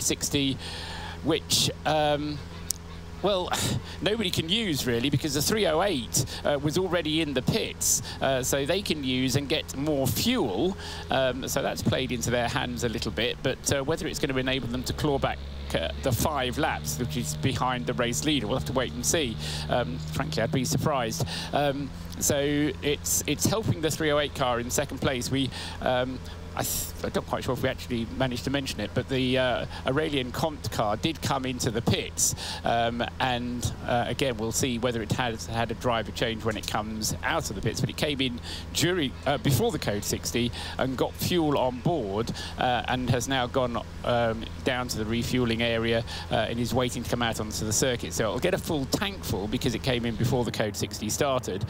Code 60, which well, nobody can use really, because the 308 was already in the pits, so they can use and get more fuel. So that's played into their hands a little bit, but whether it's going to enable them to claw back the 5 laps, which is behind the race leader, we'll have to wait and see. Frankly, I'd be surprised. So it's helping the 308 car in second place. I'm not quite sure if we actually managed to mention it, but the Aurélien Comte car did come into the pits, and again, we'll see whether it has had a driver change when it comes out of the pits, but it came in before the Code 60 and got fuel on board, and has now gone down to the refueling area and is waiting to come out onto the circuit. So it'll get a full tank full because it came in before the Code 60 started.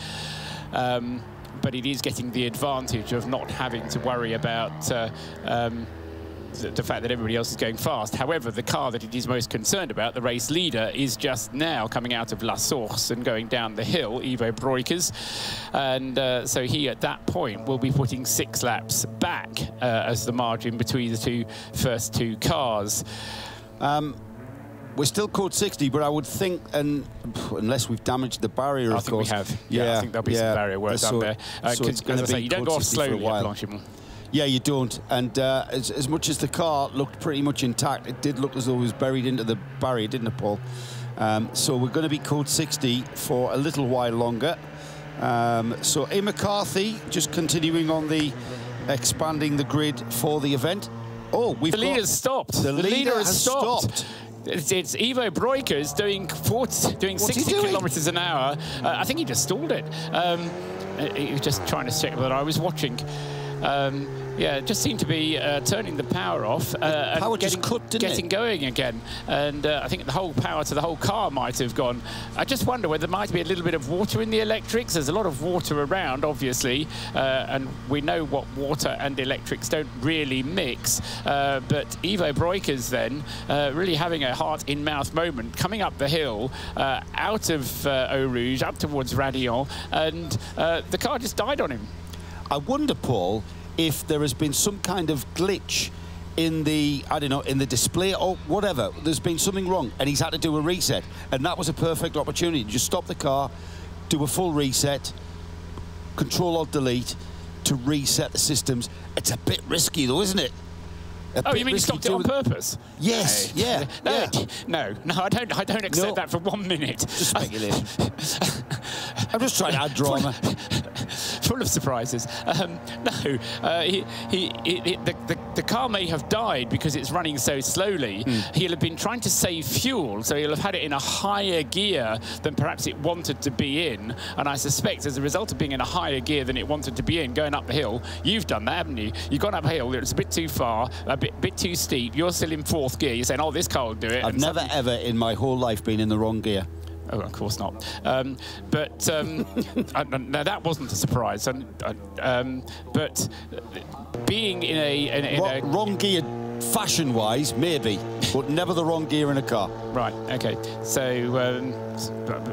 But it is getting the advantage of not having to worry about the fact that everybody else is going fast. However, the car that it is most concerned about, the race leader, is just now coming out of La Source and going down the hill, Ivo Breukers. And so he, at that point, will be putting 6 laps back as the margin between the first two cars. We're still Code 60, but I would think, and unless we've damaged the barrier, of course. I think we have. Yeah, I think there'll be some barrier work done there. So it's going to be, you don't go off slowly at Blanchimont. Yeah, you don't. And as much as the car looked pretty much intact, it did look as though it was buried into the barrier, didn't it, Paul? So we're going to be Code 60 for a little while longer. So A. McCarthy just continuing on the expanding the grid for the event. Oh, the leader's stopped. The leader has stopped. It's Ivo Breukers doing 60 kilometers an hour. I think he just stalled it. He was just trying to check that I was watching. Yeah, it just seemed to be turning the power off and power just cut, getting going again. And I think the whole power to the whole car might have gone. I just wonder whether there might be a little bit of water in the electrics. There's a lot of water around, obviously, and we know what water and electrics don't really mix. But Ivo Breukers then really having a heart-in-mouth moment, coming up the hill, out of Eau Rouge, up towards Radillon, and the car just died on him. I wonder, Paul, if there has been some kind of glitch in the, I don't know, in the display or whatever. There's been something wrong and he's had to do a reset. And that was a perfect opportunity to just stop the car, do a full reset, Control-Alt-Delete to reset the systems. It's a bit risky though, isn't it? Oh, you mean you stopped it on purpose? Yes, no. yeah. No, I don't accept that for 1 minute. Just speculation. I'm just trying to add drama. Full of surprises. No, the car may have died because it's running so slowly. He'll have been trying to save fuel, so he'll have had it in a higher gear than perhaps it wanted to be in. And I suspect as a result of being in a higher gear than it wanted to be in, going up the hill, you've done that, haven't you? You've gone up a hill, it's a bit too far, a bit too steep, you're still in 4th gear, you're saying, oh, this car will do it. I've never, ever in my whole life been in the wrong gear. Oh, of course not. No, that wasn't a surprise. But being in a wrong gear, fashion-wise, maybe, but never the wrong gear in a car. Right. Okay. So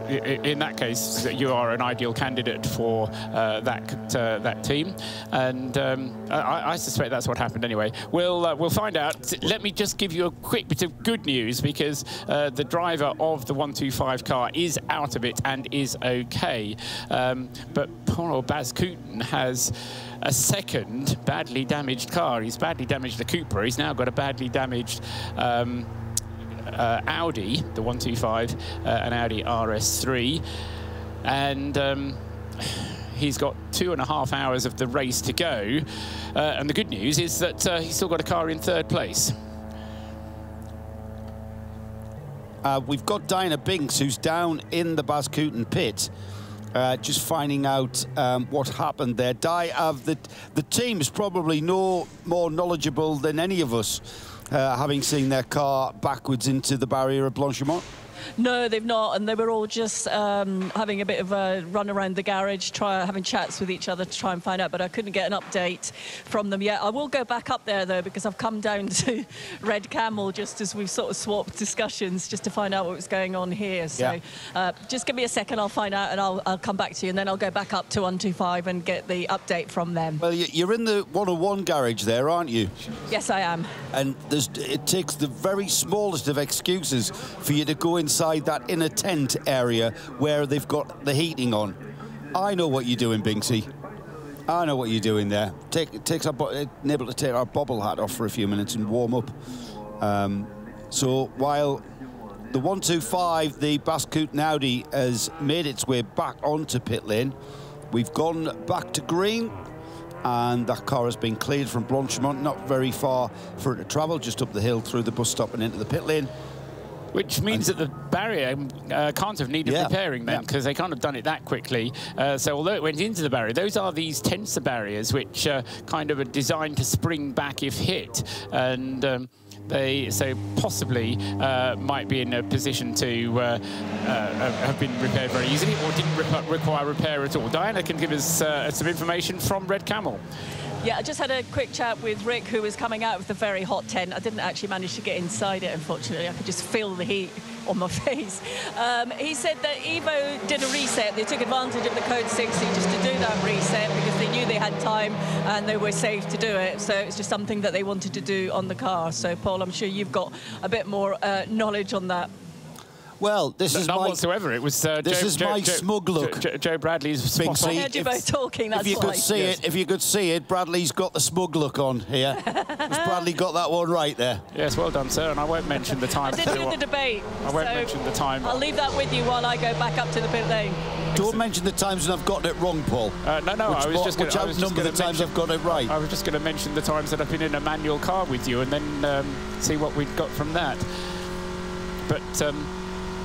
in that case, you are an ideal candidate for that team, and I suspect that's what happened anyway. We'll find out. Let me just give you a quick bit of good news, because the driver of the 125 car is out of it and is okay. But poor old Baz Kooten has a second badly damaged car. He's badly damaged the Cupra. He's now got a badly damaged Audi, the 125, an Audi RS3, and he's got 2.5 hours of the race to go. And the good news is that he's still got a car in 3rd place. We've got Diana Binks, who's down in the Baz Kooten pit, just finding out what happened there. Di, the team is probably no more knowledgeable than any of us, having seen their car backwards into the barrier at Blanchimont. No, they've not, and they were all just having a bit of a run around the garage, having chats with each other to try and find out, but I couldn't get an update from them yet. I will go back up there, though, because I've come down to Red Camel just as we've sort of swapped discussions just to find out what was going on here. So just give me a second, I'll find out, and I'll come back to you, and then I'll go back up to 125 and get the update from them. Well, you're in the 101 garage there, aren't you? Yes, I am. And it takes the very smallest of excuses for you to go inside that inner tent area where they've got the heating on. I know what you're doing, Binksy. I know what you're doing there. Able to take our bobble hat off for a few minutes and warm up. So while the 125, the Bascoot Audi, has made its way back onto pit lane, we've gone back to green, and that car has been cleared from Blanchimont, not very far for it to travel, just up the hill through the bus stop and into the pit lane. Which means that the barrier can't have needed repairing then, because they can't have done it that quickly. So although it went into the barrier, those are these tensor barriers which kind of are designed to spring back if hit. And they possibly might be in a position to have been repaired very easily, or didn't require repair at all. Diana can give us some information from Red Camel. Yeah, I just had a quick chat with Rick, who was coming out of the very hot tent. I didn't actually manage to get inside it, unfortunately. I could just feel the heat on my face. He said that Evo did a reset. They took advantage of the code 60 just to do that reset because they knew they had time and they were safe to do it. So it's just something that they wanted to do on the car. So, Paul, I'm sure you've got a bit more knowledge on that. Well, this is none my... whatsoever. It was this is my smug look. Joe Bradley's spot on. I heard you both talking, that's if you could see it, if you could see it, Bradley's got the smug look on here. Has Bradley got that one right there? Yes, well done, sir. And I won't mention the time. I didn't win the debate. I won't mention the time. I'll leave that with you while I go back up to the pit lane. Don't mention the times when I've gotten it wrong, Paul. No, I was just going to outnumber the times I've got it right. I was just going to mention the times that I've been in a manual car with you, and then see what we've got from that. But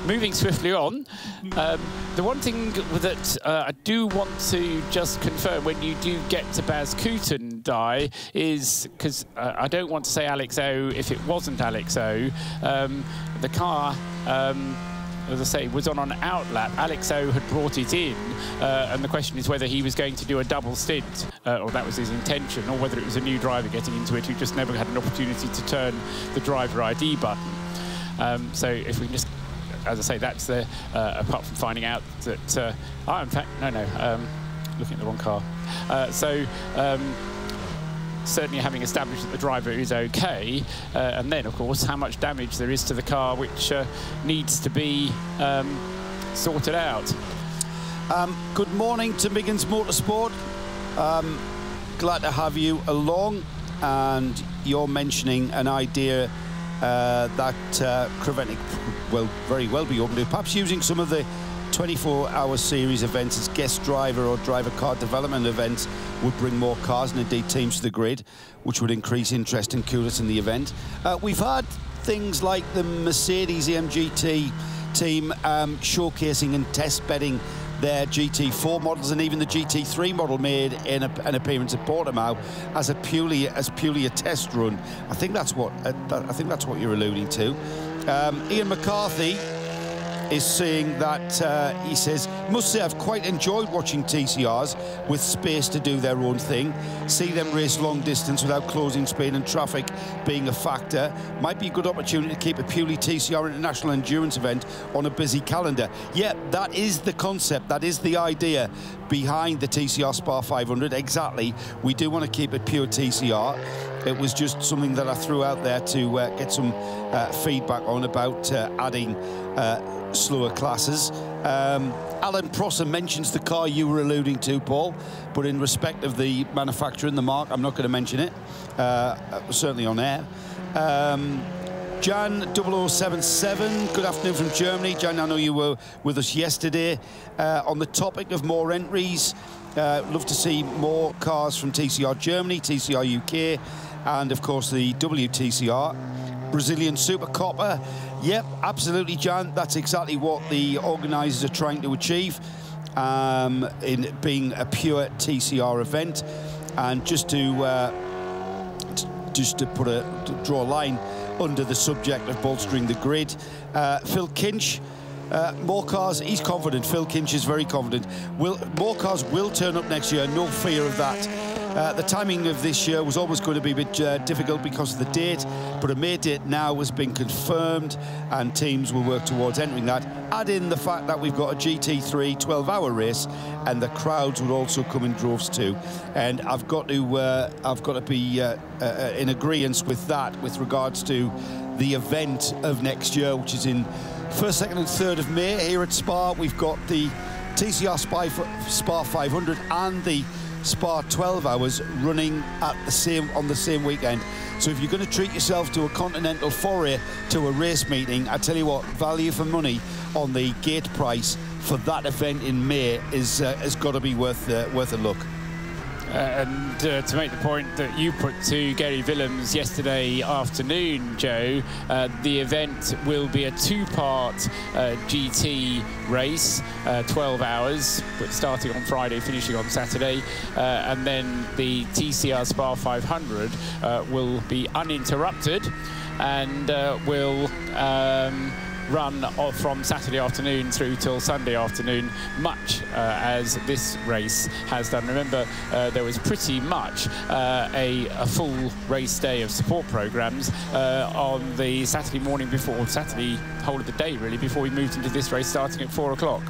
moving swiftly on, the one thing that I do want to just confirm when you do get to Bascoot die is, because I don't want to say Alex O if it wasn't Alex O, the car, as I say, was on an outlap. Alex O had brought it in, and the question is whether he was going to do a double stint, or that was his intention, or whether it was a new driver getting into it who just never had an opportunity to turn the driver ID button. So if we can just, as I say, that's the, apart from finding out that, in fact, looking at the wrong car. Certainly having established that the driver is okay, and then, of course, how much damage there is to the car, which needs to be sorted out. Good morning to Miggins Motorsport. Glad to have you along, and you're mentioning an idea that Creventic will very well be open to, perhaps using some of the 24-hour series events as guest driver or driver car development events would bring more cars and indeed teams to the grid, which would increase interest and coolness in the event. We've had things like the Mercedes EMGT team showcasing and test bedding their GT4 models, and even the GT3 model made in an appearance at Portimao as purely a test run. I think that's what you're alluding to. Ian McCarthy is saying that, he says, must say I've quite enjoyed watching TCRs with space to do their own thing. See them race long distance without closing speed and traffic being a factor. Might be a good opportunity to keep a purely TCR international endurance event on a busy calendar. Yeah, that is the concept, that is the idea behind the TCR SPA500, exactly. We do want to keep it pure TCR. It was just something that I threw out there to get some feedback on about adding slower classes. Alan Prosser mentions the car you were alluding to, Paul, but in respect of the manufacturer and the mark, I'm not going to mention it, certainly on air. Jan 0077, good afternoon from Germany. Jan, I know you were with us yesterday. On the topic of more entries, love to see more cars from TCR Germany, TCR UK, and of course the WTCR. Brazilian Super Copper. Yep, absolutely, Jan. That's exactly what the organisers are trying to achieve in being a pure TCR event. And just to draw a line under the subject of bolstering the grid, Phil Kinch More cars, he's confident. Phil Kinch is very confident. More cars will turn up next year, no fear of that. The timing of this year was always going to be a bit difficult because of the date, but a May date now has been confirmed and teams will work towards entering that. Add in the fact that we've got a GT3 12-hour race and the crowds would also come in droves too. And I've got to be in agreement with that with regards to the event of next year, which is in 1st, 2nd and 3rd of May here at Spa. We've got the TCR SPA500 and the Spa 12 hours running at on the same weekend. So if you're going to treat yourself to a continental foray to a race meeting, I tell you what, value for money on the gate price for that event in May is has got to be worth a look. And to make the point that you put to Gary Willems yesterday afternoon, Joe, the event will be a two-part GT race, 12 hours, but starting on Friday, finishing on Saturday, and then the TCR SPA500 will be uninterrupted and will run from Saturday afternoon through till Sunday afternoon, much as this race has done. Remember, there was pretty much a full race day of support programmes on the Saturday morning before, Saturday whole of the day really, before we moved into this race starting at 4 o'clock.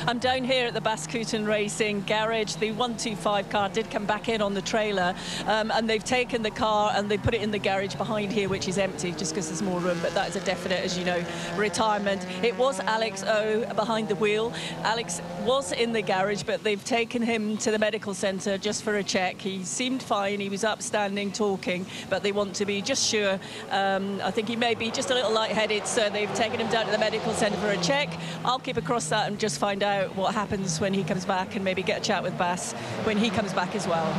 I'm down here at the Bascouton Racing garage. The 125 car did come back in on the trailer, and they've taken the car and they put it in the garage behind here, which is empty just because there's more room, but that is a definite, as you know, retirement. It was Alex O behind the wheel. Alex was in the garage, but they've taken him to the medical centre just for a check. He seemed fine, he was upstanding talking, but they want to be just sure. I think he may be just a little lightheaded, so they've taken him down to the medical centre for a check. I'll keep across that and just find out what happens when he comes back and maybe get a chat with Bas when he comes back as well.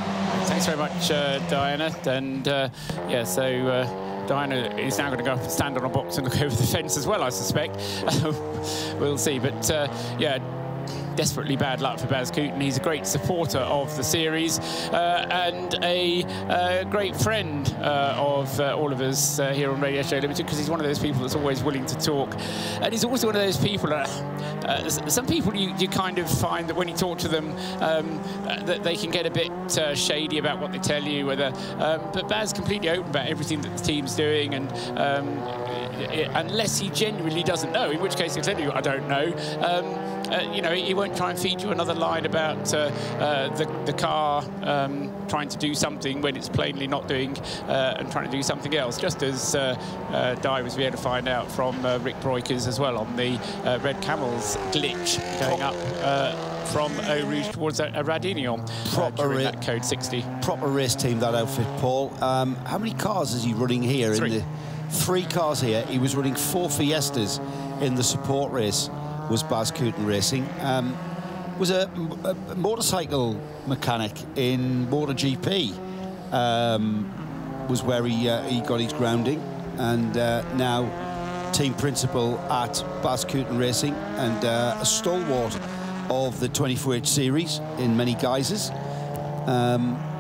Thanks very much, Diana. And yeah, so Diana is now going to go up and stand on a box and look over the fence as well, I suspect. We'll see. But yeah, desperately bad luck for Bascouton. He's a great supporter of the series and a great friend of all of us here on Radio Show Limited, because he's one of those people that's always willing to talk. And he's also one of those people that some people you kind of find that when you talk to them that they can get a bit shady about what they tell you, whether but Baz completely open about everything that the team's doing, and unless he genuinely doesn't know, in which case he'll tell you, I don't know. You know, he won't try and feed you another line about the car trying to do something when it's plainly not doing, and trying to do something else, just as Di was able to find out from Rick Breukers as well on the Red Camels glitch going up from Eau Rouge towards Radignan during that code 60. Proper race team, that outfit, Paul. How many cars is he running here? 3. In the 3 cars here. He was running 4 Fiestas in the support race, was Bascouton Racing. Was a motorcycle mechanic in MotoGP. Was where he got his grounding, and now team principal at Bascouton Racing, and a stalwart of the 24H series in many guises.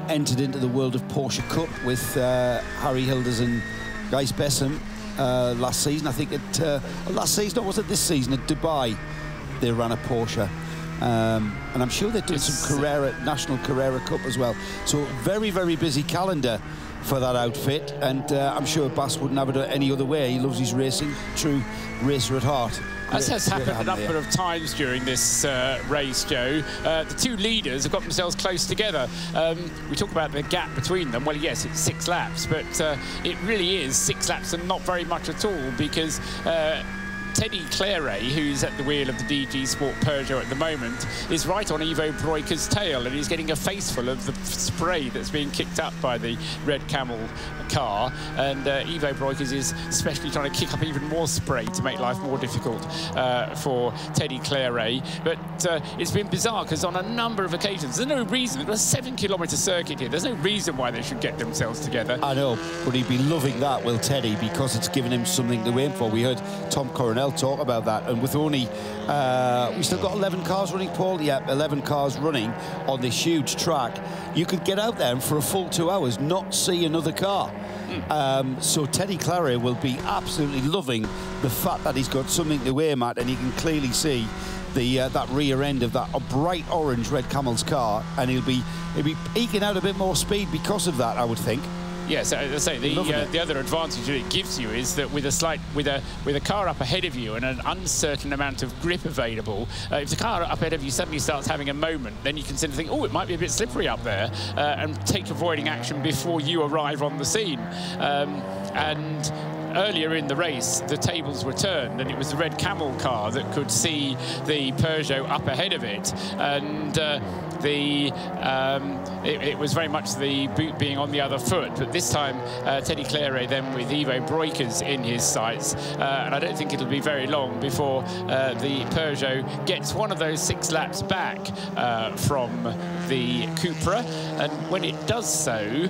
Entered into the world of Porsche Cup with Harry Hilders and Gijs Bessem last season. I think last season, or was it this season, at Dubai, they ran a Porsche. And I'm sure they're doing some National Carrera Cup as well. So very, very busy calendar for that outfit, and I'm sure Bas wouldn't have it any other way. He loves his racing, true racer at heart. As has happened a number of times during this race, Joe. The 2 leaders have got themselves close together. We talk about the gap between them. Well, yes, it's 6 laps, but it really is 6 laps and not very much at all, because Teddy Claret, who's at the wheel of the DG Sport Peugeot at the moment, is right on Ivo Breukers' tail, and he's getting a face full of the spray that's being kicked up by the Red Camel car, and Ivo Breukers is especially trying to kick up even more spray to make life more difficult for Teddy Claret. But it's been bizarre, because on a number of occasions, there's no reason, there's a 7-kilometre circuit here, there's no reason why they should get themselves together. I know, but he'd be loving that, will Teddy, because it's given him something to aim for. We heard Tom Coronel they'll talk about that. And with only, we still got 11 cars running, Paul? Yeah, 11 cars running on this huge track. You could get out there and for a full 2 hours not see another car. So Teddy Claret will be absolutely loving the fact that he's got something to aim at, and you can clearly see that rear end of that bright orange Red Camel's car, and he'll be eking out a bit more speed because of that, I would think. Yes, as I say, the other advantage that it gives you is that with a car up ahead of you and an uncertain amount of grip available, if the car up ahead of you suddenly starts having a moment, then you can sort of think, oh, it might be a bit slippery up there, and take avoiding action before you arrive on the scene. And earlier in the race, the tables were turned, and it was the Red Camel car that could see the Peugeot up ahead of it, and it was very much the boot being on the other foot. But this time, Teddy Claret then with Ivo Breukers in his sights, and I don't think it'll be very long before the Peugeot gets one of those 6 laps back from the Cupra, and when it does so,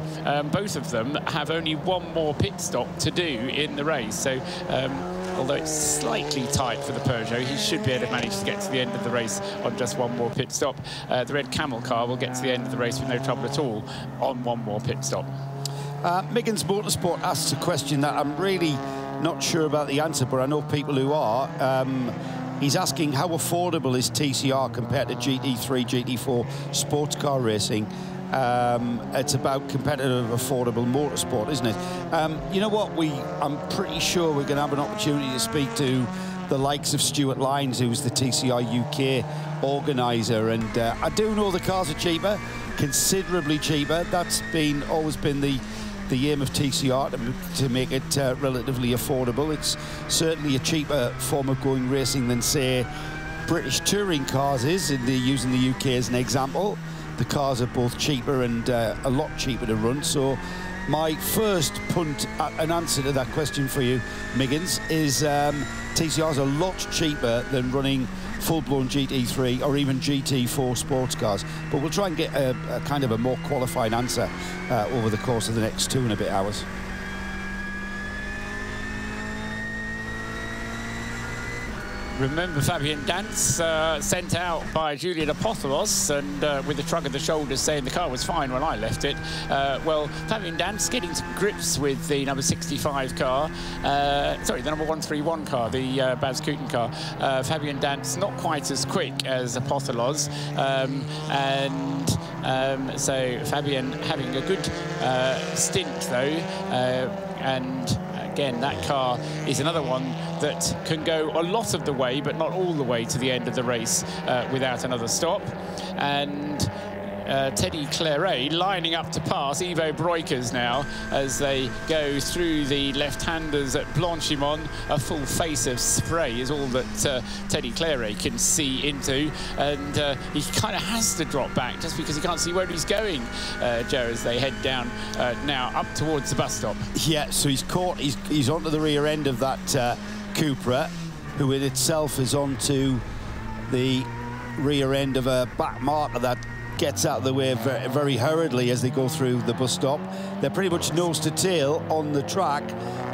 both of them have only one more pit stop to do in the race. So although it's slightly tight for the Peugeot, he should be able to manage to get to the end of the race on just one more pit stop. The Red Camel car will get to the end of the race with no trouble at all on one more pit stop. Miggins Motorsport asks a question that I'm really not sure about the answer, but I know people who are. He's asking how affordable is TCR compared to GT3, GT4 sports car racing. It's about competitive, affordable motorsport, isn't it? You know what? I'm pretty sure we're going to have an opportunity to speak to the likes of Stuart Lyons, who's the TCR UK organiser, and I do know the cars are cheaper, considerably cheaper. That's always been the aim of TCR, to make it relatively affordable. It's certainly a cheaper form of going racing than, say, British touring cars is, using the UK as an example. The cars are both cheaper and a lot cheaper to run. So my first punt at an answer to that question for you, Miggins, is TCR's a lot cheaper than running full-blown GT3 or even GT4 sports cars. But we'll try and get a kind of a more qualified answer over the course of the next 2 and a bit hours. Remember Fabien Dance, sent out by Julian Apothelos, and with the shrug of the shoulders saying the car was fine when I left it. Well, Fabien Dance getting to grips with the number 65 car, sorry, the number 131 car, the Baz Kooten car. Fabien Dance not quite as quick as Apothelos, so Fabien having a good stint though, and again, that car is another one that can go a lot of the way, but not all the way to the end of the race without another stop. And Teddy Claret lining up to pass Ivo Breukers now as they go through the left-handers at Blanchimont. A full face of spray is all that Teddy Claret can see into, and he kind of has to drop back just because he can't see where he's going, Joe, as they head down now up towards the bus stop. Yeah, so he's caught, he's onto the rear end of that Cupra, who in itself is onto the rear end of a back marker that gets out of the way very, very hurriedly as they go through the bus stop. They're pretty much nose to tail on the track.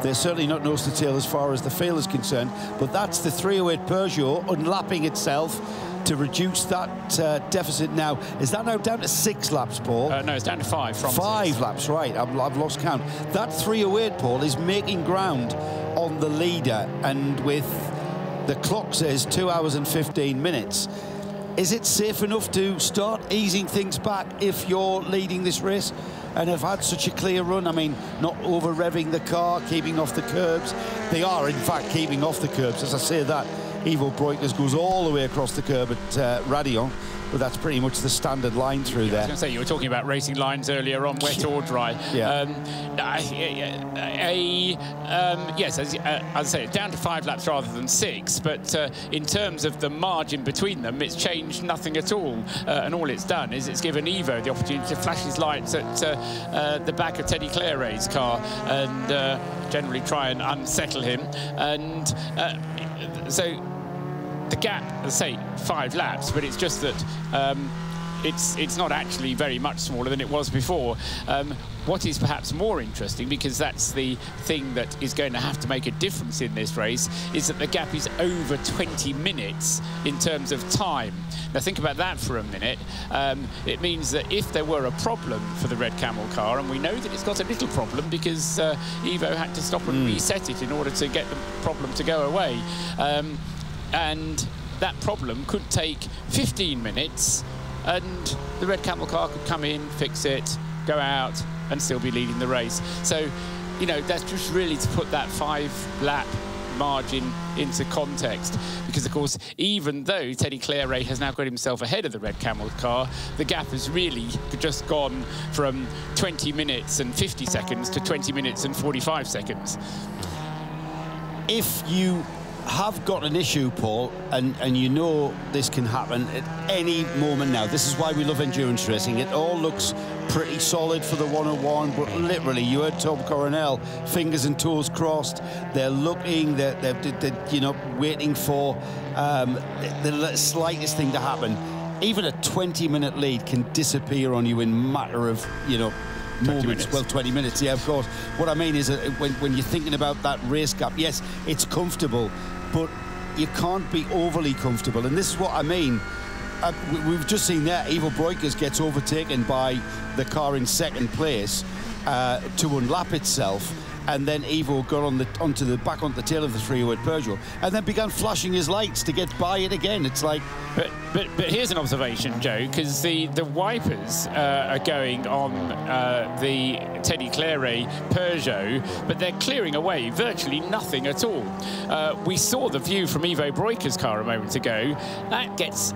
They're certainly not nose to tail as far as the field is concerned, but that's the 308 Peugeot unlapping itself to reduce that deficit now. Is that now down to 6 laps, Paul? No, it's down to 5 from 5 6. laps, right. I've lost count. That 308, Paul, is making ground on the leader, and with the clock says 2 hours and 15 minutes. Is it safe enough to start easing things back if you're leading this race and have had such a clear run? I mean, not over-revving the car, keeping off the curbs. They are, in fact, keeping off the curbs. As I say that, Ivo Breukers goes all the way across the curb at Raidillon, but that's pretty much the standard line through there. I was going to say, you were talking about racing lines earlier on, wet or dry. Yeah. Yes, as I say, it's down to 5 laps rather than 6, but in terms of the margin between them, it's changed nothing at all. And all it's done is it's given Ivo the opportunity to flash his lights at the back of Teddy Claret's car and generally try and unsettle him. And so the gap, as I say, 5 laps, but it's just that it's not actually very much smaller than it was before. what is perhaps more interesting, because that's the thing that is going to have to make a difference in this race, is that the gap is over 20 minutes in terms of time. Now think about that for a minute. It means that if there were a problem for the Red Camel car, and we know that it's got a little problem because Evo had to stop and reset it in order to get the problem to go away, and that problem could take 15 minutes, and the Red Camel car could come in, fix it, go out, and still be leading the race. So, you know, that's just really to put that 5-lap margin into context, because of course, even though Teddy Claret has now got himself ahead of the Red Camel car, the gap has really just gone from 20 minutes and 50 seconds to 20 minutes and 45 seconds. If you have got an issue, Paul, and you know this can happen at any moment now. This is why we love endurance racing. It all looks pretty solid for the 101, but literally, you heard Tom Coronel, fingers and toes crossed. They're looking, they're you know, waiting for the slightest thing to happen. Even a 20-minute lead can disappear on you in a matter of, you know, moments. Well, 20 minutes, yeah, of course. What I mean is that when you're thinking about that race gap, yes, it's comfortable, but you can't be overly comfortable. And this is what I mean. We've just seen there, Ivo Breukers gets overtaken by the car in second place to unlap itself, and then Ivo got onto the tail of the 308 Peugeot, and then began flashing his lights to get by it again. It's like, but here's an observation, Joe, because the wipers are going on the Teddy Claret Peugeot, but they're clearing away virtually nothing at all. We saw the view from Ivo Breukers' car a moment ago.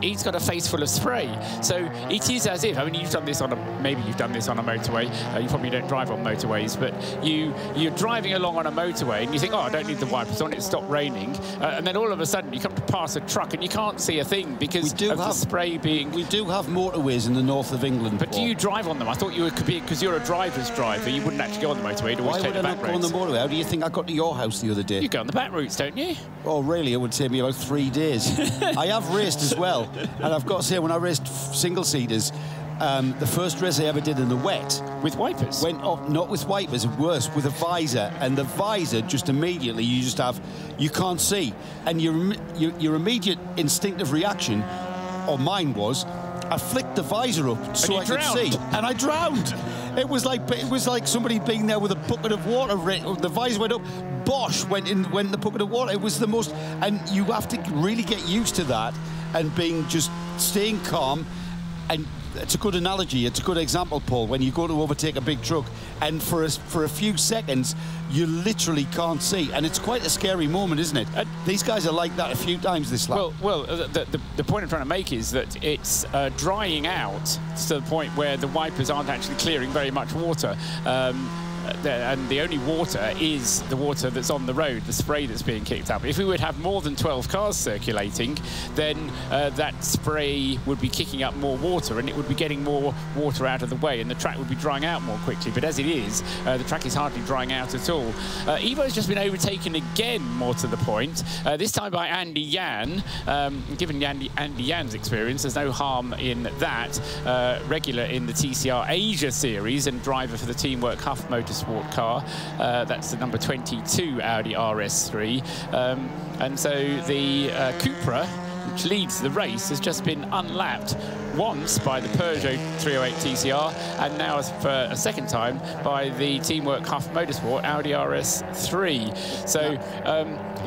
He's got a face full of spray. So it is as if, I mean, you've done this on maybe you've done this on a motorway. You probably don't drive on motorways, but you're driving along on a motorway and you think, oh, I don't need the wipers on, it stopped raining, and then all of a sudden you come to pass a truck and you can't see a thing because of the spray being... We do have motorways in the north of England. But do you drive on them? I thought you could be, because you're a driver's driver, you wouldn't actually go on the motorway, you'd always take the back roads. Why would I not go on the motorway? How do you think I got to your house the other day? You go on the back routes, don't you? Oh, really? It would take me about 3 days. I have raced as well, and I've got to say, when I raced single-seaters, the first race I ever did in the wet... With wipers? Went off, not with wipers, worse, with a visor. And the visor, just immediately, you can't see. And your immediate instinctive reaction, or mine was, I flicked the visor up so I could see. And I drowned. It was like somebody being there with a bucket of water. The visor went up, bosh, went in the bucket of water. It was the most... And you have to really get used to that and staying calm. And it's a good analogy, it's a good example, Paul, when you go to overtake a big truck and for a few seconds you literally can't see, and it's quite a scary moment, isn't it? These guys are like that a few times this lap. Well, the point I'm trying to make is that it's drying out to the point where the wipers aren't actually clearing very much water. And the only water is the water that's on the road, the spray that's being kicked up. If we would have more than 12 cars circulating, then that spray would be kicking up more water, and it would be getting more water out of the way, and the track would be drying out more quickly. But as it is, the track is hardly drying out at all. Evo's just been overtaken again, more to the point, this time by Andy Yan. Given Andy Yan's experience, there's no harm in that. Regular in the TCR Asia Series and driver for the Teamwork Huff Motorsport car. That's the number 22 Audi RS3. And so the Cupra, which leads the race, has just been unlapped once by the Peugeot 308 TCR, and now for a second time by the Teamwork Huff Motorsport Audi RS3. So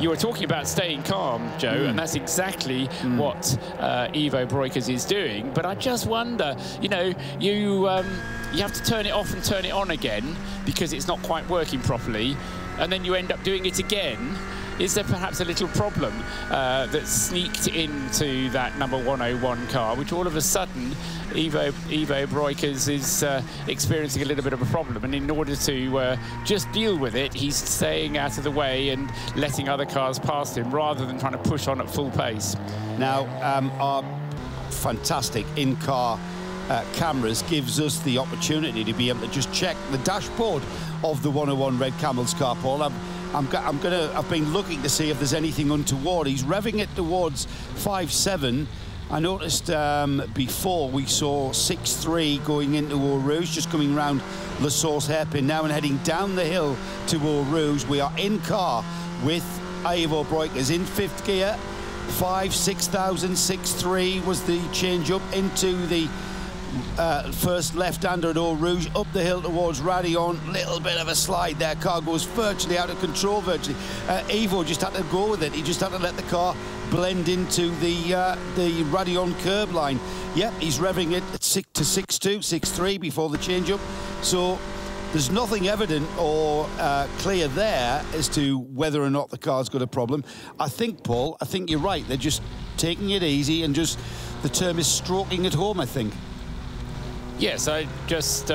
you were talking about staying calm, Joe, and that's exactly what Ivo Breukers is doing. But I just wonder, you know, you have to turn it off and turn it on again because it's not quite working properly, and then you end up doing it again. Is there perhaps a little problem that sneaked into that number 101 car, which all of a sudden Ivo Breukers is experiencing a little bit of a problem, and in order to just deal with it, he's staying out of the way and letting other cars past him rather than trying to push on at full pace? Now, our fantastic in-car cameras gives us the opportunity to be able to just check the dashboard of the 101 Red Camel's car, Paul. I've been looking to see if there's anything untoward. He's revving it towards 5.7. I noticed before we saw 6-3 going into Eau Rouge, just coming round La Source hairpin now and heading down the hill to Eau Rouge. We are in car with Ivo Breukers in 5th gear. 6,000, 6-3 was the change up into the first left-hander at Eau Rouge, up the hill towards Radion. Little bit of a slide there. Car goes virtually out of control, virtually. Ivo just had to go with it. He just had to let the car blend into the Radion curb line. Yep, he's revving it at 6-2, 6-3 before the change-up. So there's nothing evident or clear there as to whether or not the car's got a problem. I think, Paul, I think you're right. They're just taking it easy and just, the term is stroking at home, I think. Yes, I just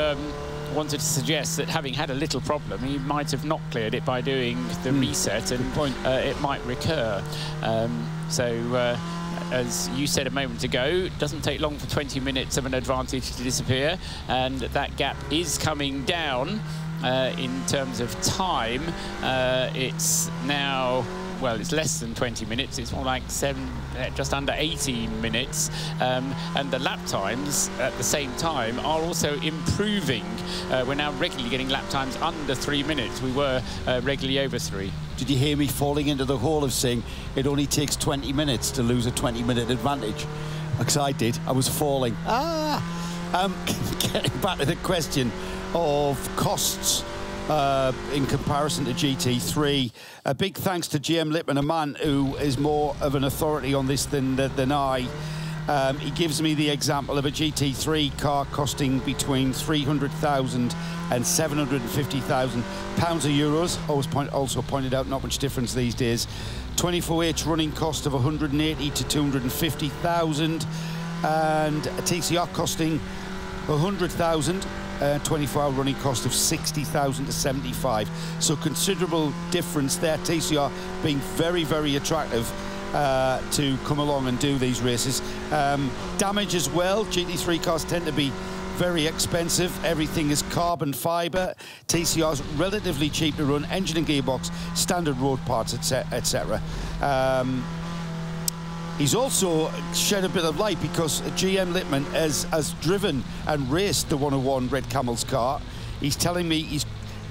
wanted to suggest that having had a little problem, he might have not cleared it by doing the reset, and it might recur. As you said a moment ago, it doesn't take long for 20 minutes of an advantage to disappear, and that gap is coming down in terms of time. It's now, well, it's less than 20 minutes. It's more like just under 18 minutes. And the lap times at the same time are also improving. We're now regularly getting lap times under 3 minutes. We were regularly over 3. Did you hear me falling into the hole of saying it only takes 20 minutes to lose a 20-minute advantage? Because I did. I was falling. Getting back to the question of costs in comparison to GT3. A big thanks to GM Lippmann, a man who is more of an authority on this than I. He gives me the example of a GT3 car costing between 300,000 and 750,000 pounds or euros. Also pointed out not much difference these days. 24H running cost of 180 to 250,000, and a TCR costing 100,000. 24-hour running cost of 60,000 to 75. So considerable difference there. TCR being very, very attractive to come along and do these races. Damage as well. GT3 cars tend to be very expensive. Everything is carbon fibre. TCR's relatively cheap to run. Engine and gearbox, standard road parts, etc. He's also shed a bit of light because GM Lippmann has driven and raced the 101 Red Camel's car. He's telling me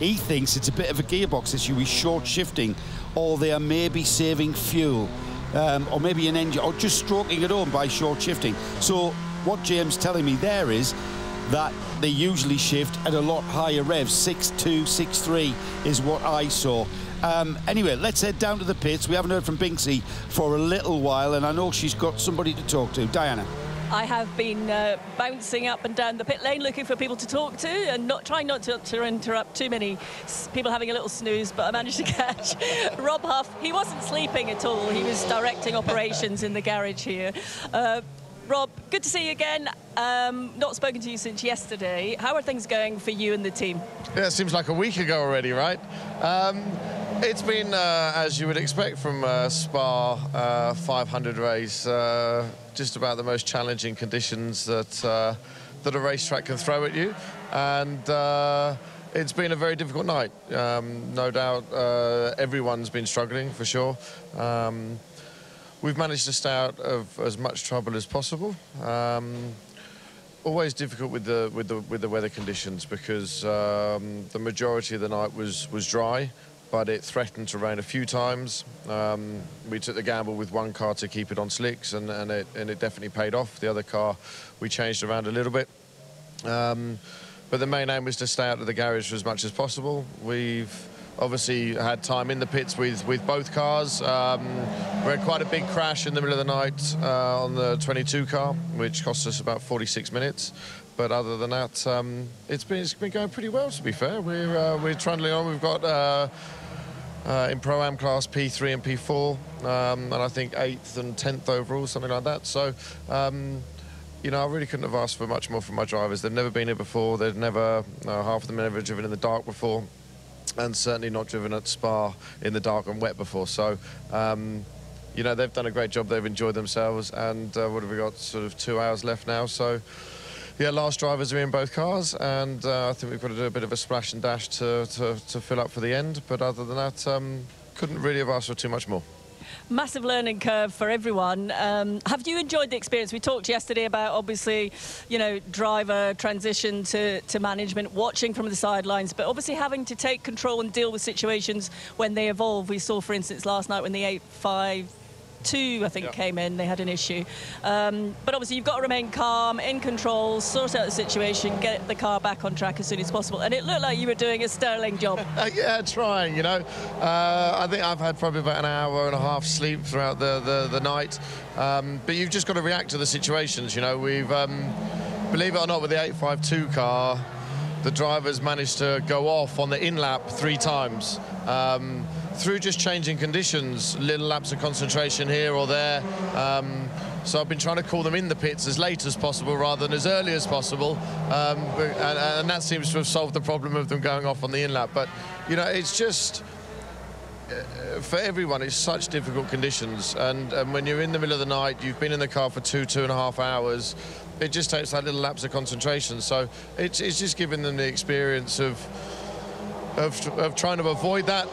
he thinks it's a bit of a gearbox issue. He's short shifting, or they are maybe saving fuel, or maybe an engine, or just stroking it home by short shifting. So what GM's telling me there is that they usually shift at a lot higher revs. 6.2, 6.3 is what I saw. Anyway, let's head down to the pits. We haven't heard from Binksy for a little while, and I know she's got somebody to talk to. Diana. I have been bouncing up and down the pit lane looking for people to talk to, and trying not to interrupt too many people having a little snooze, but I managed to catch Rob Huff. He wasn't sleeping at all. He was directing operations in the garage here. Rob, good to see you again. Not spoken to you since yesterday. How are things going for you and the team? Yeah, it seems like a week ago already, right? It's been, as you would expect from SPA500 race, just about the most challenging conditions that a racetrack can throw at you. And it's been a very difficult night. No doubt everyone's been struggling, for sure. We've managed to stay out of as much trouble as possible. Always difficult with the weather conditions, because the majority of the night was dry, but it threatened to rain a few times. We took the gamble with one car to keep it on slicks, and it definitely paid off. The other car we changed around a little bit. But the main aim was to stay out of the garage for as much as possible. We've obviously had time in the pits with both cars. We had quite a big crash in the middle of the night on the 22 car, which cost us about 46 minutes. But other than that, it's been going pretty well, to be fair. We're trundling on. We've got in Pro-Am class P3 and P4, and I think 8th and 10th overall, something like that. So, you know, I really couldn't have asked for much more from my drivers. They've never been here before. They've never, half of them have never driven in the dark before, and certainly not driven at Spa in the dark and wet before. So, you know, they've done a great job. They've enjoyed themselves. And what have we got? Sort of 2 hours left now. So, yeah, last drivers are in both cars, and I think we've got to do a bit of a splash and dash to fill up for the end. But other than that, couldn't really have asked for too much more. Massive learning curve for everyone. Have you enjoyed the experience? We talked yesterday about, obviously, you know, driver transition to management, watching from the sidelines, but obviously having to take control and deal with situations when they evolve. We saw, for instance, last night when the 852, I think, came in, they had an issue. But obviously you've got to remain calm, in control, sort out the situation, get the car back on track as soon as possible. And it looked like you were doing a sterling job. Yeah, trying, you know. I think I've had probably about an hour and a half sleep throughout the night. But you've just got to react to the situations, you know. We've, believe it or not, with the 852 car, the drivers managed to go off on the in-lap 3 times. Through just changing conditions, little lapse of concentration here or there. So I've been trying to call them in the pits as late as possible rather than as early as possible. And that seems to have solved the problem of them going off on the in-lap. But, you know, it's just, for everyone, it's such difficult conditions. And when you're in the middle of the night, you've been in the car for 2.5 hours, it just takes that little lapse of concentration. So it's just giving them the experience of trying to avoid that,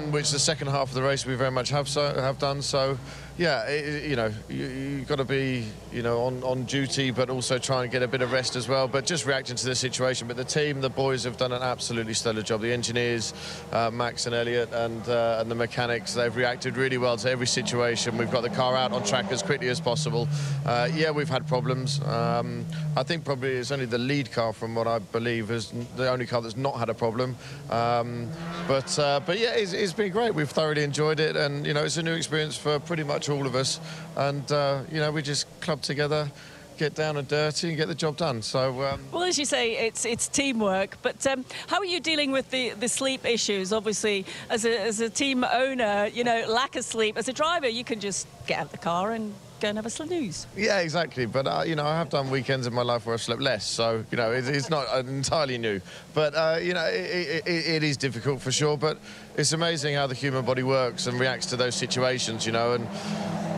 which the second half of the race we very much have done. So, yeah, you know, you've got to be, you know, on duty, but also try and get a bit of rest as well. But just reacting to the situation. But the team, the boys, have done an absolutely stellar job. The engineers, Max and Elliot, and the mechanics, they've reacted really well to every situation. We've got the car out on track as quickly as possible. Yeah, we've had problems. I think probably it's only the lead car, from what I believe, is the only car that's not had a problem. But yeah, it's been great. We've thoroughly enjoyed it, and you know, it's a new experience for pretty much all of us. And you know, we just club together, get down and dirty, and get the job done. So well, as you say, it's teamwork. But how are you dealing with the sleep issues? Obviously, as a team owner, you know, lack of sleep. As a driver, you can just get out of the car and go and have a snooze. Yeah, exactly. But you know, I have done weekends in my life where I've slept less, so you know, it's not entirely new. But you know, it is difficult for sure. But it's amazing how the human body works and reacts to those situations. You know, and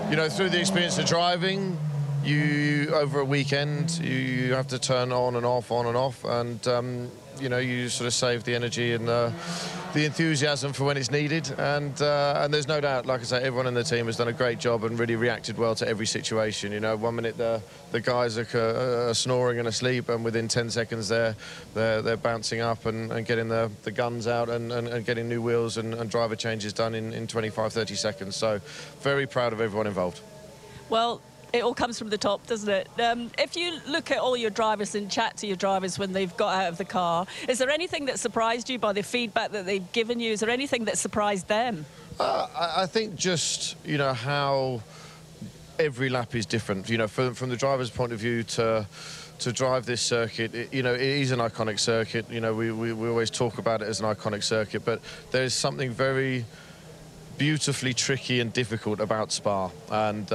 you know, through the experience of driving, you over a weekend you have to turn on and off, and you know, you sort of save the energy and the enthusiasm for when it's needed, and there's no doubt, like I say, everyone in the team has done a great job and really reacted well to every situation. You know, 1 minute the guys are snoring and asleep, and within 10 seconds they're bouncing up and getting the guns out and getting new wheels and driver changes done in 25-30 seconds. So very proud of everyone involved. Well, it all comes from the top, doesn't it? If you look at all your drivers and chat to your drivers when they've got out of the car, is there anything that surprised you by the feedback that they've given you? Is there anything that surprised them? I think just, you know, how every lap is different. You know, from the driver's point of view to drive this circuit, you know, it is an iconic circuit. You know, we always talk about it as an iconic circuit, but there is something very beautifully tricky and difficult about Spa, and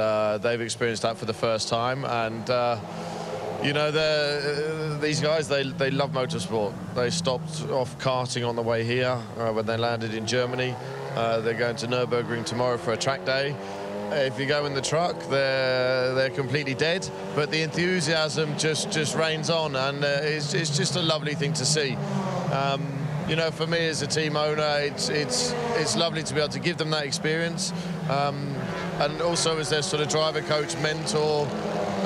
they've experienced that for the first time. And you know, these guys, they love motorsport. They stopped off karting on the way here when they landed in Germany. They're going to Nürburgring tomorrow for a track day. If you go in the truck, they're completely dead, but the enthusiasm just reigns on, and it's just a lovely thing to see. You know, for me as a team owner, it's lovely to be able to give them that experience, and also as their sort of driver coach, mentor,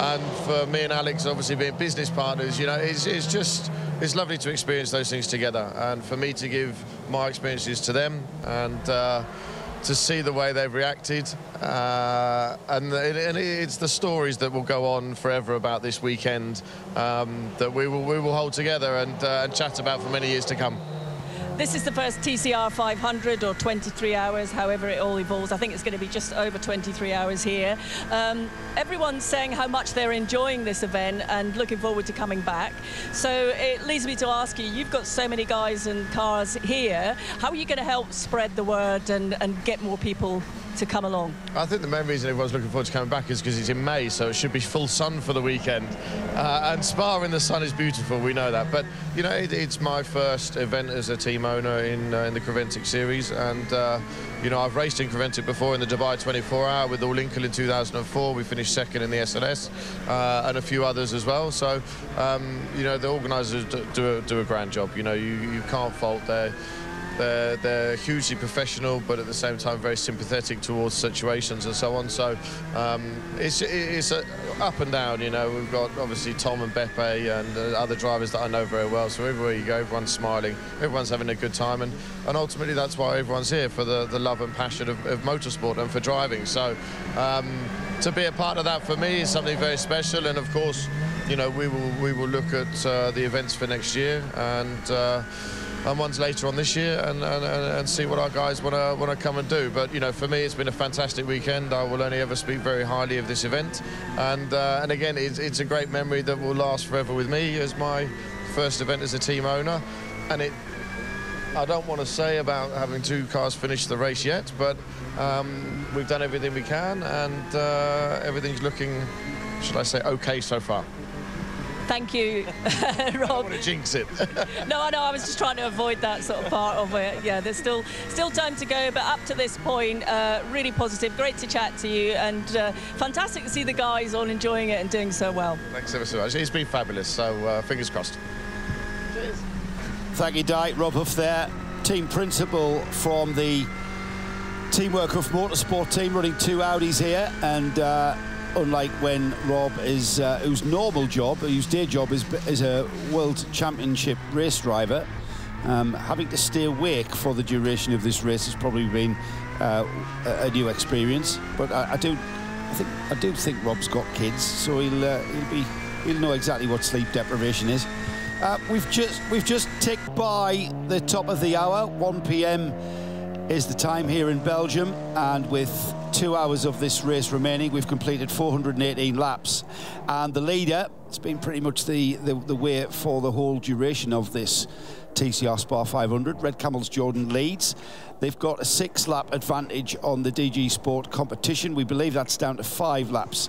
and for me and Alex obviously being business partners. You know, it's lovely to experience those things together, and for me to give my experiences to them, and to see the way they've reacted, and it's the stories that will go on forever about this weekend, that we will hold together and chat about for many years to come. This is the first TCR 500, or 23 hours, however it all evolves. I think it's going to be just over 23 hours here. Everyone's saying how much they're enjoying this event and looking forward to coming back. So it leads me to ask you, you've got so many guys and cars here. How are you going to help spread the word and get more people to come along? I think the main reason everyone's looking forward to coming back is because it's in May, so it should be full sun for the weekend. And Spa in the sun is beautiful, we know that. But, you know, it's my first event as a team owner in the Creventic series. And, you know, I've raced in Creventic before in the Dubai 24-hour with All Lincoln in 2004. We finished second in the SLS, and a few others as well. So, you know, the organisers do a grand job. You know, you can't fault their they're hugely professional, but at the same time very sympathetic towards situations and so on. So it's up and down, you know. We've got obviously Tom and Beppe and other drivers that I know very well. So everywhere you go, everyone's smiling, everyone's having a good time, and ultimately that's why everyone's here, for the love and passion of motorsport and for driving. So to be a part of that for me is something very special. And of course, you know, we will look at the events for next year and ones later on this year, and see what our guys want to come and do. But you know, for me, it's been a fantastic weekend. I will only ever speak very highly of this event, and again, it's a great memory that will last forever with me as my first event as a team owner. And I don't want to say about having 2 cars finish the race yet, but we've done everything we can, and everything's looking, should I say, okay so far. Thank you, Rob. I don't want to jinx it. No, I know. I was just trying to avoid that sort of part of it. Yeah, there's still time to go, but up to this point, really positive. Great to chat to you, and fantastic to see the guys all enjoying it and doing so well. Thanks ever so much. It's been fabulous. So fingers crossed. Cheers. Thank you, Di. Rob Huff there, team principal from the Teamwork Huff Motorsport team, running 2 Audis here, and unlike when Rob is, whose day job is a World Championship race driver, having to stay awake for the duration of this race has probably been a new experience. But I do think Rob's got kids, so he'll know exactly what sleep deprivation is. We've just ticked by the top of the hour. 1 p.m. is the time here in Belgium, and with 2 hours of this race remaining, we've completed 418 laps, and the leader, it's been pretty much the way for the whole duration of this TCR SPA500. Red Camel's Jordan leads. They've got a 6-lap advantage on the DG Sport competition. We believe that's down to 5 laps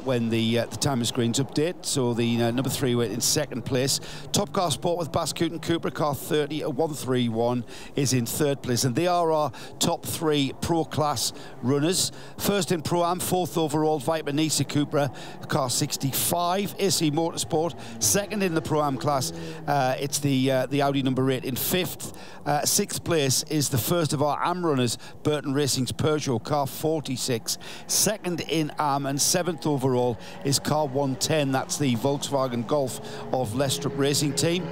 when the timer screens update. So the number 3 weight in 2nd place. Top Car Sport with Bascoot Cooper, car 30, 131, is in 3rd place. And they are our top 3 Pro Class runners. First in Pro-Am, 4th overall, Viper Nisa Cupra, car 65, AC Motorsport. 2nd in the Pro-Am class, it's the Audi number 8 in 5th. 6th place is the first of our AM runners, Burton Racing's Peugeot, car 46. 2nd in AM and 7th overall is car 110. That's the Volkswagen Golf of Lestrup Racing Team.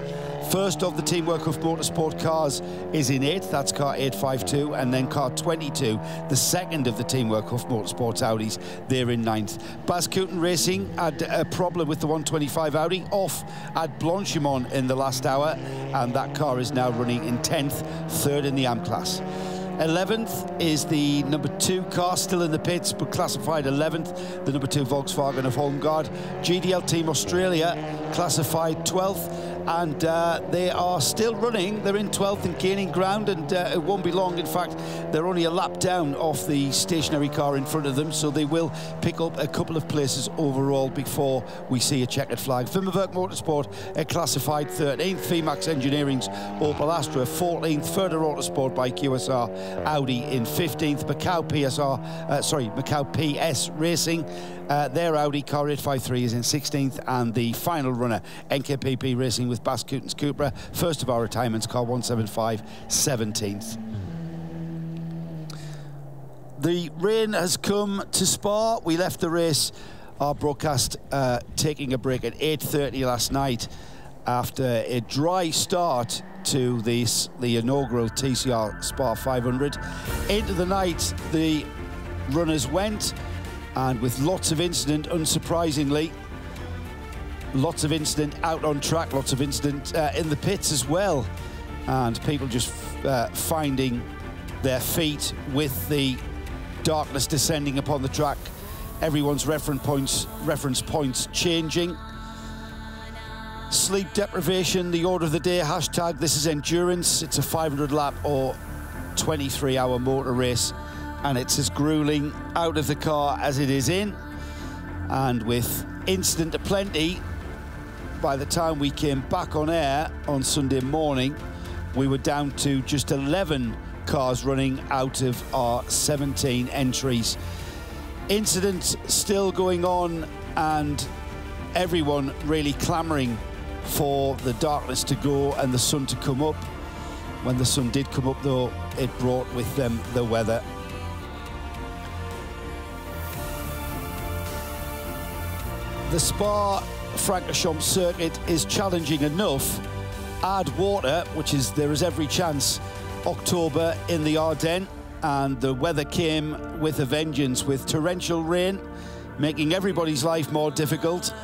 First of the Teamwork Huff Motorsport cars is in 8th. That's car 852, and then car 22, the second of the Teamwork Huff Motorsports Audis, they're in 9th. Bascoot Racing had a problem with the 125 Audi off at Blanchimont in the last hour, and that car is now running in 10th, 3rd in the AM class. 11th is the number 2 car, still in the pits, but classified 11th, the number 2 Volkswagen of Holmgard. GDL Team Australia classified 12th, and they are still running. They're in 12th and gaining ground, and it won't be long. In fact, they're only a lap down off the stationary car in front of them, so they will pick up a couple of places overall before we see a checkered flag. Vimmerwerk Motorsport classified 13th, VMAX Engineering's Opel Astra 14th, Further Autosport by QSR Audi in 15th, Macau PS Racing, their Audi car 853 is in 16th, and the final runner, NKPP Racing with Bascoot Cupra, first of our retirements, car 175, 17th. The rain has come to Spa. We left the race, our broadcast, taking a break at 8:30 last night after a dry start to the inaugural TCR SPA500. Into the night, the runners went, and with lots of incident, unsurprisingly, lots of incident out on track, lots of incident in the pits as well, and people just finding their feet with the darkness descending upon the track. Everyone's reference points changing. Sleep deprivation, the order of the day, hashtag this is endurance. It's a 500 lap or 23-hour motor race, and it's as grueling out of the car as it is in. And with incident aplenty, by the time we came back on air on Sunday morning, we were down to just 11 cars running out of our 17 entries. Incidents still going on, and everyone really clamouring for the darkness to go and the sun to come up. When the sun did come up, though, it brought with them the weather. The Spa-Francorchamps circuit is challenging enough. Add water, which is, there is every chance, October in the Ardennes, and the weather came with a vengeance, with torrential rain, making everybody's life more difficult.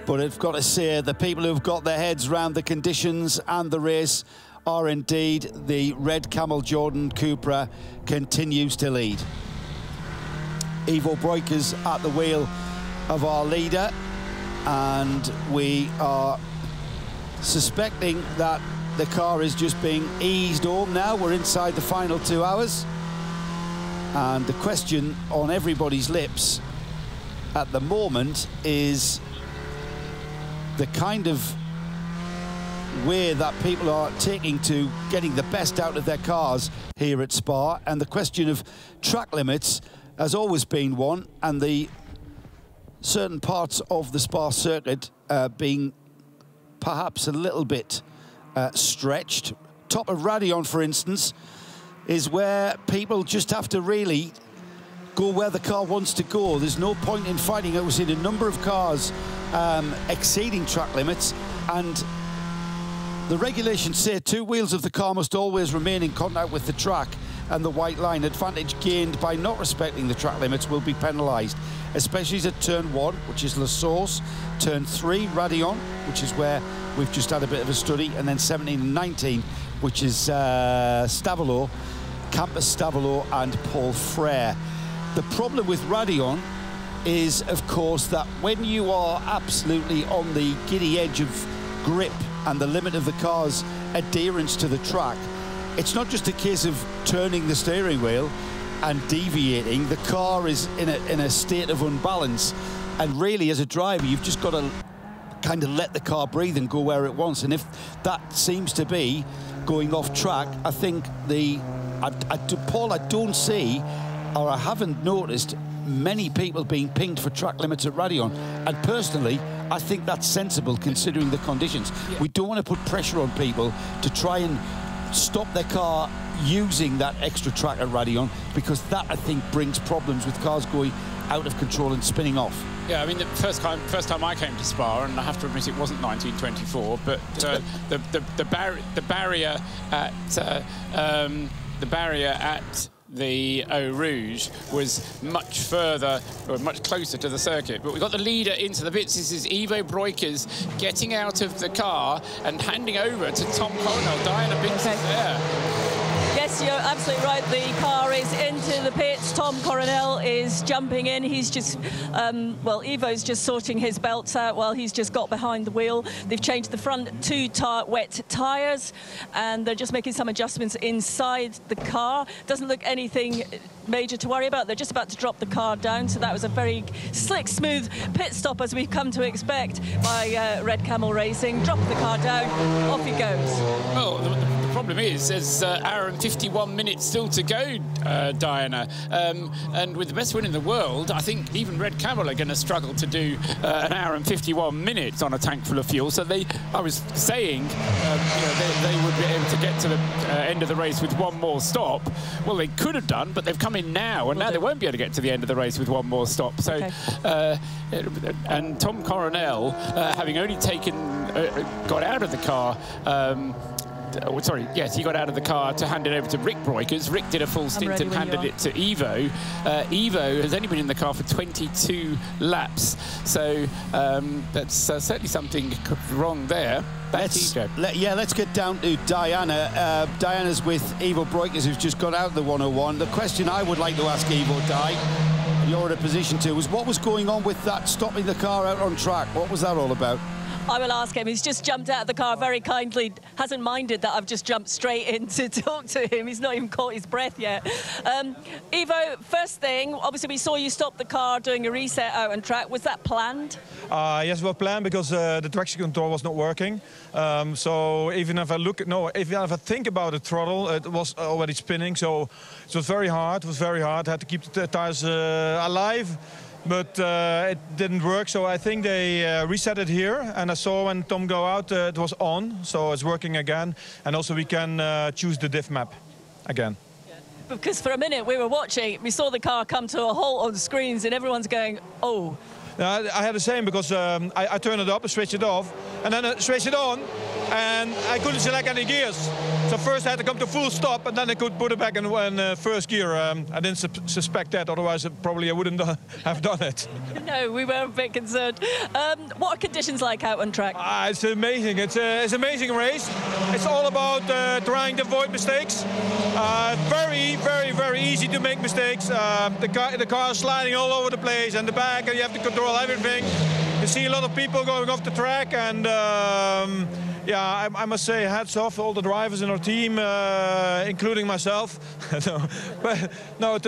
But I've got to say, the people who've got their heads around the conditions and the race are indeed the Red Camel Jordan Cupra continues to lead. Ivo Breukers at the wheel of our leader, and we are suspecting that the car is just being eased home now. We're inside the final 2 hours, and the question on everybody's lips at the moment is the kind of way that people are taking to getting the best out of their cars here at Spa, and the question of track limits has always been one, and the certain parts of the Spa circuit being perhaps a little bit stretched. Top of Raidillon, for instance, is where people just have to really go where the car wants to go. There's no point in fighting it. We've seen a number of cars exceeding track limits, and the regulations say 2 wheels of the car must always remain in contact with the track and the white line. Advantage gained by not respecting the track limits will be penalised, especially at turn 1, which is La Source, turn 3, Raidillon, which is where we've just had a bit of a study, and then 17 and 19, which is Stavelot, Campus Stavelot and Paul Frere. The problem with Raidillon is, of course, that when you are absolutely on the giddy edge of grip and the limit of the car's adherence to the track, it's not just a case of turning the steering wheel and deviating. The car is in a state of unbalance, and really, as a driver, you've just got to kind of let the car breathe and go where it wants. And if that seems to be going off track, I think Paul, I don't see, or I haven't noticed many people being pinged for track limits at Raidillon, and personally I think that's sensible considering the conditions. We don't want to put pressure on people to try and stop their car using that extra track at Raidillon, because that, I think, brings problems with cars going out of control and spinning off. Yeah, I mean, the first time I came to Spa, and I have to admit it wasn't 1924, but the barrier at the Eau Rouge was much further, or much closer to the circuit. But we got the leader into the pits. This is Ivo Breukers getting out of the car and handing over to Tom Coronel. Diana Binks is there. Yes, you're absolutely right. The car is into the pits. Tom Coronel is jumping in. He's just, well, Ivo's just sorting his belts out while he's just got behind the wheel. They've changed the front 2 wet tyres, and they're just making some adjustments inside the car. Doesn't look anything major to worry about. They're just about to drop the car down, so that was a very slick, smooth pit stop, as we've come to expect by Red Camel Racing. Drop the car down, off he goes. Well, the problem is there's an hour and 51 minutes still to go, Diana, and with the best win in the world, I think even Red Camel are going to struggle to do an hour and 51 minutes on a tank full of fuel. So I was saying, they would be able to get to the end of the race with one more stop. Well, they could have done, but they've come in now, and now they won't be able to get to the end of the race with one more stop. So, and Tom Coronel, having only got out of the car. Sorry, yes, he got out of the car to hand it over to Rick Breukers. Rick did a full stint and handed it to Ivo. Ivo has only been in the car for 22 laps, so that's certainly something wrong there. Let's get down to Diana. Diana's with Ivo Breukers, who's just got out of the 101. The question I would like to ask Ivo, Di, you're in a position to, was what was going on with that, stopping the car out on track? What was that all about? I will ask him. He's just jumped out of the car very kindly, hasn't minded that I've just jumped straight in to talk to him. He's not even caught his breath yet. Ivo, first thing, obviously we saw you stop the car doing a reset out on track. Was that planned? Yes, it was planned because the traction control was not working. So even if I think about the throttle, it was already spinning. So it was very hard. I had to keep the tires alive. but it didn't work. So I think they reset it here, and I saw when Tom go out, it was on, so it's working again. And also we can choose the diff map again. Because for a minute we were watching, we saw the car come to a halt on the screens, and everyone's going, oh. I had the same, because I turned it up, I switched it off, and then I switched it on, and I couldn't select any gears. So first I had to come to full stop, and then I could put it back in first gear. I didn't suspect that, otherwise probably I wouldn't have done it. No, we were a bit concerned. What are conditions like out on track? It's amazing. It's an amazing race. It's all about trying to avoid mistakes. Very, very, very easy to make mistakes. The car is sliding all over the place, and the back, and you have to control everything. You see a lot of people going off the track, and yeah, I must say hats off to all the drivers in our team, including myself. But no,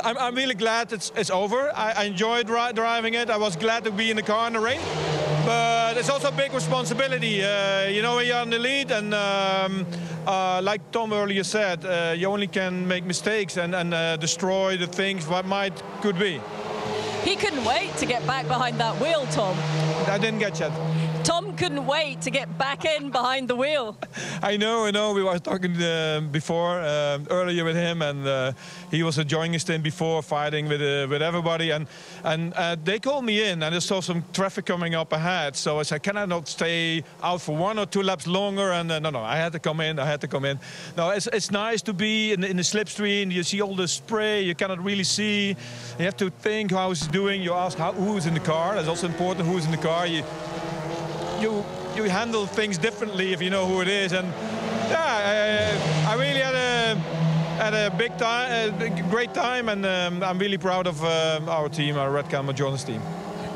I'm really glad it's over. I enjoyed driving it. I was glad to be in the car in the rain. But it's also a big responsibility. You know, when you're in the lead, and like Tom earlier said, you only can make mistakes and destroy the things what could be. He couldn't wait to get back behind that wheel, Tom. I didn't get that. Tom couldn't wait to get back in behind the wheel. I know. We were talking before, earlier with him, and he was enjoying his stint before, fighting with everybody. And they called me in, and I saw some traffic coming up ahead. So I said, can I not stay out for 1 or 2 laps longer? And no, I had to come in. No, it's nice to be in the slipstream. You see all the spray. You cannot really see. You have to think how he's doing. You ask who's in the car. That's also important. Who's in the car? You handle things differently if you know who it is, and yeah, I really had a big time, a great time, and I'm really proud of our team, our Red Camera Jonas team.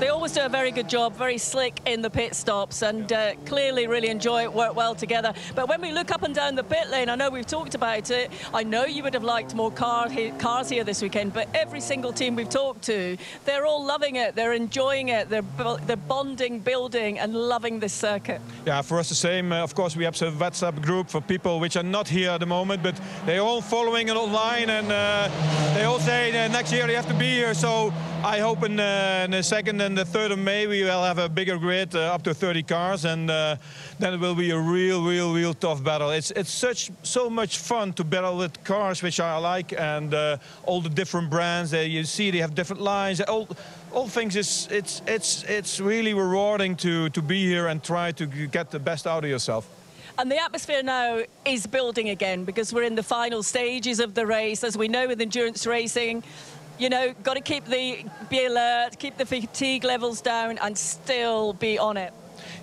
They always do a very good job, very slick in the pit stops, and clearly really enjoy it, work well together. But when we look up and down the pit lane, I know we've talked about it, I know you would have liked more cars here this weekend, but every single team we've talked to, they're all loving it, they're enjoying it, they're bonding, building, and loving this circuit. Yeah, for us the same. Of course, we have a WhatsApp group for people which are not here at the moment, but they're all following it online, and they all say next year they have to be here. So I hope in the 2nd and the 3rd of May we will have a bigger grid, up to 30 cars, and then it will be a real tough battle. It's so much fun to battle with cars which I like, and all the different brands. You see they have different lines. All things. It's really rewarding to be here and try to get the best out of yourself. And the atmosphere now is building again, because we're in the final stages of the race. As we know with endurance racing, you know, got to be alert, keep the fatigue levels down, and still be on it.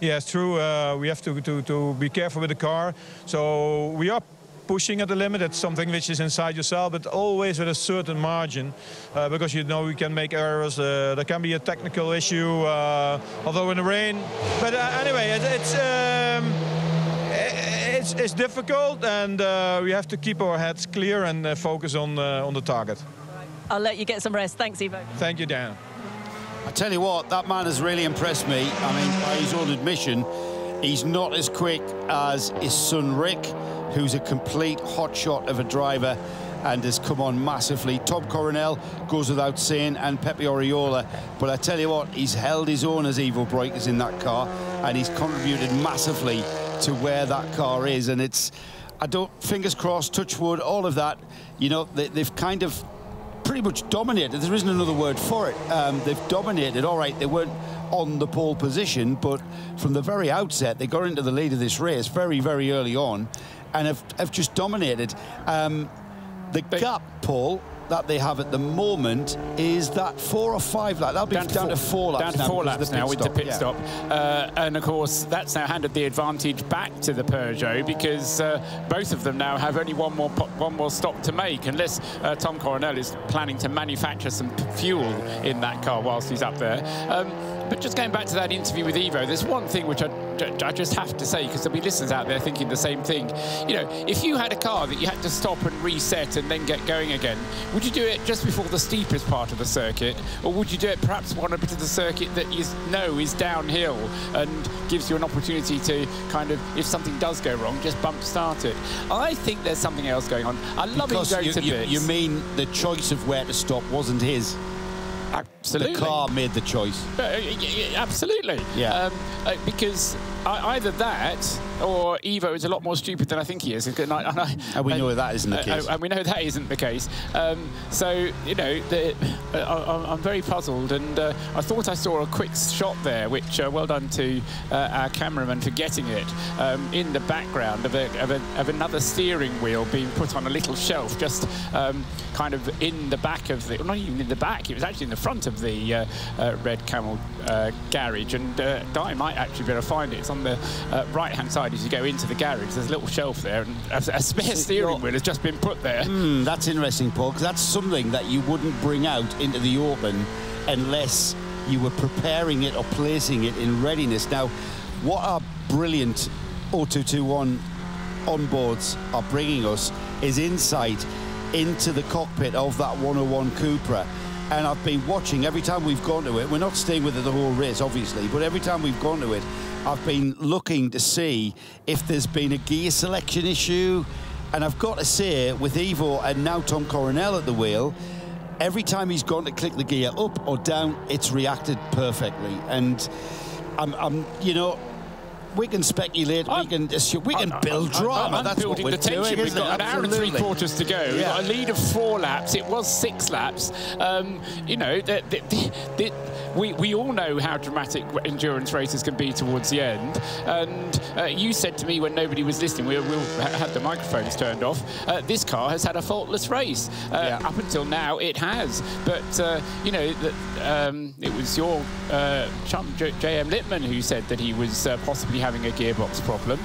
Yeah, it's true. We have to be careful with the car. So we are pushing at the limit. It's something which is inside yourself, but always with a certain margin, because you know we can make errors. There can be a technical issue, although in the rain. But anyway, it's difficult, and we have to keep our heads clear and focus on the target. I'll let you get some rest. Thanks, Ivo. Thank you, Dan. I tell you what, that man has really impressed me. I mean, by his own admission, he's not as quick as his son Rick, who's a complete hotshot of a driver and has come on massively. Tom Coronel goes without saying, and Pepe Oriola. But I tell you what, he's held his own as Ivo Breukers in that car, and he's contributed massively to where that car is. And it's, fingers crossed, touch wood, all of that, you know, they've kind of pretty much dominated. There isn't another word for it. They've dominated. All right, they weren't on the pole position, but from the very outset, they got into the lead of this race very, very early on, and have just dominated. The gap, Paul, that they have at the moment is that 4 or 5 laps. That'll be down to 4 laps. Down to 4 laps now with the pit stop. And of course, that's now handed the advantage back to the Peugeot, because both of them now have only one more stop to make, unless Tom Coronel is planning to manufacture some fuel in that car whilst he's up there. But just going back to that interview with Ivo, there's one thing which I just have to say, because there'll be listeners out there thinking the same thing. You know, if you had a car that you had to stop and reset and then get going again, would you do it just before the steepest part of the circuit, or would you do it perhaps one bit of the circuit that you know is downhill and gives you an opportunity to kind of, if something does go wrong, just bump start it? I think there's something else going on. I love Ivo to bits. You mean the choice of where to stop wasn't his? Absolutely. The car made the choice. Absolutely. Yeah. Because either that or Ivo is a lot more stupid than I think he is. And we know that isn't the case. And we know that isn't the case. So, you know, I'm very puzzled. And I thought I saw a quick shot there, which well done to our cameraman for getting it, in the background of another steering wheel being put on a little shelf, just kind of in the back of the, not even in the back, it was actually in the front of the Red Camel garage. And Di might actually be able to find it. It's on the right-hand side as you go into the garage. There's a little shelf there, and a spare steering wheel has just been put there. That's interesting, Paul, because that's something that you wouldn't bring out into the open unless you were preparing it or placing it in readiness. Now, what our brilliant 0221 onboards are bringing us is insight into the cockpit of that 101 Cupra. And I've been watching every time we've gone to it. We're not staying with it the whole race, obviously, but every time we've gone to it, I've been looking to see if there's been a gear selection issue. And I've got to say, with Ivo and now Tom Coronel at the wheel, every time he's gone to click the gear up or down, it's reacted perfectly. And I'm you know, we can speculate, we can build drama. That's what we're doing. We've got an hour and 3/4 to go. We've got a lead of 4 laps. It was 6 laps. You know, we all know how dramatic endurance races can be towards the end. And you said to me when nobody was listening, we had the microphones turned off, this car has had a faultless race. Up until now, it has. But, you know, it was your chum, J.M. Littman, who said that he was possibly having a gearbox problem,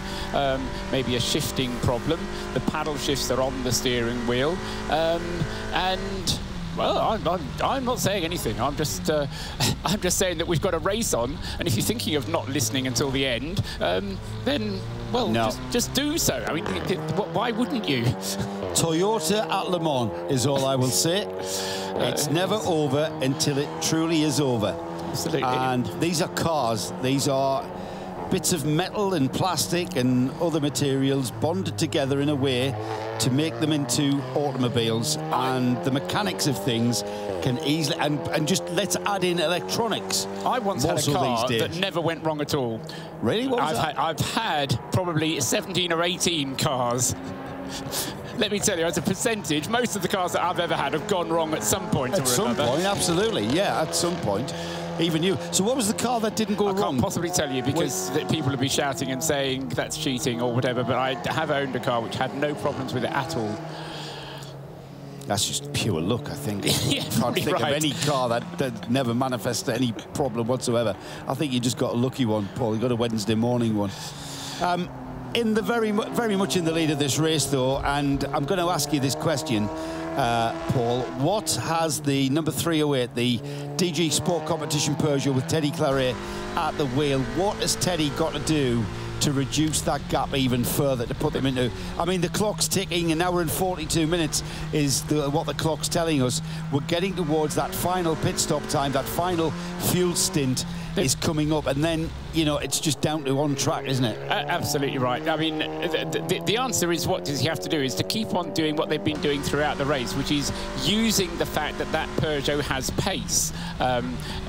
maybe a shifting problem. The paddle shifts are on the steering wheel, and well, I'm not saying anything. I'm just saying that we've got a race on, and if you're thinking of not listening until the end, then well, no. just do so. I mean, why wouldn't you? Toyota at Le Mans is all I will say. It's never over until it truly is over. Absolutely. And these are cars. These are bits of metal and plastic and other materials bonded together in a way to make them into automobiles, and the mechanics of things can easily, and just let's add in electronics. I once had a car that never went wrong at all. Really? What was that? I've had probably 17 or 18 cars. Let me tell you, as a percentage, most of the cars that I've ever had have gone wrong at some point or another. At some point, absolutely, yeah, at some point. Even you. So what was the car that didn't go wrong? I can't possibly tell you, because people will be shouting and saying that's cheating or whatever, but I have owned a car which had no problems with it at all. That's just pure luck, I think. Yeah, I can't think of any car that never manifested any problem whatsoever. I think you just got a lucky one, Paul. You got a Wednesday morning one. In the very much in the lead of this race, though, and I'm going to ask you this question, Paul. What has the number 308, the DG Sport Competition Peugeot with Teddy Claret at the wheel, what has Teddy got to do to reduce that gap even further, to put them into... I mean, the clock's ticking, an hour and 42 minutes is what the clock's telling us. We're getting towards that final pit stop time, that final fuel stint is coming up, and then, you know, it's just down to on track, isn't it? Absolutely right. I mean, the answer is, what does he have to do, is to keep on doing what they've been doing throughout the race, which is using the fact that that Peugeot has pace.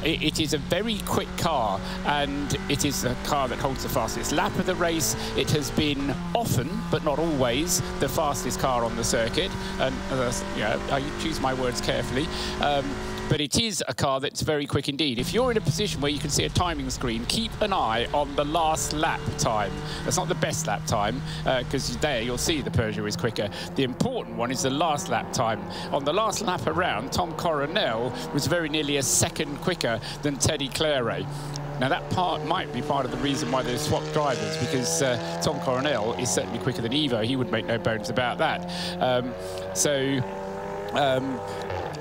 It is a very quick car, and it is a car that holds the fastest lap of the race. It has been often, but not always, the fastest car on the circuit, and you know, I choose my words carefully. But it is a car that's very quick indeed. If you're in a position where you can see a timing screen, keep an eye on the last lap time. That's not the best lap time, because there you'll see the Peugeot is quicker. The important one is the last lap time. On the last lap around, Tom Coronel was very nearly a second quicker than Teddy Claret. Now, that might be part of the reason why they've swapped drivers, because Tom Coronel is certainly quicker than Ivo. He would make no bones about that.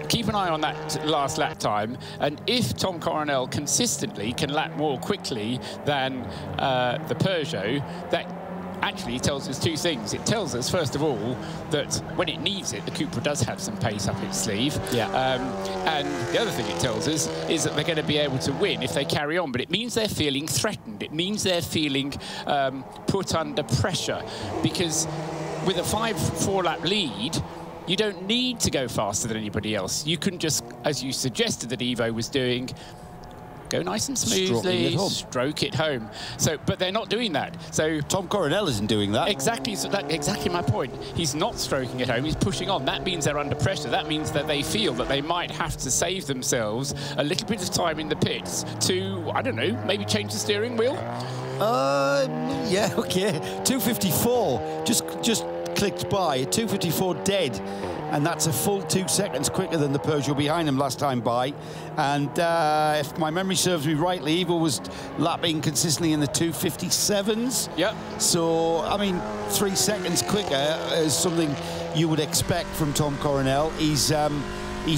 Keep an eye on that last lap time, and if Tom Coronel consistently can lap more quickly than the Peugeot, that actually tells us two things. It tells us, first of all, that when it needs it, the Cupra does have some pace up its sleeve. Yeah. And the other thing it tells us is that they're going to be able to win if they carry on, but it means they're feeling threatened. It means they're feeling put under pressure, because with a 4-lap lead, you don't need to go faster than anybody else. You can just, as you suggested that Evo was doing, go nice and smoothly, stroke it home. So, but they're not doing that. So Tom Coronel isn't doing that. Exactly. So exactly my point. He's not stroking it home. He's pushing on. That means they're under pressure. That means that they feel that they might have to save themselves a little bit of time in the pits to, I don't know, maybe change the steering wheel. Yeah, okay. 254 just clicked by. 254 dead. And that's a full 2 seconds quicker than the Peugeot behind him last time by. And if my memory serves me rightly, Evo was lapping consistently in the 257s. Yep. So, I mean, 3 seconds quicker is something you would expect from Tom Coronel. He's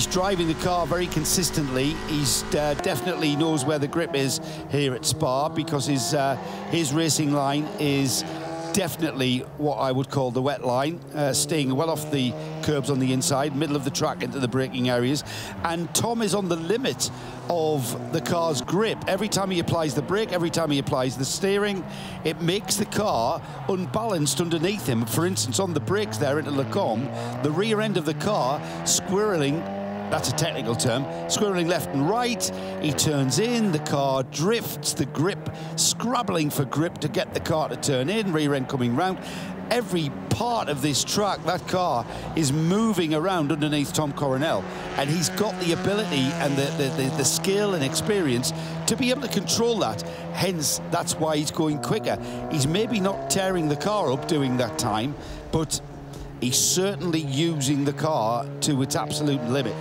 driving the car very consistently. He's definitely knows where the grip is here at Spa, because his racing line is definitely what I would call the wet line, staying well off the curbs on the inside, middle of the track into the braking areas. And Tom is on the limit of the car's grip. Every time he applies the brake, every time he applies the steering, it makes the car unbalanced underneath him. For instance, on the brakes there into Lecombe, the rear end of the car squirreling, that's a technical term, squirreling left and right. He turns in, the car drifts, the grip, scrabbling for grip to get the car to turn in, rear end coming round. Every part of this track, that car is moving around underneath Tom Coronel, and he's got the ability and the skill and experience to be able to control that. Hence, that's why he's going quicker. He's maybe not tearing the car up doing that time, but he's certainly using the car to its absolute limit.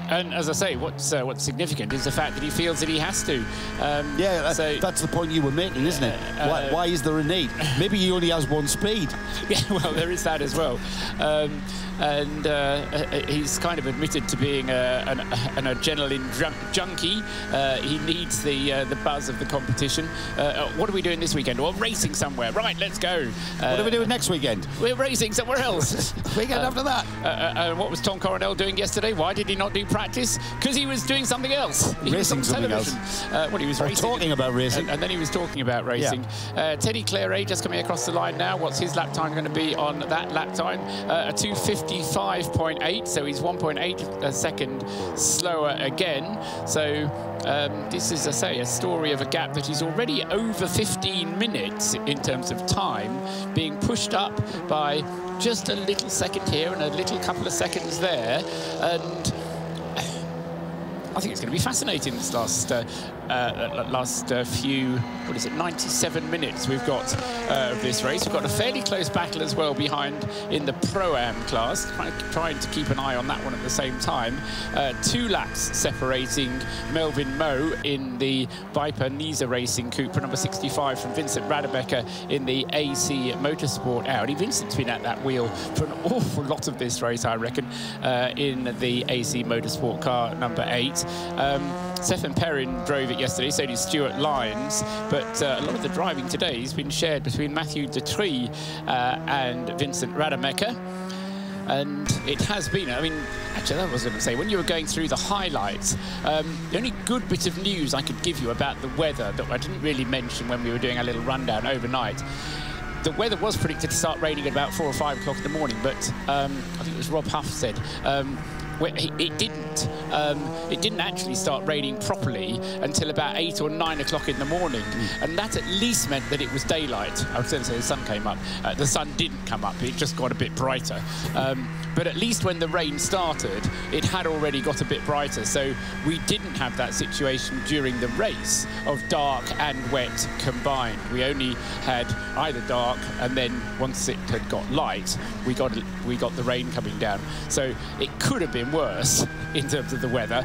And as I say, what's significant is the fact that he feels that he has to. That's the point you were making, isn't it? Why is there a need? Maybe he only has one speed. Yeah, well, there is that as well. He's kind of admitted to being an adrenaline junkie. He needs the buzz of the competition. What are we doing this weekend? Well, racing somewhere. Right, let's go. What are we doing next weekend? We're racing somewhere else. Weekend after that. What was Tom Coronel doing yesterday? Why did he not do practice? Because he was doing something else. He racing was on something television. else. He was racing. Talking about racing. And then he was talking about racing. Yeah. Teddy Claret just coming across the line now. What's his lap time going to be on that lap time? A 2:55.8, so he's 1.8 a second slower again. So this is, as I say, a story of a gap that is already over 15 minutes in terms of time, being pushed up by just a little second here and a little couple of seconds there. And I think it's going to be fascinating this last few, 97 minutes we've got of this race. We've got a fairly close battle as well behind in the Pro-Am class, trying to keep an eye on that one at the same time. 2 laps separating Melvin Moe in the Viper Nisa Racing Coupe, number 65, from Vincent Radebecker in the AC Motorsport Audi. Vincent's been at that wheel for an awful lot of this race, I reckon, in the AC Motorsport car, number 8. Stefan Perrin drove it yesterday, so did Stuart Lyons, but a lot of the driving today has been shared between Mathieu Detry and Vincent Radebecker. And it has been, I mean, actually, that was going to say, when you were going through the highlights, the only good bit of news I could give you about the weather that I didn't really mention when we were doing a little rundown overnight. The weather was predicted to start raining at about 4 or 5 o'clock in the morning, but I think it was Rob Huff said, it didn't actually start raining properly until about 8 or 9 o'clock in the morning, and that at least meant that it was daylight. I was going to say the sun came up. The sun didn't come up, it just got a bit brighter. But at least when the rain started, it had already got a bit brighter, so we didn't have that situation during the race of dark and wet combined. We only had either dark, and then once it had got light, we got the rain coming down. So it could have been worse in terms of the weather,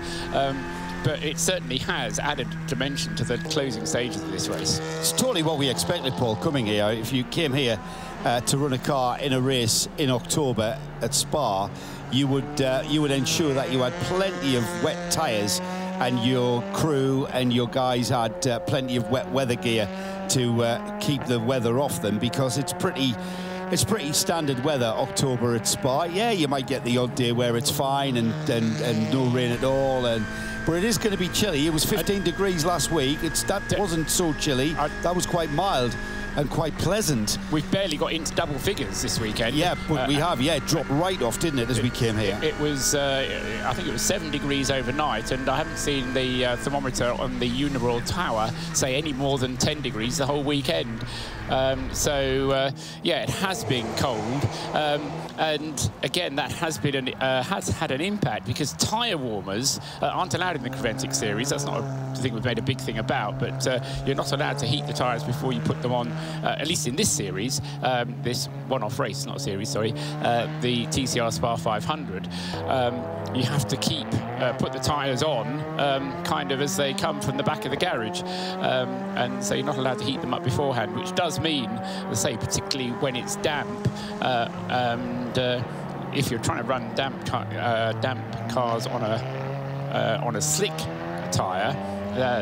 but it certainly has added dimension to the closing stages of this race. It's totally what we expected, Paul, coming here. If you came here to run a car in a race in October at Spa, you would ensure that you had plenty of wet tyres, and your crew and your guys had plenty of wet weather gear to keep the weather off them, because it's pretty standard weather, October at Spa. Yeah, you might get the odd day where it's fine and no rain at all, but it is going to be chilly. It was 15 degrees last week. That wasn't so chilly. That was quite mild. and quite pleasant. We've barely got into double figures this weekend. Yeah, but we have, yeah, it dropped right off, didn't it, as we came here? It was, I think it was 7 degrees overnight, and I haven't seen the thermometer on the Uniworld Tower say any more than 10 degrees the whole weekend. Yeah, it has been cold, and again, that has had an impact because tyre warmers aren't allowed in the Creventic series. That's not a thing we've made a big thing about, but you're not allowed to heat the tyres before you put them on, at least in this series, this one-off race, not a series, sorry, the TCR SPA500. You have to put the tyres on kind of as they come from the back of the garage, and so you're not allowed to heat them up beforehand, which does mean, let's say, particularly when it's damp, and if you're trying to run damp cars on a slick tyre,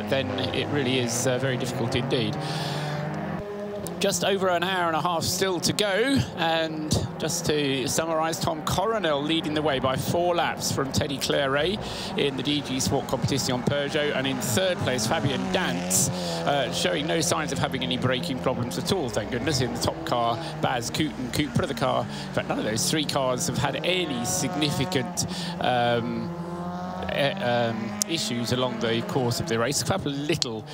then it really is very difficult indeed. Just over an hour and a half still to go, and just to summarise, Tom Coronel leading the way by 4 laps from Teddy Claret in the DG Sport Competition Peugeot, and in 3rd place Fabian Dantz, showing no signs of having any braking problems at all, thank goodness. In the top car, Baz Cooten, Cooper of the car. In fact, none of those 3 cars have had any significant issues along the course of the race. A couple of little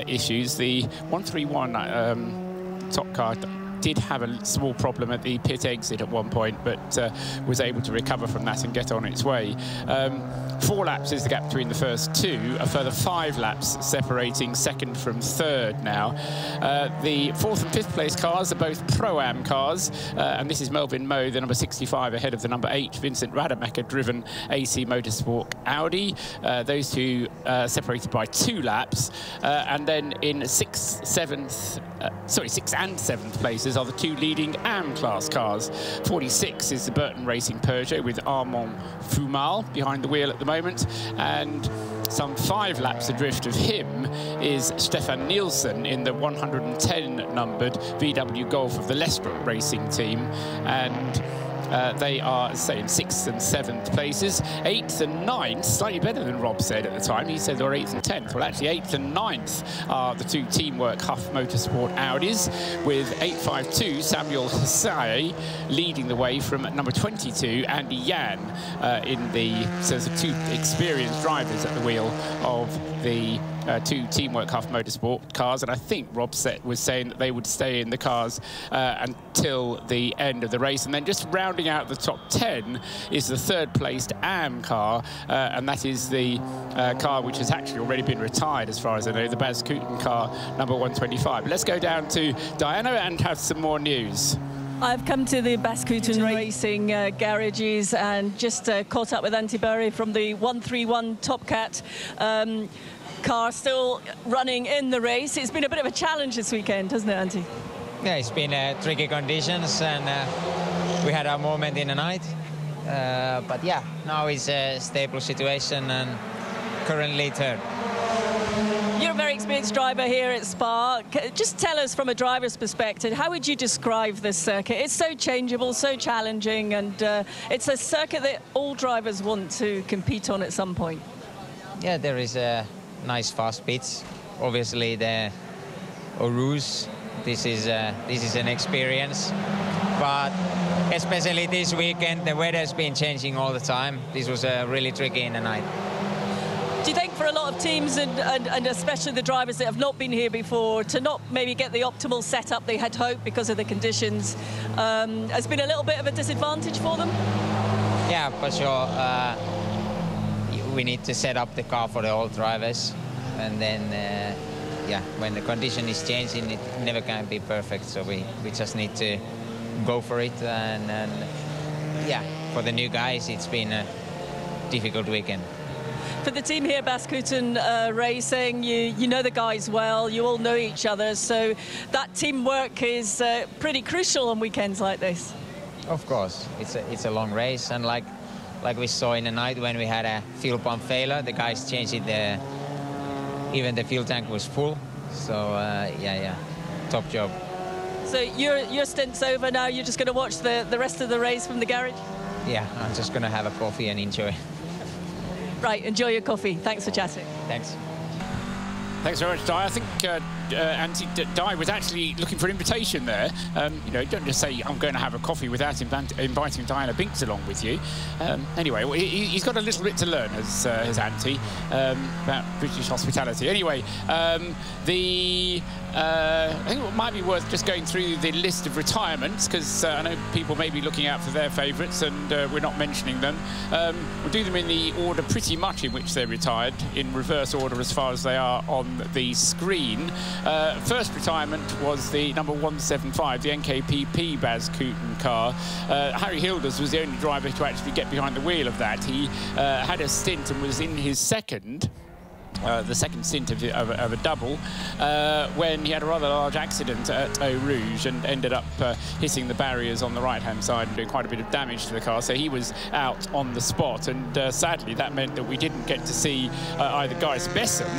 issues. The 131 top car did have a small problem at the pit exit at one point, but was able to recover from that and get on its way. 4 laps is the gap between the first 2, a further 5 laps separating 2nd from 3rd now. The 4th and 5th place cars are both Pro-Am cars, and this is Melvin Moe, the number 65, ahead of the number 8 Vincent Rademacher driven AC Motorsport Audi. Those two separated by 2 laps, and then in 6th and 7th places are the 2 leading AM class cars. 46 is the Burton Racing Peugeot with Armand Fumal behind the wheel at the moment, and some 5 laps adrift of him is Stefan Nielsen in the 110 numbered VW Golf of the Lestrup Racing team, and they are, say, in 6th and 7th places. 8th and 9th, slightly better than Rob said at the time. He said they were 8th and 10th. Well, actually, 8th and 9th are the 2 Teamwork Huff Motorsport Audis, with 852 Samuel Hussaye leading the way from number 22 Andy Yan so there's 2 experienced drivers at the wheel of the 2 Teamwork Huff Motorsport cars, and I think Rob was saying that they would stay in the cars until the end of the race. And then just rounding out the top 10 is the 3rd placed AM car, and that is the car which has actually already been retired, as far as I know, the Baz Cooten car, number 125. Let's go down to Diana and have some more news. I've come to the Baz Cooten Racing garages and just caught up with Antti Berry from the 131 Top Cat. Car still running in the race. It's been a bit of a challenge this weekend, hasn't it, Antti? Yeah, it's been tricky conditions, and we had our moment in the night. But yeah, now it's a stable situation and currently 3rd. You're a very experienced driver here at Spa. Just tell us from a driver's perspective, how would you describe this circuit? It's so changeable, so challenging, and it's a circuit that all drivers want to compete on at some point. Yeah, there is a nice fast pitch. Obviously the Rouge, this is an experience, but especially this weekend the weather's been changing all the time. This was really tricky in the night. Do you think for a lot of teams and especially the drivers that have not been here before, to not maybe get the optimal setup they had hoped because of the conditions has been a little bit of a disadvantage for them? Yeah, for sure. We need to set up the car for the old drivers, and then yeah, when the condition is changing, it never can be perfect, so we just need to go for it, and yeah, for the new guys it's been a difficult weekend. For the team here, Baz Cooten Racing, you know the guys well, you all know each other, so that teamwork is pretty crucial on weekends like this. Of course, it's a long race, and like we saw in the night when we had a fuel pump failure, the guys changed it, even the fuel tank was full. So yeah, top job. So your stint's over now, you're just going to watch the rest of the race from the garage? Yeah, I'm just going to have a coffee and enjoy. Right, enjoy your coffee. Thanks for chatting. Thanks. Thanks very much, Di. I think Antti Dye was actually looking for an invitation there. You know, don't just say, I'm going to have a coffee without inviting Diana Binks along with you. Anyway, well, he's got a little bit to learn, as Antti, about British hospitality. Anyway, I think it might be worth just going through the list of retirements, because I know people may be looking out for their favourites, and we're not mentioning them. We'll do them in the order pretty much in which they're retired, in reverse order as far as they are on the screen. First retirement was the number 175, the NKPP Bas Kooten car. Harry Hilders was the only driver to actually get behind the wheel of that. He had a stint and was in his second. The second stint of a double, when he had a rather large accident at Eau Rouge and ended up hitting the barriers on the right-hand side and doing quite a bit of damage to the car. So he was out on the spot, and sadly that meant that we didn't get to see either Gijs Bessen,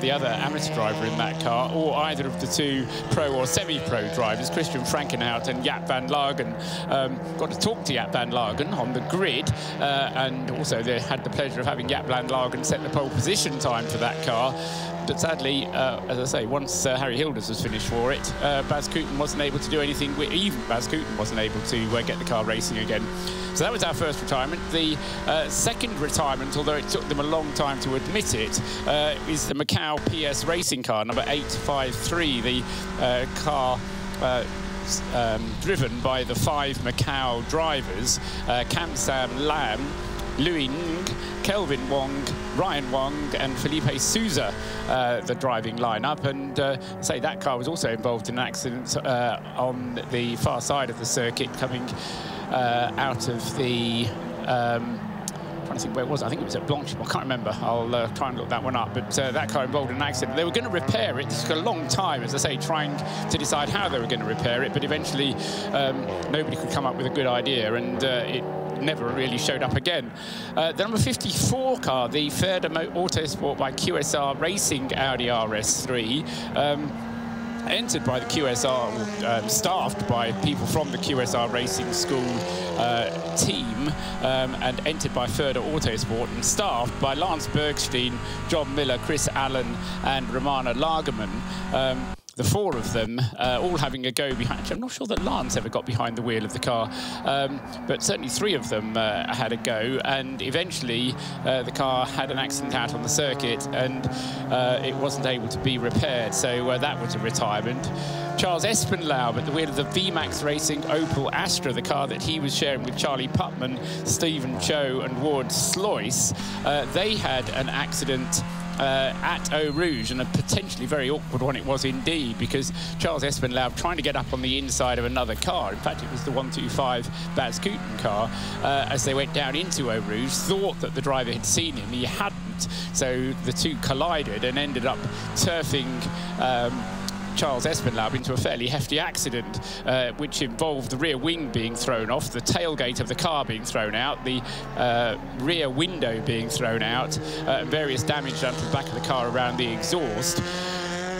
the other amateur driver in that car, or either of the two pro or semi-pro drivers, Christian Frankenhout and Jaap van Lagen. Got to talk to Jaap van Lagen on the grid, and also they had the pleasure of having Jaap van Lagen set the pole position time for that car. But sadly, as I say, once Harry Hilders was finished for it, Bas Kooten wasn't able to do anything. Even Bas Kooten wasn't able to get the car racing again. So that was our first retirement. The second retirement, although it took them a long time to admit it, is the Macau PS racing car, number 853, the car driven by the 5 Macau drivers, Cam Sam Lam, Louis Ng, Kelvin Wong, Ryan Wong and Felipe Souza, the driving lineup. And say that car was also involved in an accident on the far side of the circuit, coming out of the trying to think where it was. I think it was at Blanchimont. I can't remember. I'll try and look that one up. But that car involved in an accident. They were going to repair it. It took a long time, as I say, trying to decide how they were going to repair it. But eventually, nobody could come up with a good idea, and it never really showed up again. The number 54 car, the Ferda Autosport by QSR Racing Audi RS3, entered by the QSR, staffed by people from the QSR Racing School team, and entered by Ferda Autosport, and staffed by Lance Bergstein, John Miller, Chris Allen and Romana Lagerman. The 4 of them all having a go behind. Actually, I'm not sure that Lance ever got behind the wheel of the car, but certainly 3 of them had a go, and eventually the car had an accident out on the circuit, and it wasn't able to be repaired, so that was a retirement. Charles Espenlaub at the wheel of the VMAX Racing Opel Astra, the car that he was sharing with Charlie Putman, Stephen Cho and Ward Sloyce. They had an accident at Eau Rouge, and a potentially very awkward one it was indeed, because Charles Espenlaub trying to get up on the inside of another car, in fact it was the 125 Bas Kooten car, as they went down into Eau Rouge, thought that the driver had seen him. He hadn't, so the two collided and ended up turfing Charles Espenlaub into a fairly hefty accident, which involved the rear wing being thrown off, the tailgate of the car being thrown out, the rear window being thrown out, various damage done to the back of the car around the exhaust,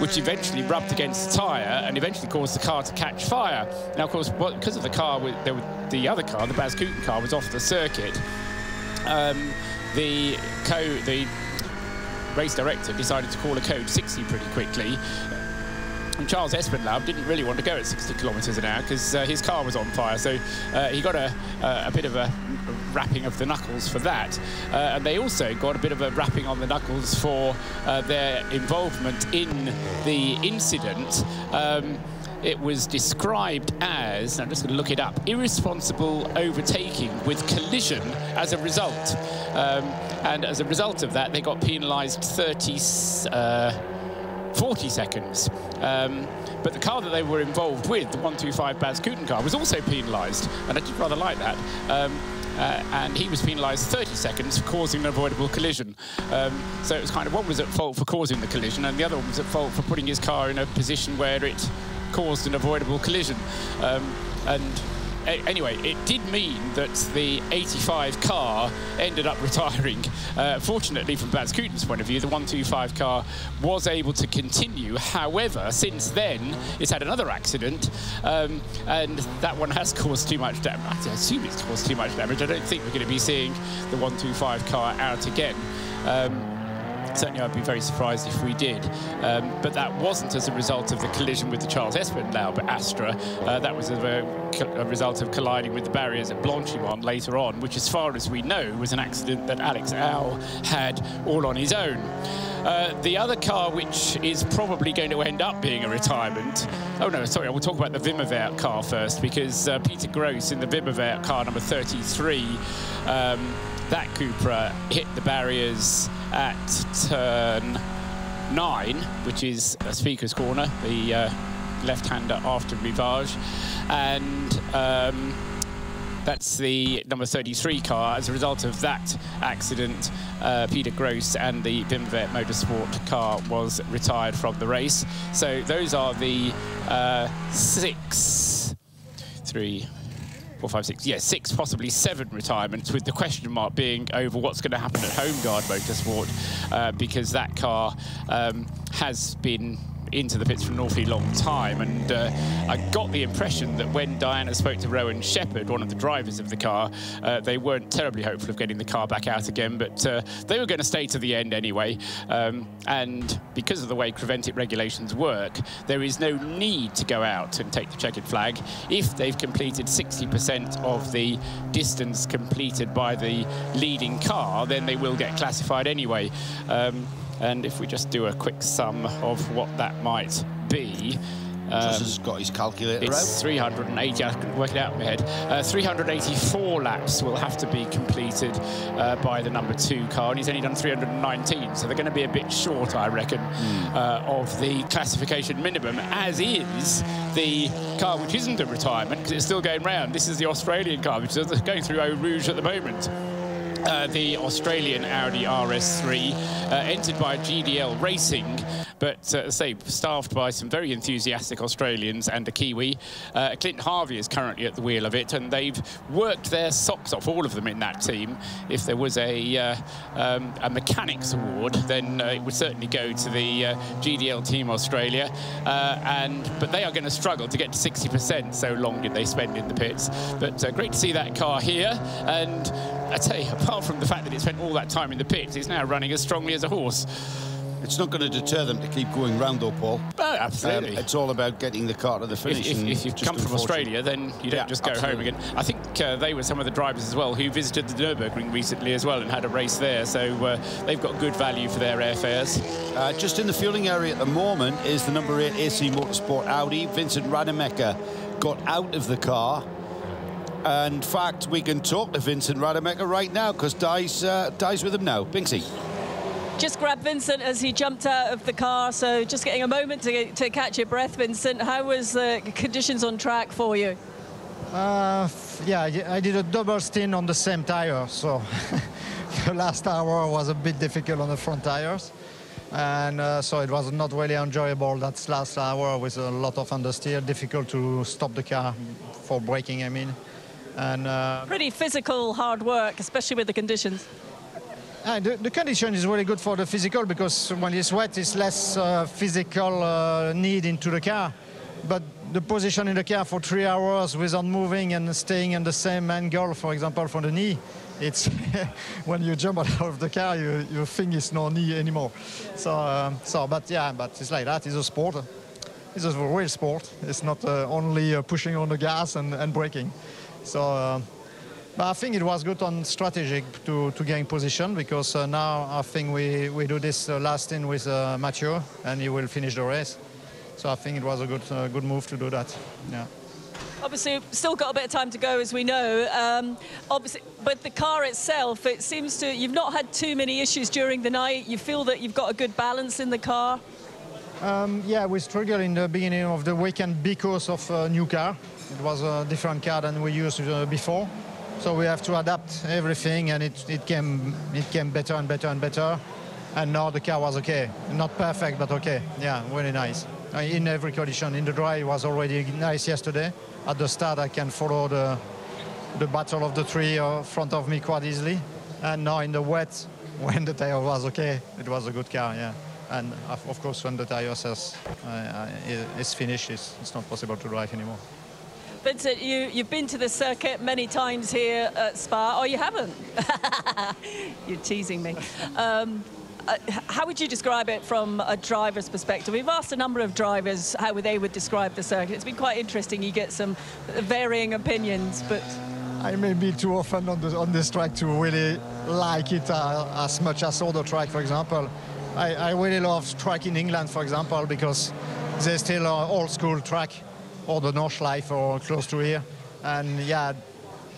which eventually rubbed against the tyre and eventually caused the car to catch fire. Now, of course, because of the car, the other car, the Bas Kooten car, was off the circuit. The race director decided to call a code 60 pretty quickly. And Charles Espenlaub didn't really want to go at 60 kilometres an hour because his car was on fire, so he got a bit of a wrapping of the knuckles for that. And they also got a bit of a wrapping on the knuckles for their involvement in the incident. It was described as, I'm just going to look it up, irresponsible overtaking with collision as a result. And as a result of that, they got penalised 40 seconds. But the car that they were involved with, the 125 Bas Kooten car, was also penalised, and I did rather like that. And he was penalised 30 seconds for causing an avoidable collision. So it was kind of, one was at fault for causing the collision, and the other one was at fault for putting his car in a position where it caused an avoidable collision. Anyway, it did mean that the 85 car ended up retiring. Fortunately, from Bas Kooten's point of view, the 125 car was able to continue. However, since then, it's had another accident, and that one has caused too much damage. I assume it's caused too much damage. I don't think we're going to be seeing the 125 car out again. Certainly, I'd be very surprised if we did. But that wasn't as a result of the collision with the Charles Espenlaub Astra. That was a result of colliding with the barriers at Blanchimont later on, which, as far as we know, was an accident that Alex Au had all on his own. The other car, which is probably going to end up being a retirement... Oh, no, sorry, I will talk about the Wimmerwerk car first, because Peter Gross in the Wimmerwerk car number 33, that Cupra hit the barriers at turn 9, which is a speaker's corner, the left-hander after rivage, and that's the number 33 car. As a result of that accident, Peter Gross and the Wimmerwerk Motorsport car was retired from the race. So those are the 6, 3, 4, 5, 6, yeah, 6, possibly 7 retirements, with the question mark being over what's going to happen at Homeguard Motorsport, because that car has been into the pits for an awfully long time, and I got the impression that when Diana spoke to Rowan Shepherd, one of the drivers of the car, they weren't terribly hopeful of getting the car back out again, but they were going to stay to the end anyway, and because of the way Creventic regulations work, there is no need to go out and take the checkered flag. If they've completed 60% of the distance completed by the leading car, then they will get classified anyway. And if we just do a quick sum of what that might be... Justin's got his calculator out. It's 380, I can work it out in my head. 384 laps will have to be completed by the number 2 car, and he's only done 319, so they're going to be a bit short, I reckon, of the classification minimum, as is the car which isn't a retirement, because it's still going round. This is the Australian car, which is going through Eau Rouge at the moment. The Australian Audi RS3, entered by GDL Racing, but say staffed by some very enthusiastic Australians and a Kiwi. Clint Harvey is currently at the wheel of it, and they've worked their socks off, all of them in that team. If there was a mechanics award, then it would certainly go to the GDL Team Australia. But they are going to struggle to get to 60%, so long did they spend in the pits. But great to see that car here, and I tell you, apart from the fact that it spent all that time in the pits, it's now running as strongly as a horse. It's not going to deter them to keep going round, though, Paul. Oh, absolutely. It's all about getting the car to the finish. If you've come from Australia, then you don't just go home again. I think they were some of the drivers as well who visited the Nürburgring recently as well and had a race there, so they've got good value for their airfares. Just in the fueling area at the moment is the number 8 AC Motorsport Audi. Vincent Rademacher got out of the car. And in fact, we can talk to Vincent Rademacher right now, because Di's with him now. Binksy. Just grabbed Vincent as he jumped out of the car, so just getting a moment to catch your breath, Vincent. How was the conditions on track for you? Yeah, I did a double stint on the same tire, so the last hour was a bit difficult on the front tires. And so it was not really enjoyable, that last hour, with a lot of understeer, difficult to stop the car for braking, I mean. And pretty physical, hard work, especially with the conditions. The condition is really good for the physical, because when it's wet, it's less physical need into the car. But the position in the car for 3 hours without moving and staying in the same angle, for example, for the knee, it's when you jump out of the car, you think it's no knee anymore. But it's like that. It's a sport. It's a real sport. It's not only pushing on the gas and braking. So, but I think it was good on strategic to gain position, because now I think we do this last in with Mathieu, and he will finish the race. So I think it was a good move to do that. Yeah. Obviously, still got a bit of time to go, as we know. Obviously, but the car itself, it seems to, you've not had too many issues during the night. You feel that you've got a good balance in the car? Yeah, we struggled in the beginning of the weekend because of a new car. It was a different car than we used before. So we have to adapt everything, and it came better and better and better. And now the car was okay. Not perfect, but okay. Yeah, really nice. In every condition. In the dry, it was already nice yesterday. At the start, I can follow the battle of the tree front of me quite easily. And now in the wet, when the tire was okay, it was a good car, yeah. And of course, when the tire is finished, it's not possible to drive anymore. Vincent, you've been to the circuit many times here at Spa. Oh, you haven't? You're teasing me. how would you describe it from a driver's perspective? We've asked a number of drivers how they would describe the circuit. It's been quite interesting. You get some varying opinions, but I may be too often on this track to really like it as much as other track, for example. I really love track in England, for example, because there's still an old school track, or the Northlife or close to here. And yeah,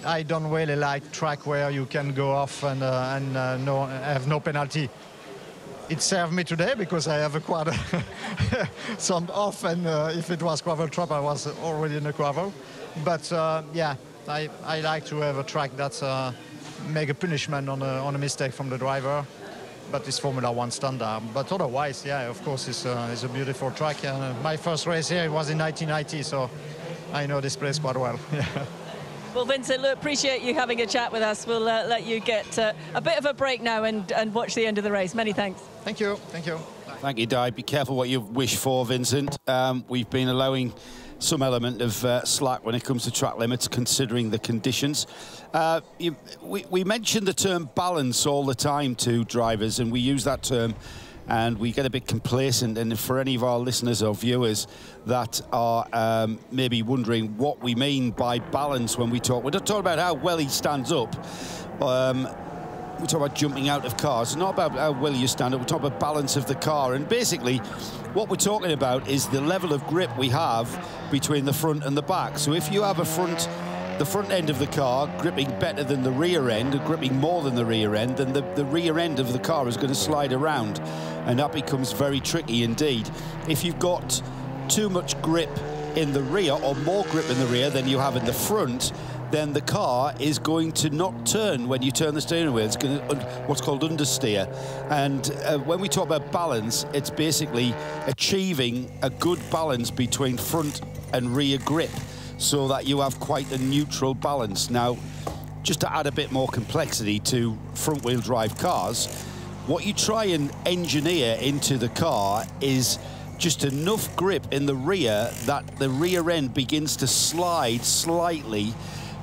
I don't really like track where you can go off and have no penalty. It served me today because I have acquired some off, and if it was gravel trap, I was already in the gravel. But yeah, I like to have a track that's make a punishment on a mistake from the driver. But it's Formula One standard. But otherwise, yeah, of course, it's a beautiful track. My first race here was in 1990, so I know this place quite well. Well, Vincent, look, appreciate you having a chat with us. We'll let you get a bit of a break now and watch the end of the race. Many thanks. Thank you. Thank you. Thank you, Di. Be careful what you wish for, Vincent. We've been allowing some element of slack when it comes to track limits, considering the conditions. We mention the term balance all the time to drivers, and we use that term and we get a bit complacent. And for any of our listeners or viewers that are maybe wondering what we mean by balance when we talk, we're not talking about how well he stands up. We talk about jumping out of cars. It's not about how well you stand up. We're talking about balance of the car. And basically, what we're talking about is the level of grip we have between the front and the back. So if you have the front end of the car gripping better than the rear end, or gripping more than the rear end, then the rear end of the car is going to slide around. And that becomes very tricky indeed. If you've got too much grip in the rear, or more grip in the rear than you have in the front, then the car is going to not turn when you turn the steering wheel. It's going to what's called understeer. And when we talk about balance, it's basically achieving a good balance between front and rear grip so that you have quite a neutral balance. Now, just to add a bit more complexity to front-wheel drive cars, what you try and engineer into the car is just enough grip in the rear that the rear end begins to slide slightly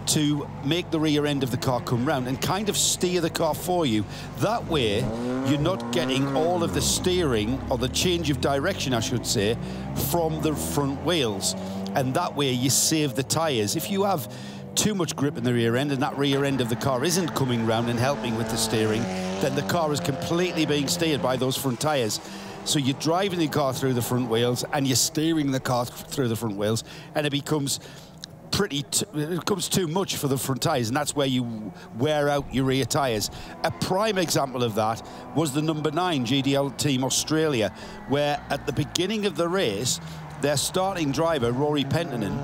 to make the rear end of the car come round and kind of steer the car for you. That way, you're not getting all of the steering, or the change of direction, I should say, from the front wheels. And that way, you save the tyres. If you have too much grip in the rear end and that rear end of the car isn't coming round and helping with the steering, then the car is completely being steered by those front tyres. So you're driving the car through the front wheels and you're steering the car through the front wheels, and it becomes too much for the front tyres, and that's where you wear out your rear tyres. A prime example of that was the number 9 GDL Team Australia, where at the beginning of the race, their starting driver, Rory Penttinen,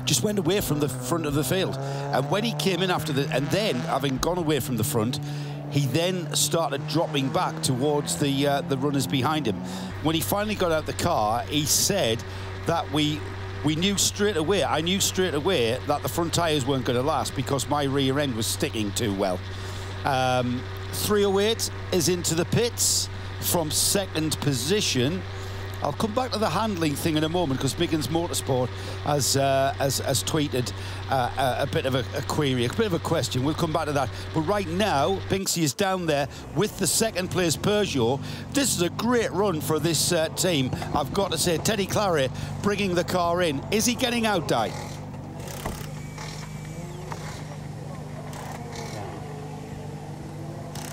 just went away from the front of the field. And when he came in after and then, having gone away from the front, he then started dropping back towards the runners behind him. When he finally got out the car, he said that I knew straight away that the front tyres weren't going to last because my rear end was sticking too well. 308 is into the pits from second position. I'll come back to the handling thing in a moment because Biggins Motorsport has tweeted a bit of a query, a bit of a question. We'll come back to that. But right now, Binksy is down there with the second place Peugeot. This is a great run for this team. I've got to say, Teddy Clary bringing the car in. Is he getting out, Di?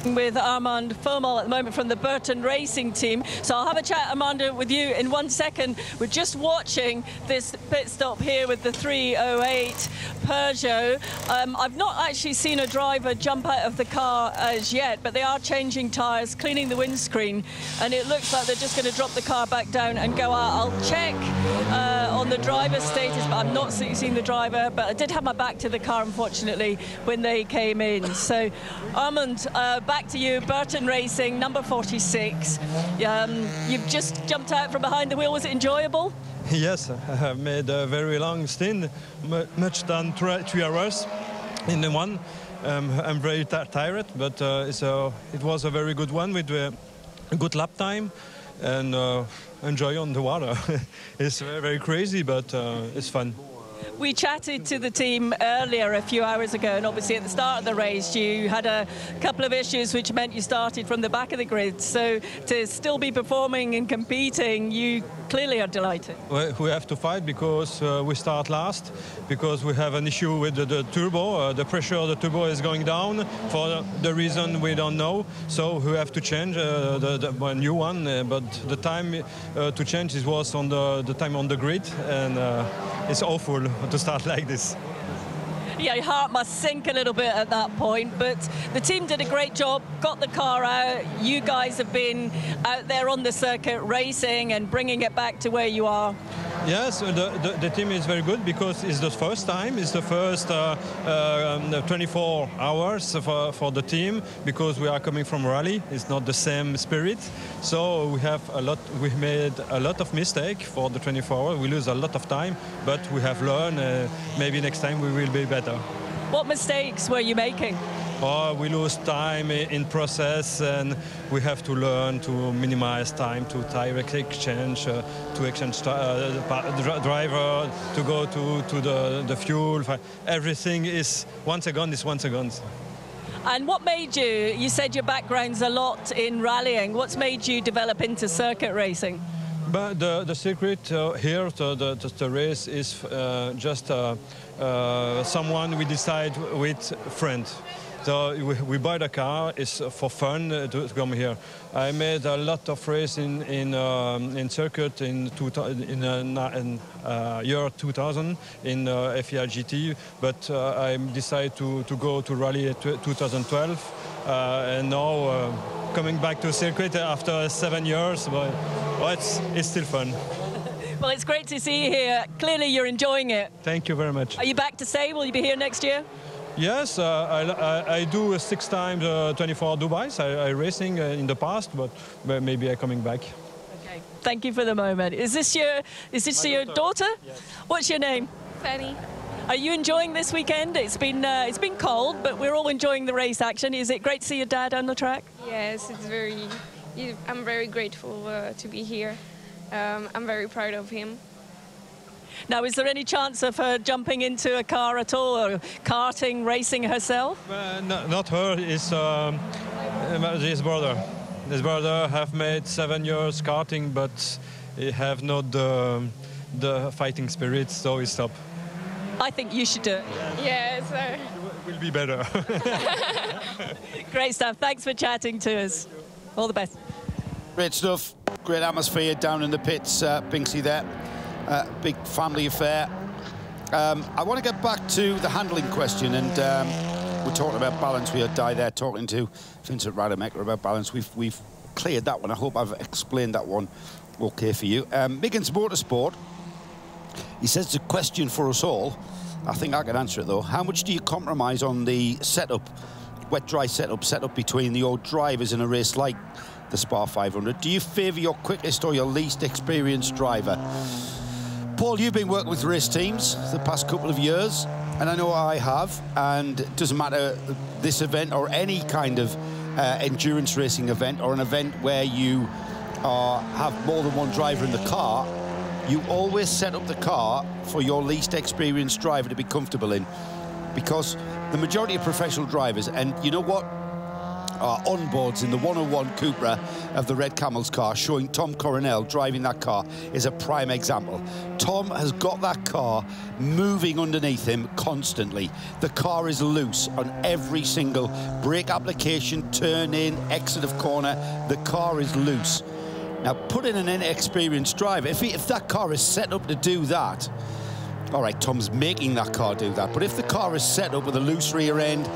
With Armand Fomel at the moment from the Burton Racing team. So I'll have a chat, Armando, with you in 1 second. We're just watching this pit stop here with the 308 Peugeot. I've not actually seen a driver jump out of the car as yet, but they are changing tyres, cleaning the windscreen, and it looks like they're just going to drop the car back down and go out. I'll check on the driver's status, but I've not seen the driver, but I did have my back to the car, unfortunately, when they came in. So, Armand, back to you, Burton Racing, number 46. You've just jumped out from behind the wheel. Was it enjoyable? Yes, I have made a very long stint, much than 3 hours in the one. I'm very tired, but it was a very good one with a good lap time and enjoy on the water. It's very, very crazy, but it's fun. We chatted to the team earlier a few hours ago, and obviously at the start of the race you had a couple of issues which meant you started from the back of the grid. So to still be performing and competing, you clearly are delighted. We have to fight because we start last, because we have an issue with the turbo. The pressure of the turbo is going down for the reason we don't know. So we have to change a new one. But the time to change was on the time on the grid, and it's awful to start like this. Yeah, your heart must sink a little bit at that point, but the team did a great job, got the car out. You guys have been out there on the circuit racing and bringing it back to where you are. Yes, the team is very good because it's the first time, it's the first 24 hours for the team, because we are coming from rally. It's not the same spirit, so we made a lot of mistakes for the 24 hours. We lose a lot of time, but we have learned. Maybe next time we will be better. What mistakes were you making? We lose time in process, and we have to learn to minimize time to direct exchange, to exchange driver, to go to the fuel. Everything is 1 second is 1 second. And what made you said your background's a lot in rallying, what's made you develop into circuit racing? But the secret here, the race is just someone we decide with friends. So we buy the car, it's for fun to come here. I made a lot of race in circuit in year 2000 in FIA GT, but I decided to go to rally at 2012, and now coming back to circuit after 7 years, but it's still fun. Well, it's great to see you here. Clearly you're enjoying it. Thank you very much. Are you back to stay? Will you be here next year? Yes, I do 6 times 24 Dubais. I racing in the past, but maybe I'm coming back. Okay, thank you for the moment. Is this your daughter? Yes. What's your name? Fanny. Are you enjoying this weekend? It's been cold, but we're all enjoying the race action. Is it great to see your dad on the track? Yes, I'm very grateful to be here. I'm very proud of him. Now, is there any chance of her jumping into a car at all, or karting, racing herself? No, not her, it's his brother. His brother have made 7 years karting, but he have not the fighting spirit, so he stopped. I think you should do it. Yes. It will be better. Great stuff. Thanks for chatting to us. All the best. Great stuff. Great atmosphere down in the pits, Binksy there. Big family affair. I want to get back to the handling question, and we're talking about balance. We had Di there talking to Vincent Rademacher about balance. We've cleared that one. I hope I've explained that one okay for you. Miggins Motorsport, he says it's a question for us all. I think I can answer it though. How much do you compromise on the setup, wet-dry setup between the old drivers in a race like the SPA500? Do you favour your quickest or your least experienced driver? Paul, you've been working with race teams the past couple of years, and I know I have, and it doesn't matter this event or any kind of endurance racing event or an event where you have more than one driver in the car, you always set up the car for your least experienced driver to be comfortable in, because the majority of professional drivers, and you know what? Onboards in the 101 Cupra of the Red Camels car, showing Tom Coronel driving that car, is a prime example. Tom has got that car moving underneath him constantly. The car is loose on every single brake application, turn in, exit of corner. The car is loose. Now, put in an inexperienced driver. If that car is set up to do that, all right, Tom's making that car do that. But if the car is set up with a loose rear end,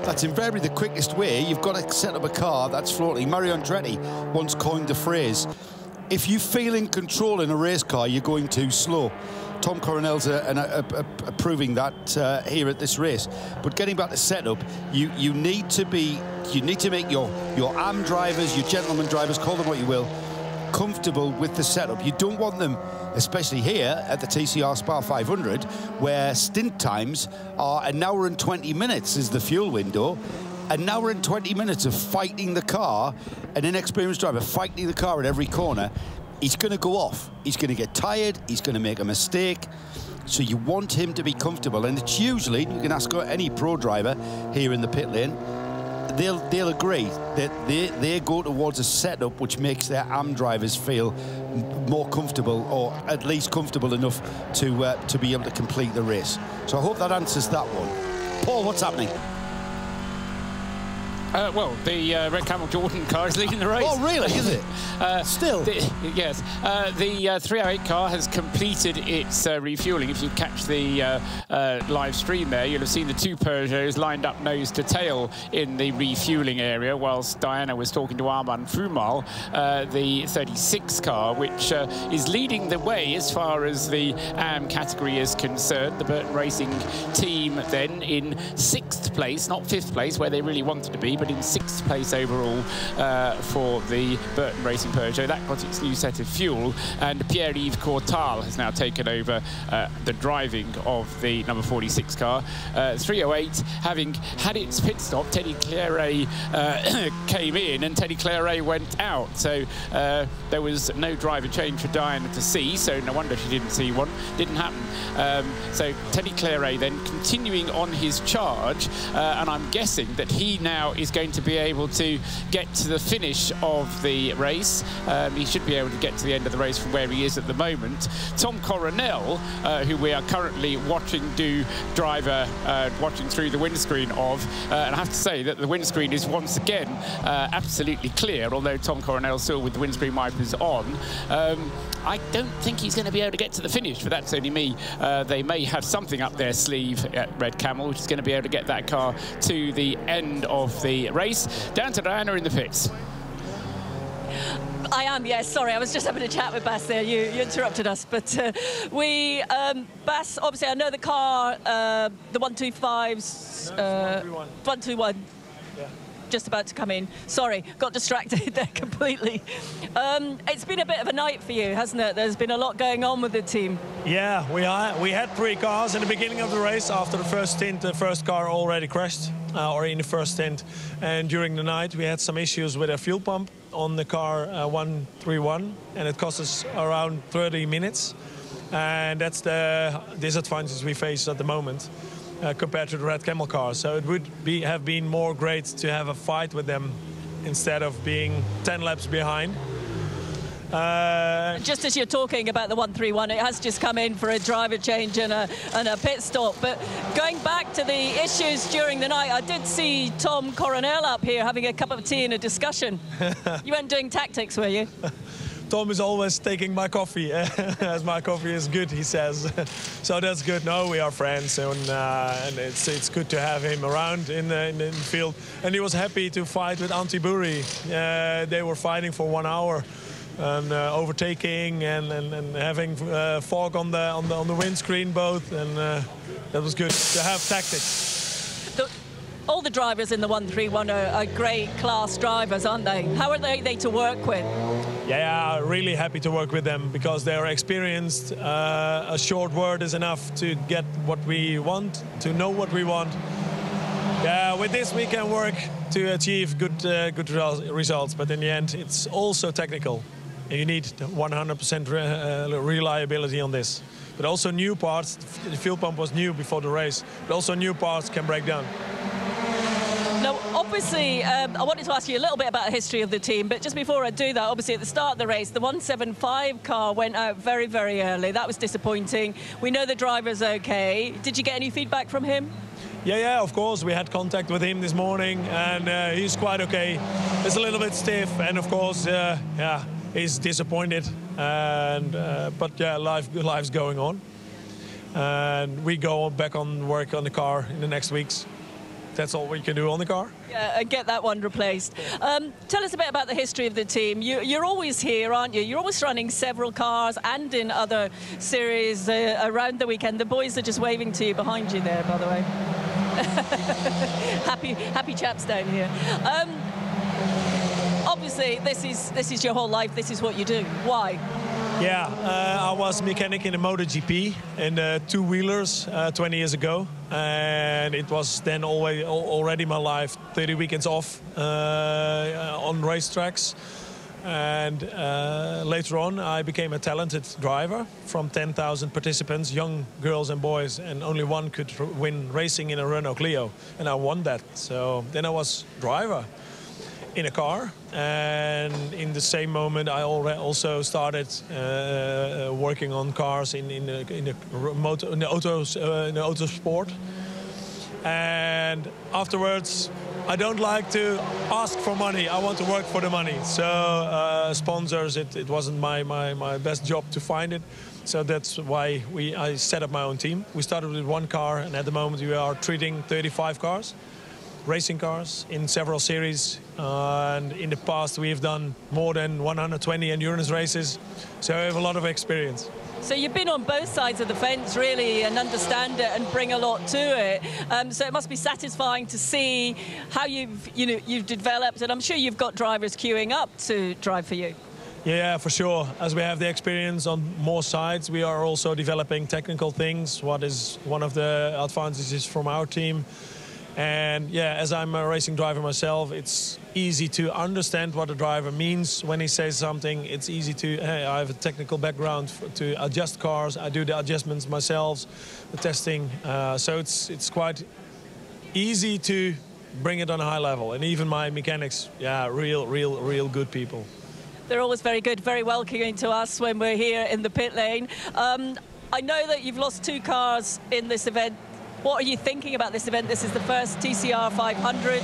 that's invariably the quickest way. You've got to set up a car that's floating. Mario Andretti once coined the phrase, if you feel in control in a race car, you're going too slow. Tom Coronel's proving that here at this race. But getting back to setup, you need to make your AM drivers, your gentleman drivers, call them what you will, comfortable with the setup. You don't want them, especially here at the TCR SPA500, where stint times are 1 hour and 20 minutes is the fuel window. 1 hour and 20 minutes of fighting the car, an inexperienced driver fighting the car at every corner. he's going to go off. He's going to get tired. He's going to make a mistake. So you want him to be comfortable. And it's usually, you can ask any pro driver here in the pit lane, they'll agree that they go towards a setup which makes their AM drivers feel more comfortable, or at least comfortable enough to be able to complete the race. So I hope that answers that one. Paul, what's happening? Well, the Red Camel Jordan car is leading the race. Oh, really? Is it? Still? Yes. The 308 car has completed its refuelling. If you catch the live stream there, you'll have seen the two Peugeots lined up nose to tail in the refuelling area, whilst Diana was talking to Armand Frumal, the 36 car, which is leading the way as far as the AM category is concerned. The Burton Racing team then in 6th place, not 5th place, where they really wanted to be, but in 6th place overall for the Burton Racing Peugeot. That got its new set of fuel, and Pierre-Yves Courtal has now taken over the driving of the number 46 car. 308 having had its pit stop, Teddy Claret came in and Teddy Claret went out, so there was no driver change for Diana to see, so no wonder she didn't see one. Didn't happen. So Teddy Claret then continuing on his charge, and I'm guessing that he now is going to be able to get to the finish of the race. He should be able to get to the end of the race from where he is at the moment. Tom Coronel, who we are currently watching watching through the windscreen of, and I have to say that the windscreen is once again absolutely clear, although Tom Coronel still with the windscreen wipers on. I don't think he's going to be able to get to the finish, but that's only me. They may have something up their sleeve at Red Camel, which is going to be able to get that car to the end of the race. Down to Diana in the pits. I am, yes. Sorry, I was just having a chat with Bas there. You interrupted us. But Bas, obviously, I know the car, the 125's... 121. Yeah. Just about to come in. Sorry, got distracted there completely. It's been a bit of a night for you, hasn't it? There's been a lot going on with the team. Yeah, we had 3 cars in the beginning of the race. After the first stint, the first car already crashed, or in the first stint. And during the night, we had some issues with a fuel pump on the car 131, and it cost us around 30 minutes. And that's the disadvantage we face at the moment. Compared to the Red Camel car. So it would have been more great to have a fight with them instead of being 10 laps behind. Just as you're talking about the 131, it has just come in for a driver change and a pit stop. But going back to the issues during the night, I did see Tom Coronel up here having a cup of tea and a discussion. You weren't doing tactics, were you? Tom is always taking my coffee, as my coffee is good, he says. So that's good. No, we are friends, and it's good to have him around in the field. And he was happy to fight with Antti Buri. They were fighting for 1 hour, and overtaking and having fog on the windscreen both, and that was good to have tactics. All the drivers in the 131 are great class drivers, aren't they? How are they to work with? Yeah, really happy to work with them because they are experienced. A short word is enough to get what we want, to know what we want. Yeah, with this we can work to achieve good results, but in the end it's also technical. And you need 100% reliability on this. But also new parts, the fuel pump was new before the race, but also new parts can break down. Now, obviously, I wanted to ask you a little bit about the history of the team, but just before I do that, obviously at the start of the race, the 175 car went out very, very early. That was disappointing. We know the driver's okay. Did you get any feedback from him? Yeah, of course. We had contact with him this morning, and he's quite okay. It's a little bit stiff, and of course, yeah, he's disappointed. And but yeah, life's going on, and we go back on work on the car in the next weeks. That's all we can do on the car. Yeah, and get that one replaced. Tell us a bit about the history of the team. You're always here, aren't you? You're always running several cars and in other series around the weekend. The boys are just waving to you behind you there, by the way. happy chaps down here. Obviously, this is your whole life. This is what you do. Why? Yeah, I was mechanic in the MotoGP in the two-wheelers 20 years ago, and it was then already my life. 30 weekends off on racetracks, And later on, I became a talented driver from 10,000 participants, young girls and boys, and only one could win racing in a Renault Clio, and I won that. So then I was driver in a car, and in the same moment I also started working on cars in the auto sport. And afterwards, I don't like to ask for money. I want to work for the money. So sponsors, it wasn't my best job to find it. So that's why I set up my own team. We started with one car, and at the moment we are treating 35 cars, racing cars in several series. And in the past we've done more than 120 endurance races. So I have a lot of experience. So you've been on both sides of the fence, really, and understand it and bring a lot to it. So it must be satisfying to see how you've developed, and I'm sure you've got drivers queuing up to drive for you. Yeah, for sure. As we have the experience on more sides, we are also developing technical things, what is one of the advantages from our team. And yeah, as I'm a racing driver myself, it's easy to understand what a driver means when he says something. It's easy to, hey, I have a technical background to adjust cars. I do the adjustments myself, the testing. So it's quite easy to bring it on a high level. And even my mechanics, yeah, real good people. They're always very good, very welcoming to us when we're here in the pit lane. I know that you've lost 2 cars in this event. What are you thinking about this event? This is the first TCR 500.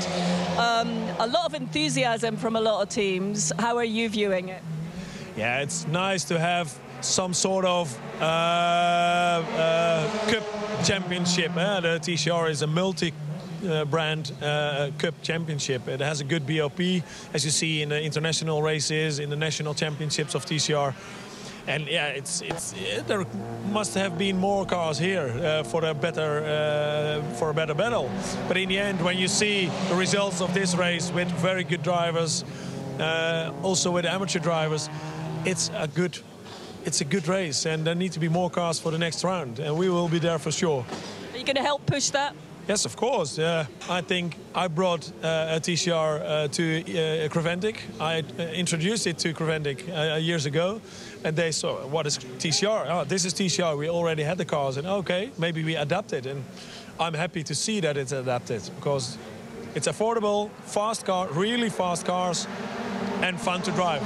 A lot of enthusiasm from a lot of teams. How are you viewing it? Yeah, it's nice to have some sort of cup championship. The TCR is a multi-brand cup championship. It has a good BOP, as you see in the international races, in the national championships of TCR. And yeah, there must have been more cars here for a better battle. But in the end, when you see the results of this race with very good drivers, also with amateur drivers, it's a good race, and there need to be more cars for the next round, and we will be there for sure. Are you going to help push that? Yes, of course. I think I brought a TCR to Creventic. I introduced it to Creventic years ago, and they saw, what is TCR? Oh, this is TCR. We already had the cars, and okay, maybe we adapt it. And I'm happy to see that it's adapted, because it's affordable, fast car, really fast cars, and fun to drive.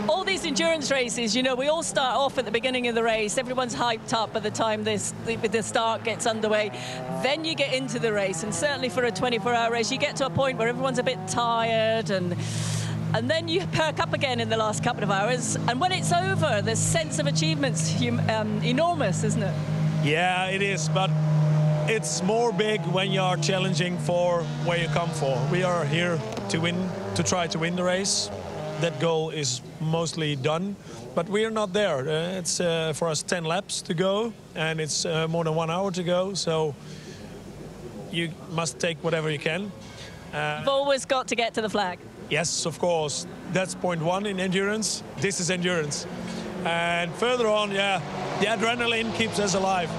All these endurance races, you know, we all start off at the beginning of the race. Everyone's hyped up by the time the start gets underway. Then you get into the race, and certainly for a 24-hour race, you get to a point where everyone's a bit tired, and then you perk up again in the last couple of hours. And when it's over, the sense of achievement's enormous, isn't it? Yeah, it is, but it's more big when you are challenging for where you come for. We are here to win, to try to win the race. That goal is mostly done, but we are not there. It's for us 10 laps to go, and it's more than 1 hour to go, so you must take whatever you can. You've always got to get to the flag. Yes, of course. That's point 1 in endurance. This is endurance. And further on, yeah, the adrenaline keeps us alive.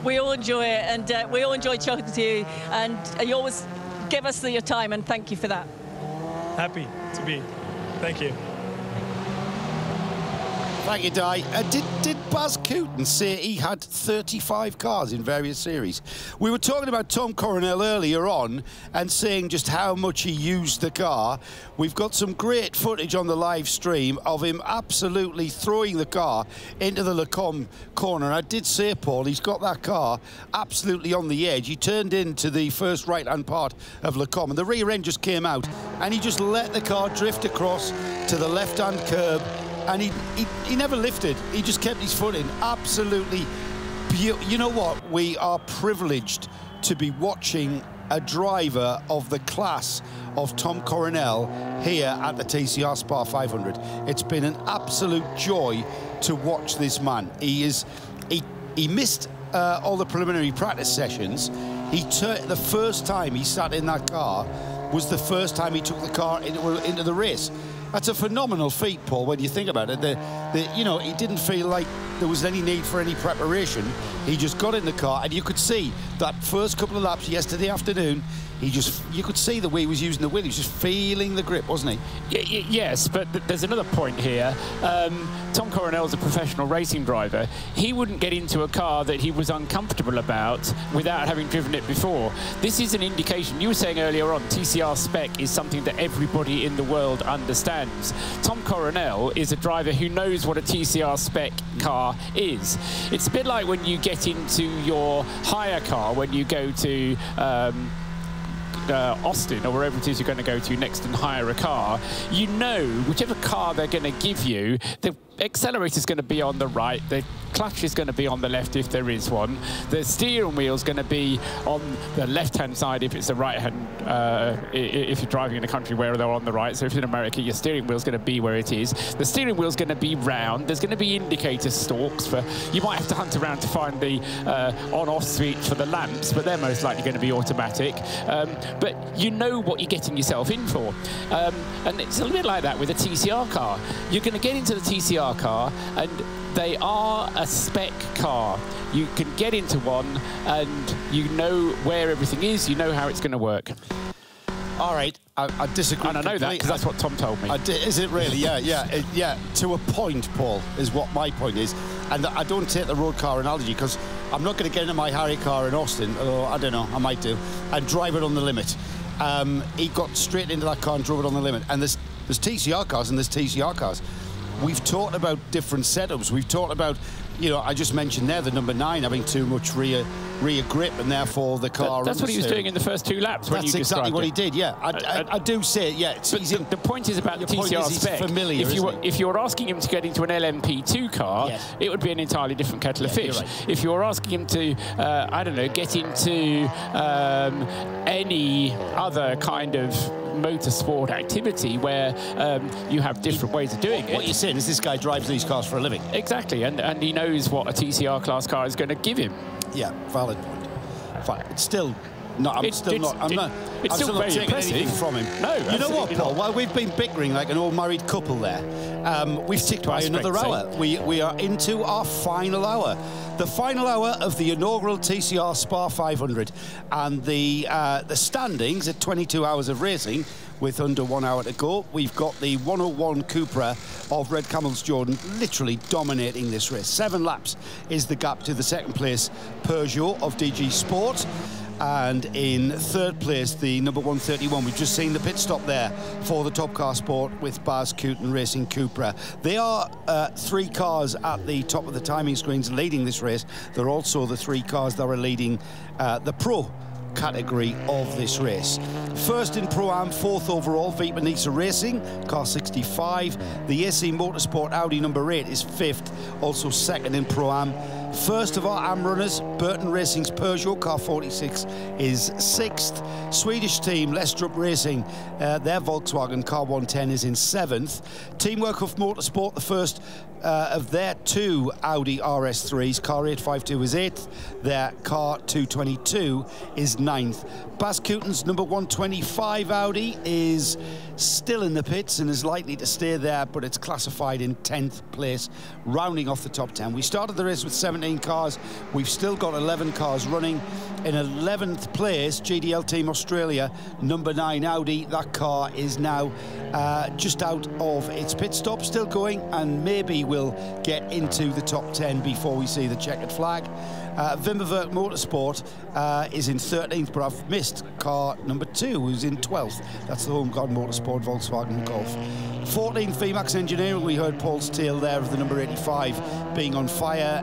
We all enjoy it, and we all enjoy talking to you, and you always give us your time, and thank you for that. Happy to be. Thank you. Thank you, Di. Did Baz Cooten say he had 35 cars in various series? We were talking about Tom Coronel earlier on and saying just how much he used the car. We've got some great footage on the live stream of him absolutely throwing the car into the Lecombe corner. And I did say, Paul, he's got that car absolutely on the edge. He turned into the first right-hand part of Lecombe, and the rear end just came out, and he just let the car drift across to the left-hand curb. And he never lifted. He just kept his foot in. Absolutely beautiful. You know what? We are privileged to be watching a driver of the class of Tom Coronel here at the TCR SPA500. It's been an absolute joy to watch this man. He missed all the preliminary practice sessions. The first time he sat in that car was the first time he took the car into the race. That's a phenomenal feat, Paul, when you think about it. that, you know, he didn't feel like there was any need for any preparation. He just got in the car, and you could see that first couple of laps yesterday afternoon, you could see the way he was using the wheel. He was just feeling the grip, wasn't he? Yes, but there's another point here. Tom Coronel's a professional racing driver. He wouldn't get into a car that he was uncomfortable about without having driven it before. This is an indication. You were saying earlier on, TCR spec is something that everybody in the world understands. Tom Coronel is a driver who knows what a TCR spec car is. It's a bit like when you get into your hire car, when you go to Austin or wherever it is you're going to go to next and hire a car. You know, whichever car they're going to give you, the accelerator is going to be on the right, the clutch is going to be on the left if there is one, the steering wheel is going to be on the left-hand side if it's the right-hand, if you're driving in a country where they're on the right. So if in America, your steering wheel is going to be where it is. The steering wheel is going to be round. There's going to be indicator stalks for, you might have to hunt around to find the on-off switch for the lamps, but they're most likely going to be automatic. But you know what you're getting yourself in for. And it's a little bit like that with a TCR car. You're going to get into the TCR car, and they are a spec car. You can get into one, and you know where everything is. You know how it's going to work. All right, I disagree. And I know that because that's what Tom told me. Is it really? Yeah. To a point, Paul, is what my point is. And I don't take the road car analogy because I'm not going to get into my Harry car in Austin, or I don't know, I might do, and drive it on the limit. He got straight into that car and drove it on the limit. And there's TCR cars and there's TCR cars. We've talked about different setups. We've talked about, you know, I just mentioned there the number 9 having too much rear grip, and therefore the car. That's what he was doing in the first 2 laps. That's exactly what he did. Yeah, I do say it. Yeah, the point is about the TCR spec. Familiar, if you were asking him to get into an LMP2 car, yes, it would be an entirely different kettle of fish. Right. If you were asking him to, I don't know, get into any other kind of motorsport activity where you have different ways of doing it. What you're saying is this guy drives these cars for a living. Exactly, and he knows what a TCR class car is going to give him. Yeah, valid point. Fine. It's still not. I'm still not taking anything from him. No, you know what, Paul? While we've been bickering like an old married couple there, we've ticked by another hour. We are into our final hour. The final hour of the inaugural TCR SPA500, and the standings at 22 hours of racing with under 1 hour to go. We've got the 101 Cupra of Red Camels Jordan literally dominating this race. 7 laps is the gap to the second place Peugeot of DG Sport. And in third place, the number 131. We've just seen the pit stop there for the Top Car Sport with Baz Cooten Racing Cupra. They are 3 cars at the top of the timing screens leading this race. They're also the 3 cars that are leading the Pro category of this race. First in Pro-Am, 4th overall, Viet Manisa Racing, car 65. The AC Motorsport Audi number 8 is 5th, also 2nd in Pro-Am. First of our AM runners, Burton Racing's Peugeot, car 46, is 6th. Swedish team, Lestrup Racing, their Volkswagen, car 110, is in 7th. Teamwork of Motorsport, the first of their 2 Audi RS3s, car 852 is 8th. Their car 222 is 9th. Baz Cooten's number 125 Audi is still in the pits and is likely to stay there, but it's classified in 10th place, rounding off the top 10. We started the race with 17 cars. We've still got 11 cars running. In 11th place, GDL Team Australia, number 9 Audi. That car is now just out of its pit stop, still going, and maybe will get into the top 10 before we see the checkered flag. Wimmerwerk Motorsport is in 13th, but I've missed car number 2, who's in 12th. That's the Homegrown Motorsport Volkswagen Golf. 14th, VMAX Engineering. We heard Paul's tale there of the number 85 being on fire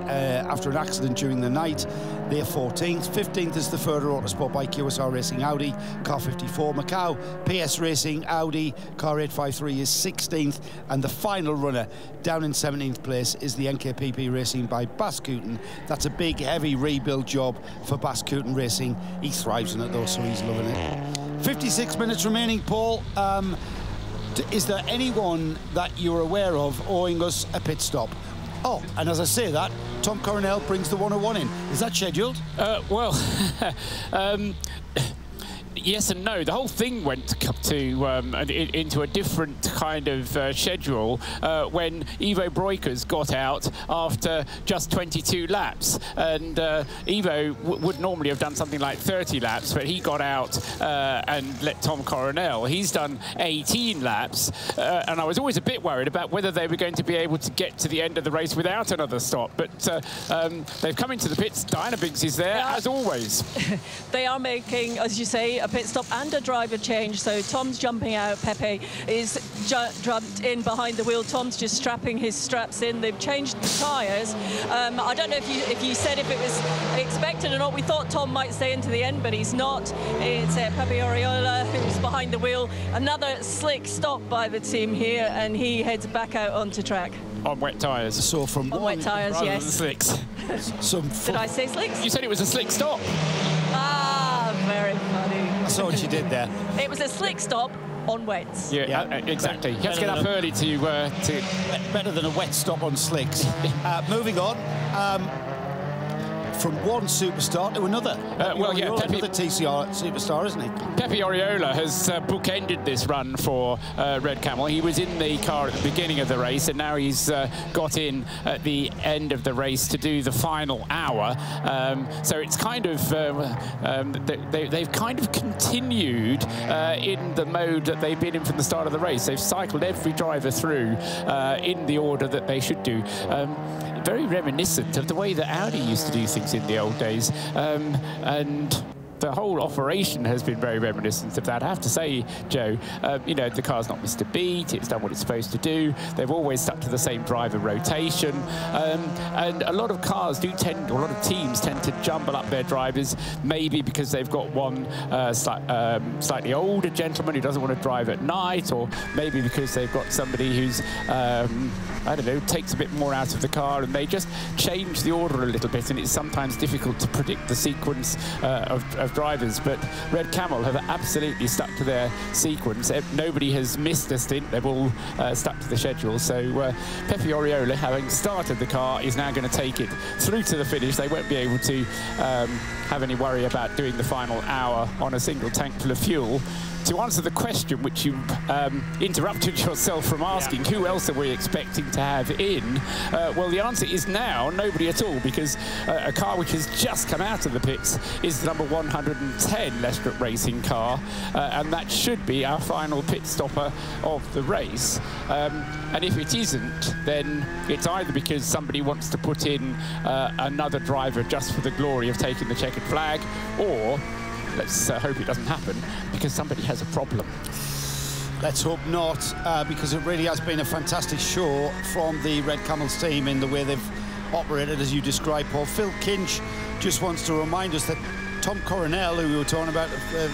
after an accident during the night. They're 14th. 15th is the Further Autosport by QSR Racing Audi, car 54. Macau PS Racing Audi, car 853 is 16th. And the final runner down in 17th place is the NKPP Racing by Baz Cooten. That's a big, heavy rebuild job for Baz Cooten Racing. He thrives in it though, so he's loving it. 56 minutes remaining, Paul. Is there anyone that you're aware of owing us a pit stop? Oh, and as I say that, Tom Coronel brings the 101 in. Is that scheduled? Well, yes and no. The whole thing went into a different kind of schedule when Ivo Breukers got out after just 22 laps. And Ivo would normally have done something like 30 laps, but he got out and let Tom Coronel. He's done 18 laps, and I was always a bit worried about whether they were going to be able to get to the end of the race without another stop. But they've come into the pits. Dynabigs is there, as always. They are making, as you say, a pit stop and a driver change. So Tom's jumping out. Pepe is jumped in behind the wheel. Tom's just strapping his straps in. They've changed the tyres. I don't know if you said if it was expected or not. We thought Tom might stay into the end, but he's not. It's Pepe Oriola who's behind the wheel. Another slick stop by the team here, and he heads back out onto track. On wet tyres. So from on wet tyres, yes. Slicks. Did I say slicks? You said it was a slick stop. Ah, very funny. I saw what you did there. It was a slick stop on wets. Yeah, exactly. You have to get up early to... Better than a wet stop on slicks. Moving on. From one superstar to another. Well, yeah, another TCR superstar, isn't he? Pepe Oriola has bookended this run for Red Camel. He was in the car at the beginning of the race, and now he's got in at the end of the race to do the final hour. So it's kind of they've kind of continued in the mode that they've been in from the start of the race. They've cycled every driver through in the order that they should do. Very reminiscent of the way that Audi used to do things in the old days, and the whole operation has been very reminiscent of that. I have to say, Joe, you know, the car's not missed a beat. It's done what it's supposed to do. They've always stuck to the same driver rotation. And a lot of cars do tend, or a lot of teams tend to jumble up their drivers, maybe because they've got one slightly older gentleman who doesn't want to drive at night, or maybe because they've got somebody who's, I don't know, takes a bit more out of the car, and they just change the order a little bit, and it's sometimes difficult to predict the sequence of drivers. But Red Camel have absolutely stuck to their sequence. Nobody has missed a stint. They've all stuck to the schedule. So Pepe Oriola, having started the car, is now going to take it through to the finish. They won't be able to have any worry about doing the final hour on a single tank full of fuel. To answer the question, which you interrupted yourself from asking, who else are we expecting to have in? Well, the answer is now nobody at all, because a car which has just come out of the pits is the number 110 Lestrade Racing car, and that should be our final pit stopper of the race. And if it isn't, then it's either because somebody wants to put in another driver just for the glory of taking the checkered flag, or let's hope it doesn't happen, because somebody has a problem. Let's hope not, because it really has been a fantastic show from the Red Camels team in the way they've operated, as you described, Paul. Phil Kinch just wants to remind us that Tom Coronel, who we were talking about a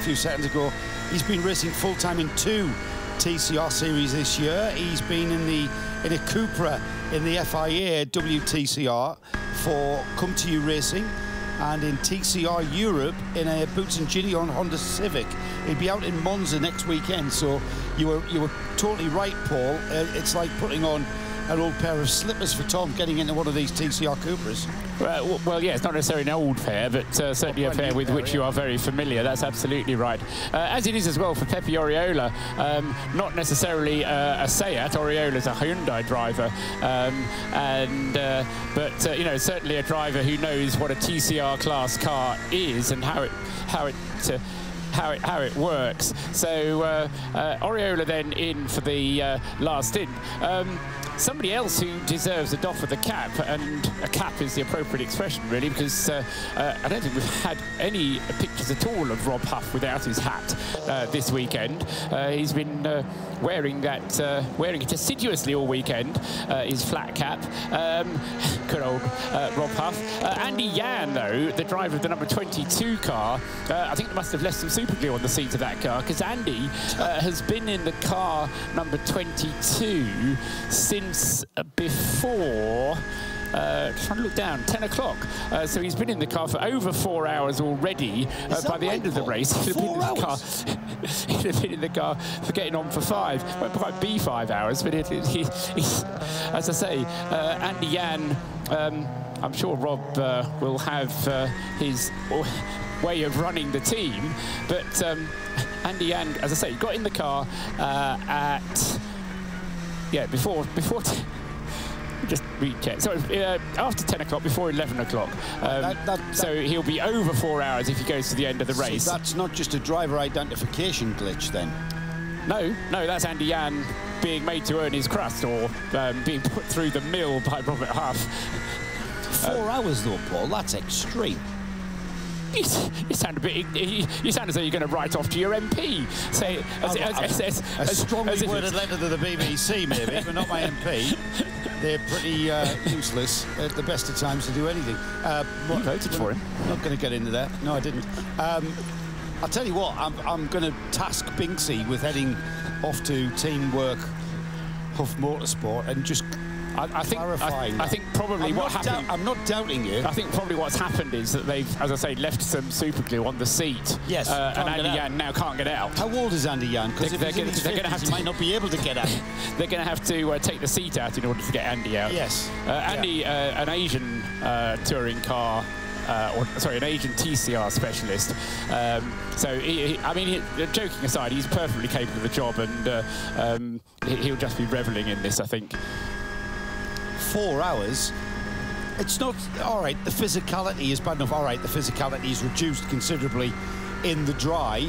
few seconds ago, he's been racing full-time in 2 TCR series this year. He's been in a Cupra in the FIA WTCR for Come To You Racing, and in TCR Europe in a Boots and Gideon Honda Civic. He'll be out in Monza next weekend. So you were totally right, Paul. It's like putting on an old pair of slippers for Tom, getting into one of these TCR Cupras. Well, yeah, it's not necessarily an old pair, but certainly a pair with which you are very familiar. That's absolutely right. As it is as well for Pepe Oriola, not necessarily a Seat. Oriola's a Hyundai driver, but you know, certainly a driver who knows what a TCR class car is and how it works. So Oriola then in for the last stint. Somebody else who deserves a doff of the cap, and a cap is the appropriate expression really, because I don't think we've had any pictures at all of Rob Huff without his hat this weekend. He's been wearing it assiduously all weekend, his flat cap. Good old Rob Huff. Andy Yan, though, the driver of the number 22 car, I think they must have left some super glue on the seat of that car, because Andy has been in the car number 22 since before, trying to look down, 10 o'clock. So he's been in the car for over 4 hours already. By the end of the race, he'd have been in the car for getting on for 5. Won't quite be 5 hours, but as I say, Andy Yan, I'm sure Rob will have his way of running the team. But Andy Yang, as I say, got in the car before just recheck. So after 10 o'clock, before 11 o'clock. So he'll be over 4 hours if he goes to the end of the race. So that's not just a driver identification glitch then? No, that's Andy Yan being made to earn his crust, or being put through the mill by Robert Huff. 4 hours though, Paul, that's extreme. You sound a bit. You sound as though you're going to write off to your MP. Say a strongly worded letter to the BBC, maybe, but not my MP. They're pretty useless at the best of times to do anything. You voted for him. Not going to get into that. No, I didn't. I'll tell you what. I'm going to task Binksy with heading off to Teamwork Huff Motorsport and just. I think probably what happened. I'm not doubting you. I think probably what's happened is that they've, as I say, left some super glue on the seat. Yes. And Andy Yan now can't get out. How old is Andy Yan? Because if they're going to have to, he might not be able to get out. They're going to have to take the seat out in order to get Andy out. Yes. Andy, an Asian touring car. An Asian TCR specialist. I mean, joking aside, he's perfectly capable of the job, and he'll just be reveling in this, I think. 4 hours. It's not all right. The physicality is bad enough. All right, the physicality is reduced considerably in the dry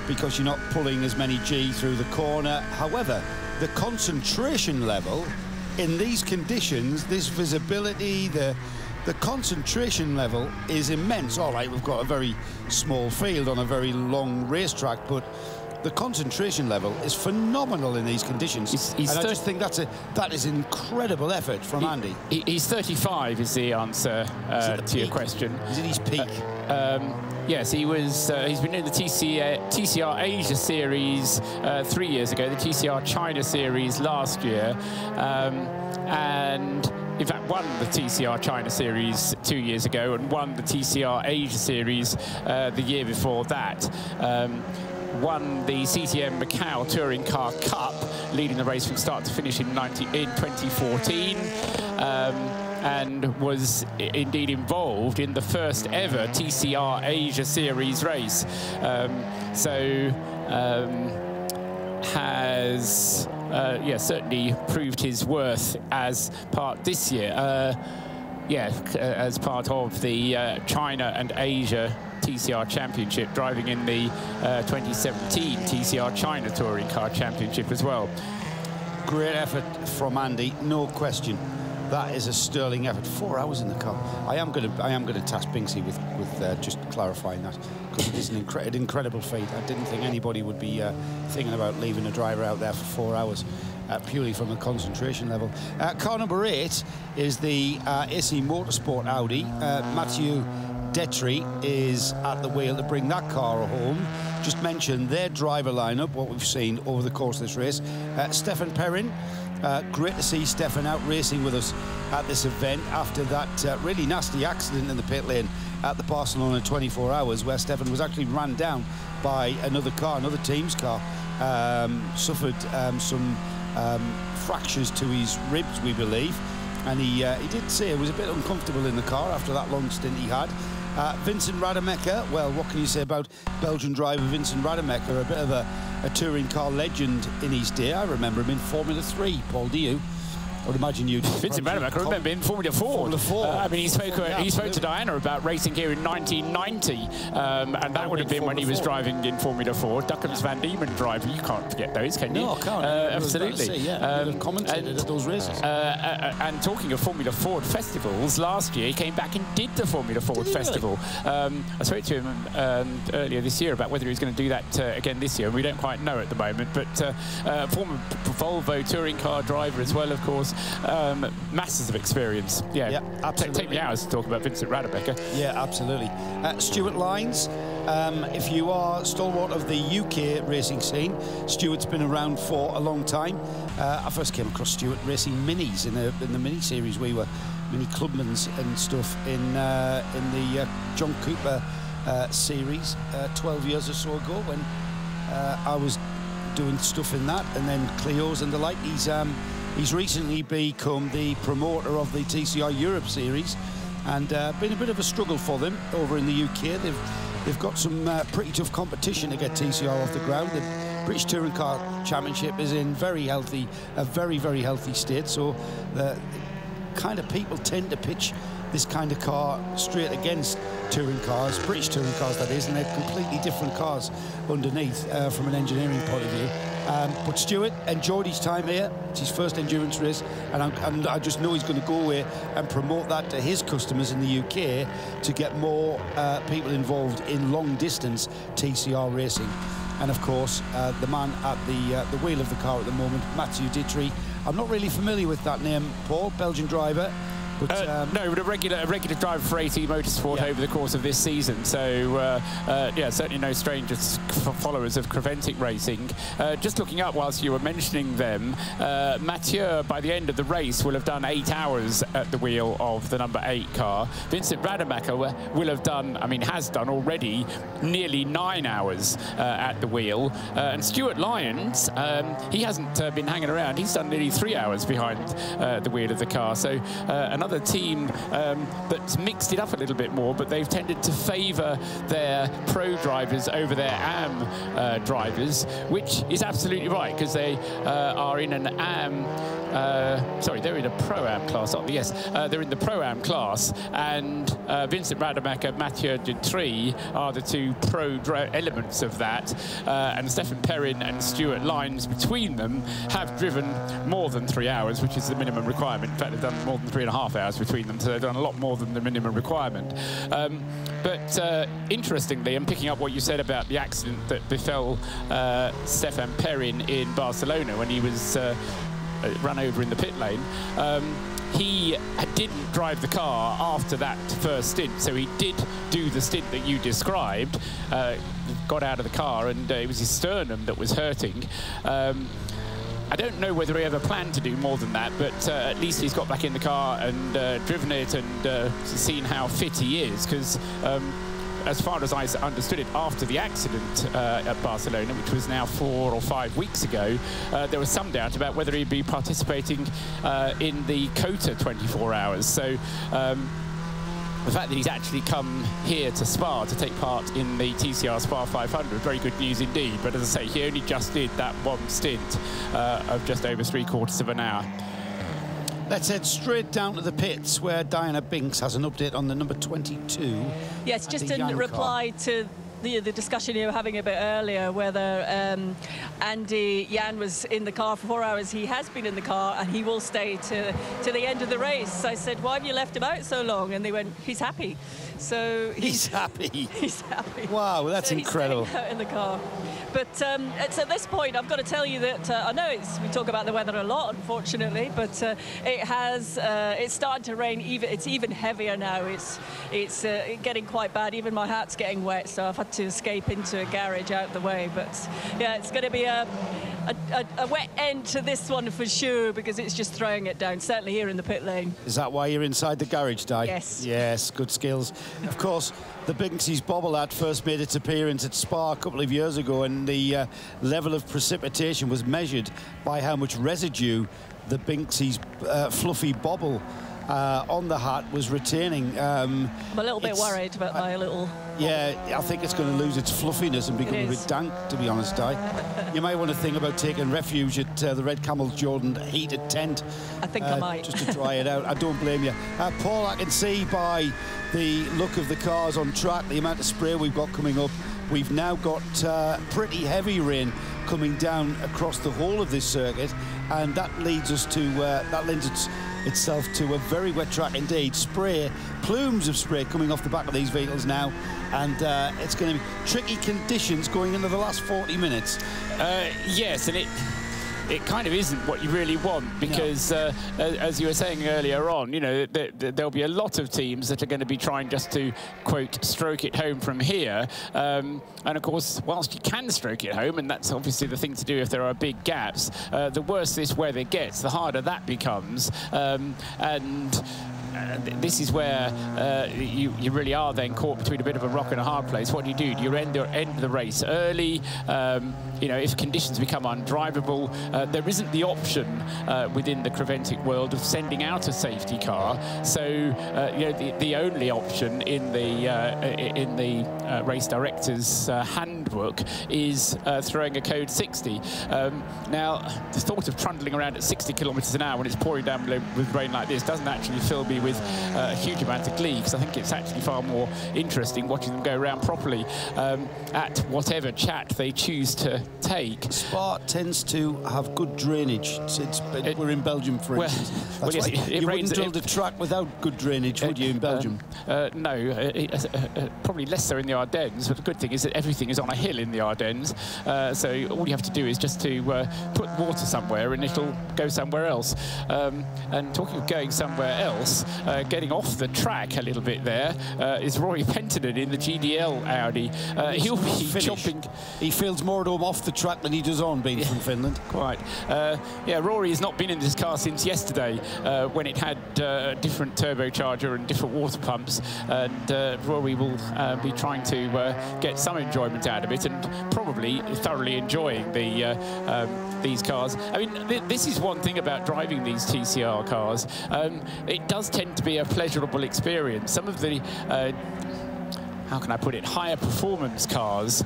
because you're not pulling as many G through the corner. However, the concentration level in these conditions, this visibility, the concentration level is immense. All right, we've got a very small field on a very long racetrack, but the concentration level is phenomenal in these conditions. I just think that is incredible effort from Andy. He's 35 is the answer to your question. Is it his peak? Yes, he was. He's been in the TCR Asia Series 3 years ago, the TCR China Series last year, and in fact won the TCR China Series 2 years ago and won the TCR Asia Series the year before that. Won the CTM Macau Touring Car Cup, leading the race from start to finish in 2014, and was indeed involved in the first ever TCR Asia Series race. Has certainly proved his worth as part this year. As part of the China and Asia TCR Championship, driving in the 2017 TCR China Touring Car Championship as well. Great effort from Andy, no question. That is a sterling effort. 4 hours in the car. I am going to task Binksy with just clarifying that, because it is an incredible feat. I didn't think anybody would be thinking about leaving a driver out there for 4 hours. Purely from a concentration level. Car number 8 is the AC Motorsport Audi. Mathieu Detry is at the wheel to bring that car home. Just mention their driver lineup, what we've seen over the course of this race. Stefan Perrin, great to see Stefan out racing with us at this event after that really nasty accident in the pit lane at the Barcelona 24 Hours, where Stefan was actually ran down by another car, another team's car. Suffered some fractures to his ribs, we believe, and he did say it was a bit uncomfortable in the car after that long stint he had. Vincent Rademacher, well, what can you say about Belgian driver Vincent Rademacher? A bit of a touring car legend in his day. I remember him in Formula 3. Paul, do you? I would imagine you. Vincent Rademacher, I remember in Formula 4. I mean, he spoke to Diana about racing here in 1990, and that would have been when he was driving in Formula 4. Duckham's Van Diemen driver, you can't forget those, can you? No, I can't. Absolutely. Commentated at those races. And talking of Formula Ford festivals, last year he came back and did the Formula Ford Festival. Really? I spoke to him earlier this year about whether he was going to do that again this year, and we don't quite know at the moment, but former Volvo touring car driver as well, of course. Masses of experience. Yeah, absolutely. Take me hours to talk about Vincent Rademacher. Yeah, absolutely. Stuart Lines, if you are stalwart of the UK racing scene, Stuart's been around for a long time. I first came across Stuart racing minis in the mini series. We were mini clubmans and stuff in the John Cooper series 12 years or so ago, when I was doing stuff in that, and then Clio's and the like. He's recently become the promoter of the TCR Europe Series, and been a bit of a struggle for them over in the UK. They've they've got some pretty tough competition to get TCR off the ground. The British Touring Car Championship is in a very, very healthy state. So the kind of people tend to pitch this kind of car straight against touring cars, British touring cars that is, and they're completely different cars underneath from an engineering point of view. But Stuart enjoyed his time here. It's his first endurance race, and I just know he's going to go away and promote that to his customers in the UK to get more people involved in long distance TCR racing. And of course, the man at the wheel of the car at the moment, Mathieu Ditry. I'm not really familiar with that name, Paul, Belgian driver. But, no, but a regular driver for AT Motorsport over the course of this season. So, yeah, certainly no strangers followers of Creventic racing. Just looking up whilst you were mentioning them, Mathieu, by the end of the race, will have done 8 hours at the wheel of the number 8 car. Vincent Rademacher will have done, I mean, has done already nearly 9 hours at the wheel. And Stuart Lyons, he hasn't been hanging around. He's done nearly 3 hours behind the wheel of the car. So, another team that's mixed it up a little bit more, but they've tended to favour their pro drivers over their AM drivers, which is absolutely right, because they are in an AM, sorry, they're in a Pro-Am class, aren't they? Yes, they're in the Pro-Am class, and Vincent Rademacher, Mathieu Ditry are the two pro elements of that, and Stefan Perrin and Stuart Lyons between them have driven more than 3 hours, which is the minimum requirement. In fact, they've done more than 3.5 hours between them, so they've done a lot more than the minimum requirement. But interestingly, and picking up what you said about the accident that befell Stefan Perrin in Barcelona when he was run over in the pit lane, he didn't drive the car after that first stint, so he did do the stint that you described, got out of the car, and it was his sternum that was hurting. I don't know whether he ever planned to do more than that, but at least he's got back in the car and driven it and seen how fit he is, because as far as I understood it, after the accident at Barcelona, which was now 4 or 5 weeks ago, there was some doubt about whether he'd be participating in the COTA 24 hours. So the fact that he's actually come here to Spa to take part in the TCR SPA500, very good news indeed. But as I say, he only just did that one stint of just over 3/4 of an hour. Let's head straight down to the pits, where Diana Binks has an update on the number 22. Yes, just in reply to the discussion you were having a bit earlier, whether Andy Jan was in the car for 4 hours. He has been in the car, and he will stay to the end of the race. I said, why have you left him out so long? And they went, he's happy. So he's happy. He's happy. Wow, that's so incredible. He's out in the car. But it's at this point, I've got to tell you that I know we talk about the weather a lot, unfortunately, but it's starting to rain. It's even heavier now. It's getting quite bad. Even my hat's getting wet, so I've had to escape into a garage out the way. But yeah, it's going to be a wet end to this one for sure, because it's just throwing it down, certainly here in the pit lane. Is that why you're inside the garage, Di? Yes. Yes, good skills. Of course, the Binksy's bobblehead first made its appearance at Spa a couple of years ago, and the level of precipitation was measured by how much residue the Binksy's fluffy bobble on the hat was retaining. I'm a little bit worried about my little... Yeah, I think it's going to lose its fluffiness and become a bit dank, to be honest, Di. You might want to think about taking refuge at the Red Camel Jordan heated tent. I think I might. Just to dry it out. I don't blame you. Paul, I can see by the look of the cars on track, the amount of spray we've got coming up, we've now got pretty heavy rain coming down across the whole of this circuit, and that leads us to, that lends itself to a very wet track indeed. Spray, plumes of spray coming off the back of these vehicles now, and it's going to be tricky conditions going into the last 40 minutes. Yes, and it kind of isn't what you really want, because as you were saying earlier on, you know, there'll be a lot of teams that are going to be trying just to, quote, stroke it home from here. And of course, whilst you can stroke it home, and that's obviously the thing to do if there are big gaps, the worse this weather gets, the harder that becomes. This is where you really are then caught between a bit of a rock and a hard place. What do? Do you end the race early, you know, if conditions become undrivable, there isn't the option within the Creventic world of sending out a safety car. So, you know, the only option in the race director's handbook is throwing a code 60. Now, the thought of trundling around at 60 kilometres an hour when it's pouring down with rain like this doesn't actually fill me with a huge amount of glee, because I think it's actually far more interesting watching them go around properly at whatever chat they choose to take. Spa tends to have good drainage. We're in Belgium, for instance. That's why you wouldn't drill the track without good drainage, would you, in Belgium? No, probably less so in the Ardennes, but the good thing is that everything is on a hill in the Ardennes, so all you have to do is just to put water somewhere and it'll go somewhere else. And talking of going somewhere else, getting off the track a little bit there is Rory Penttinen in the GDL Audi. He'll be chomping. He feels more at home off the track than he does on, being from Finland. Quite. Yeah, Rory has not been in this car since yesterday, when it had a different turbocharger and different water pumps, and Rory will be trying to get some enjoyment out of it, and probably thoroughly enjoying these cars. I mean, this is one thing about driving these TCR cars. It does tend to be a pleasurable experience. Some of the how can I put it, higher performance cars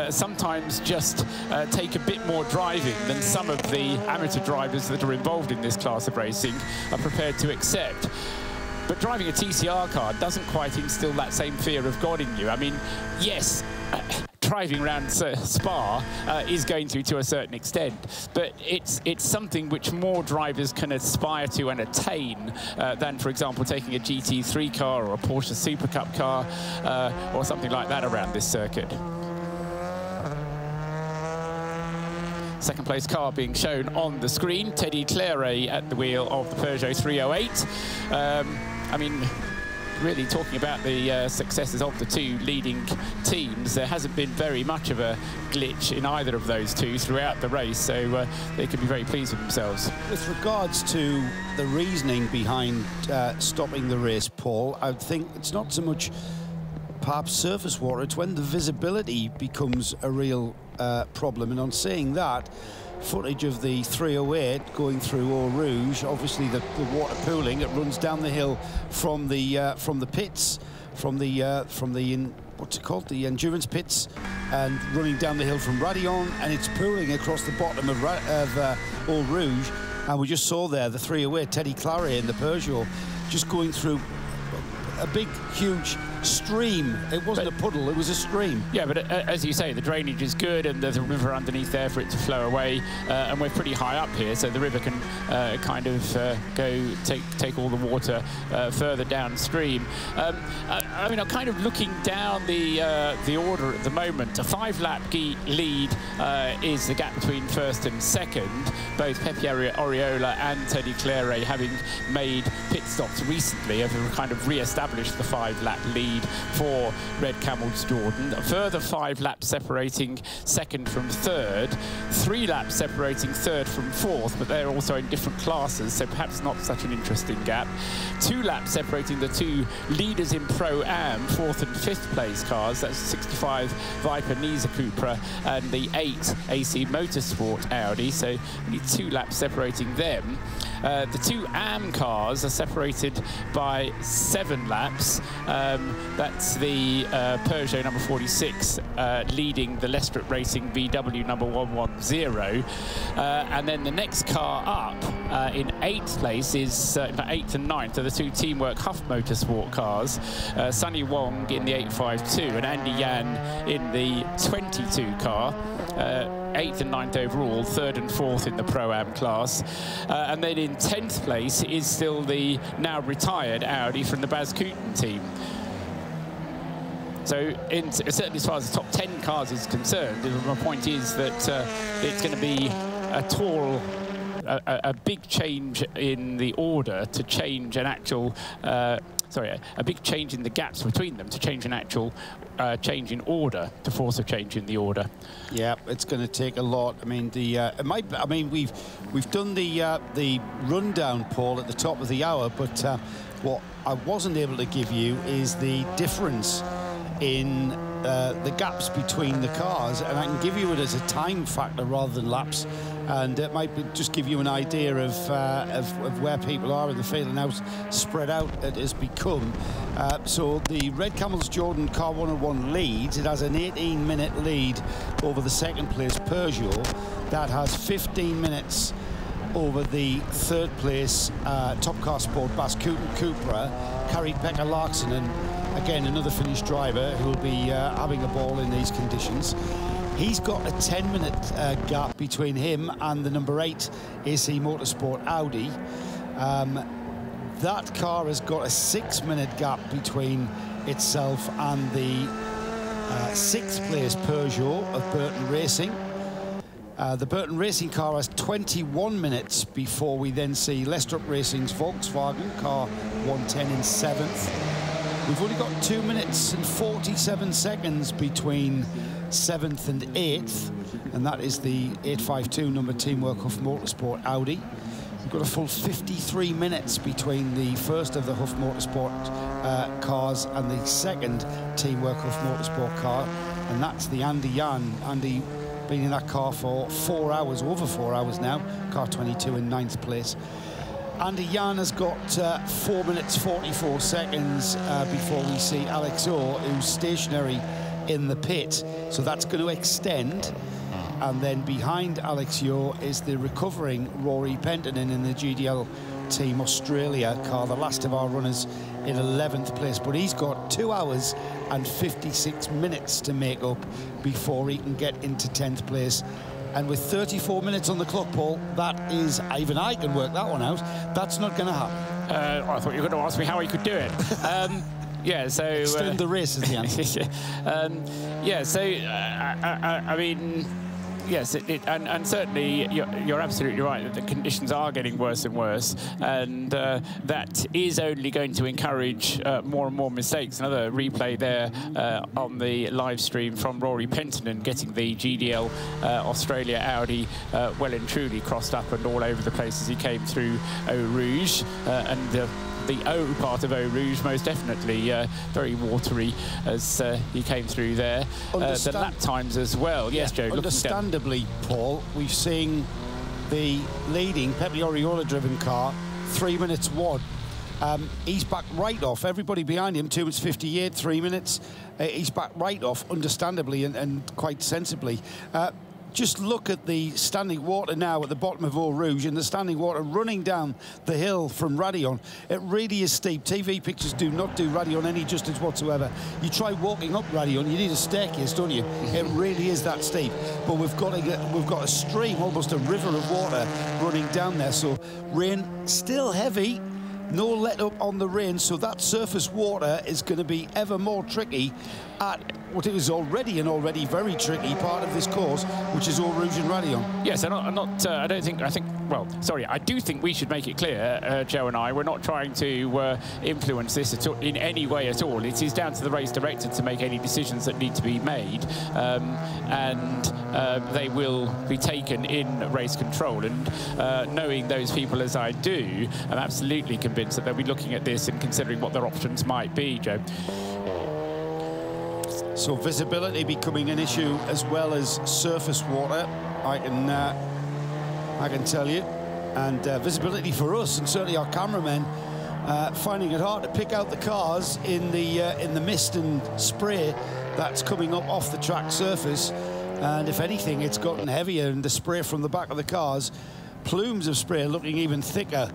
sometimes just take a bit more driving than some of the amateur drivers that are involved in this class of racing are prepared to accept. But driving a TCR car doesn't quite instill that same fear of God in you. I mean, yes, driving around Spa is going to a certain extent, but it's something which more drivers can aspire to and attain than, for example, taking a GT3 car or a Porsche Super Cup car or something like that around this circuit. Second place car being shown on the screen, Teddy Claret at the wheel of the Peugeot 308. I mean, really talking about the successes of the two leading teams, there hasn't been very much of a glitch in either of those two throughout the race, so they can be very pleased with themselves. With regards to the reasoning behind stopping the race, Paul, I think it's not so much perhaps surface water, it's when the visibility becomes a real problem. And on seeing that footage of the 308 going through Eau Rouge, obviously the water pooling, it runs down the hill from the pits, from the what's it called, the endurance pits, and running down the hill from Radillon, and it's pooling across the bottom of Eau Rouge. And we just saw there the 308, Teddy Claret in the Peugeot, just going through a big, huge stream. It wasn't a puddle, it was a stream. Yeah, but as you say, the drainage is good and there's a river underneath there for it to flow away, and we're pretty high up here, so the river can kind of go take all the water further downstream. I mean, I'm kind of looking down the order at the moment. A 5-lap lead is the gap between first and second, both Pepe Oriola and Teddy Claret having made pit stops recently, have kind of re-established the 5-lap lead for Red Camel's Jordan. A further 5 laps separating second from third, 3 laps separating third from fourth, but they're also in different classes, so perhaps not such an interesting gap. 2 laps separating the two leaders in Pro-Am, 4th and 5th place cars. That's 65 Viper Niza Cupra and the 8 AC Motorsport Audi, so only 2 laps separating them. The 2 AM cars are separated by 7 laps. That's the Peugeot number 46 leading the Lestrade Racing VW number 110. And then the next car up in 8th place is, in fact, 8th and 9th, are the 2 Teamwork Huff Motorsport cars. Sonny Wong in the 852 and Andy Yan in the 22 car. 8th and 9th overall, 3rd and 4th in the Pro-Am class. And then in 10th place is still the now retired Audi from the Baz Kooten team. So certainly as far as the top 10 cars is concerned, my point is that it's going to be a big change in the order to change an actual a big change in the gaps between them to change an actual change in order, to force a change in the order. Yeah, it's going to take a lot. I mean, we've done the rundown, Paul, at the top of the hour, but what I wasn't able to give you is the difference in the gaps between the cars, and I can give you it as a time factor rather than laps, and it might just give you an idea of where people are in the field and how spread out it has become. So the Red Camels Jordan Car 101 leads. It has an 18-minute lead over the second place Peugeot. That has 15 minutes over the third place Top Car Sport Bascooten Cupra, Kari-Pekka Larkson, and again another Finnish driver who will be having a ball in these conditions. He's got a 10-minute gap between him and the number 8 AC Motorsport Audi. That car has got a 6-minute gap between itself and the 6th place Peugeot of Burton Racing. The Burton Racing car has 21 minutes before we then see Lestrup Racing's Volkswagen car 110 in 7th. We've only got 2 minutes and 47 seconds between 7th and 8th, and that is the 852 number Teamwork Huff Motorsport Audi. We've got a full 53 minutes between the first of the Huff Motorsport cars and the second Teamwork Huff Motorsport car, and that's the Andy Jan. Andy been in that car for 4 hours, over 4 hours now, car 22 in 9th place. Andy Jan has got 4 minutes 44 seconds before we see Alex Orr, who's stationary in the pit, so that's going to extend. And then behind Alex Orr is the recovering Rory Penttinen in the GDL Team Australia car, the last of our runners in 11th place, but he's got 2 hours and 56 minutes to make up before he can get into 10th place. And with 34 minutes on the clock, Paul, that is, even I can work that one out, that's not going to happen. I thought you were going to ask me how he could do it. Yeah, so... Extend the race is the answer. Yeah, so, I mean... Yes, and certainly you're absolutely right that the conditions are getting worse and worse, and that is only going to encourage more and more mistakes. Another replay there on the live stream from Rory Penttinen getting the GDL Australia Audi well and truly crossed up and all over the place as he came through Eau Rouge, and the O part of Eau Rouge most definitely very watery as he came through there. The lap times as well. Yes, Joe. Understandably, Paul, we've seen the leading Pepe Oriola driven car 3 minutes 1. He's back right off. Everybody behind him 2 minutes 58, 3 minutes. He's back right off, understandably and quite sensibly. Just look at the standing water now at the bottom of Eau Rouge, and the standing water running down the hill from Radion. It really is steep. TV pictures do not do Radion any justice whatsoever. You try walking up Radion, you need a staircase, don't you? It really is that steep. But we've got a stream, almost a river of water running down there. So rain still heavy. No let up on the rain, so that surface water is going to be ever more tricky at what is already very tricky part of this course, which is Eau Rouge and Radion. Yes, I do think we should make it clear, Joe and I, we're not trying to influence this at all, in any way at all. It is down to the race director to make any decisions that need to be made, and they will be taken in race control. And knowing those people as I do, I'm absolutely convinced that they'll be looking at this and considering what their options might be, Joe. So visibility becoming an issue as well as surface water, I can tell you, and visibility for us and certainly our cameramen finding it hard to pick out the cars in the mist and spray that's coming up off the track surface. And if anything, it's gotten heavier, and the spray from the back of the cars, plumes of spray looking even thicker.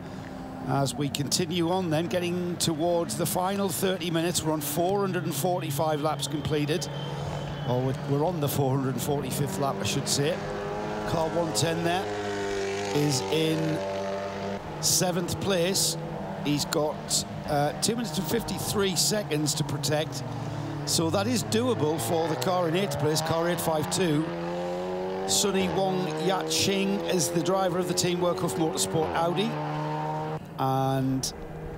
As we continue on then, getting towards the final 30 minutes. We're on 445 laps completed. Or we're on the 445th lap, I should say. Car 110 there is in 7th place. He's got 2 minutes and 53 seconds to protect. So that is doable for the car in 8th place, car 852. Sunny Wong Yat Ching is the driver of the Teamwork Huff Motorsport Audi. And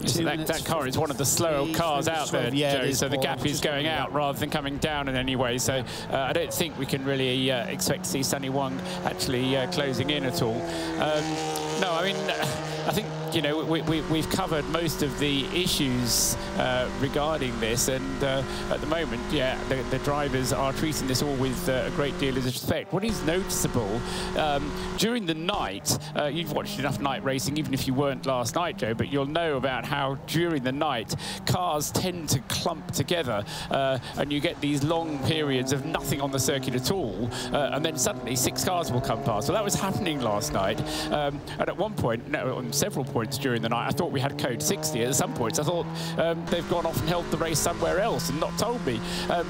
so that car is one of the slower cars out there, Joe, so the gap is going out rather than coming down in any way. So I don't think we can really expect to see Sunny Wong actually closing in at all. No, I mean, I think you know, we've covered most of the issues regarding this, and at the moment, yeah, the drivers are treating this all with a great deal of respect. What is noticeable, during the night, you've watched enough night racing, even if you weren't last night, Joe, but you'll know about how during the night, cars tend to clump together, and you get these long periods of nothing on the circuit at all, and then suddenly 6 cars will come past. So that was happening last night, and at one point, no, on several points during the night, I thought we had code 60. At some points, I thought they've gone off and held the race somewhere else and not told me,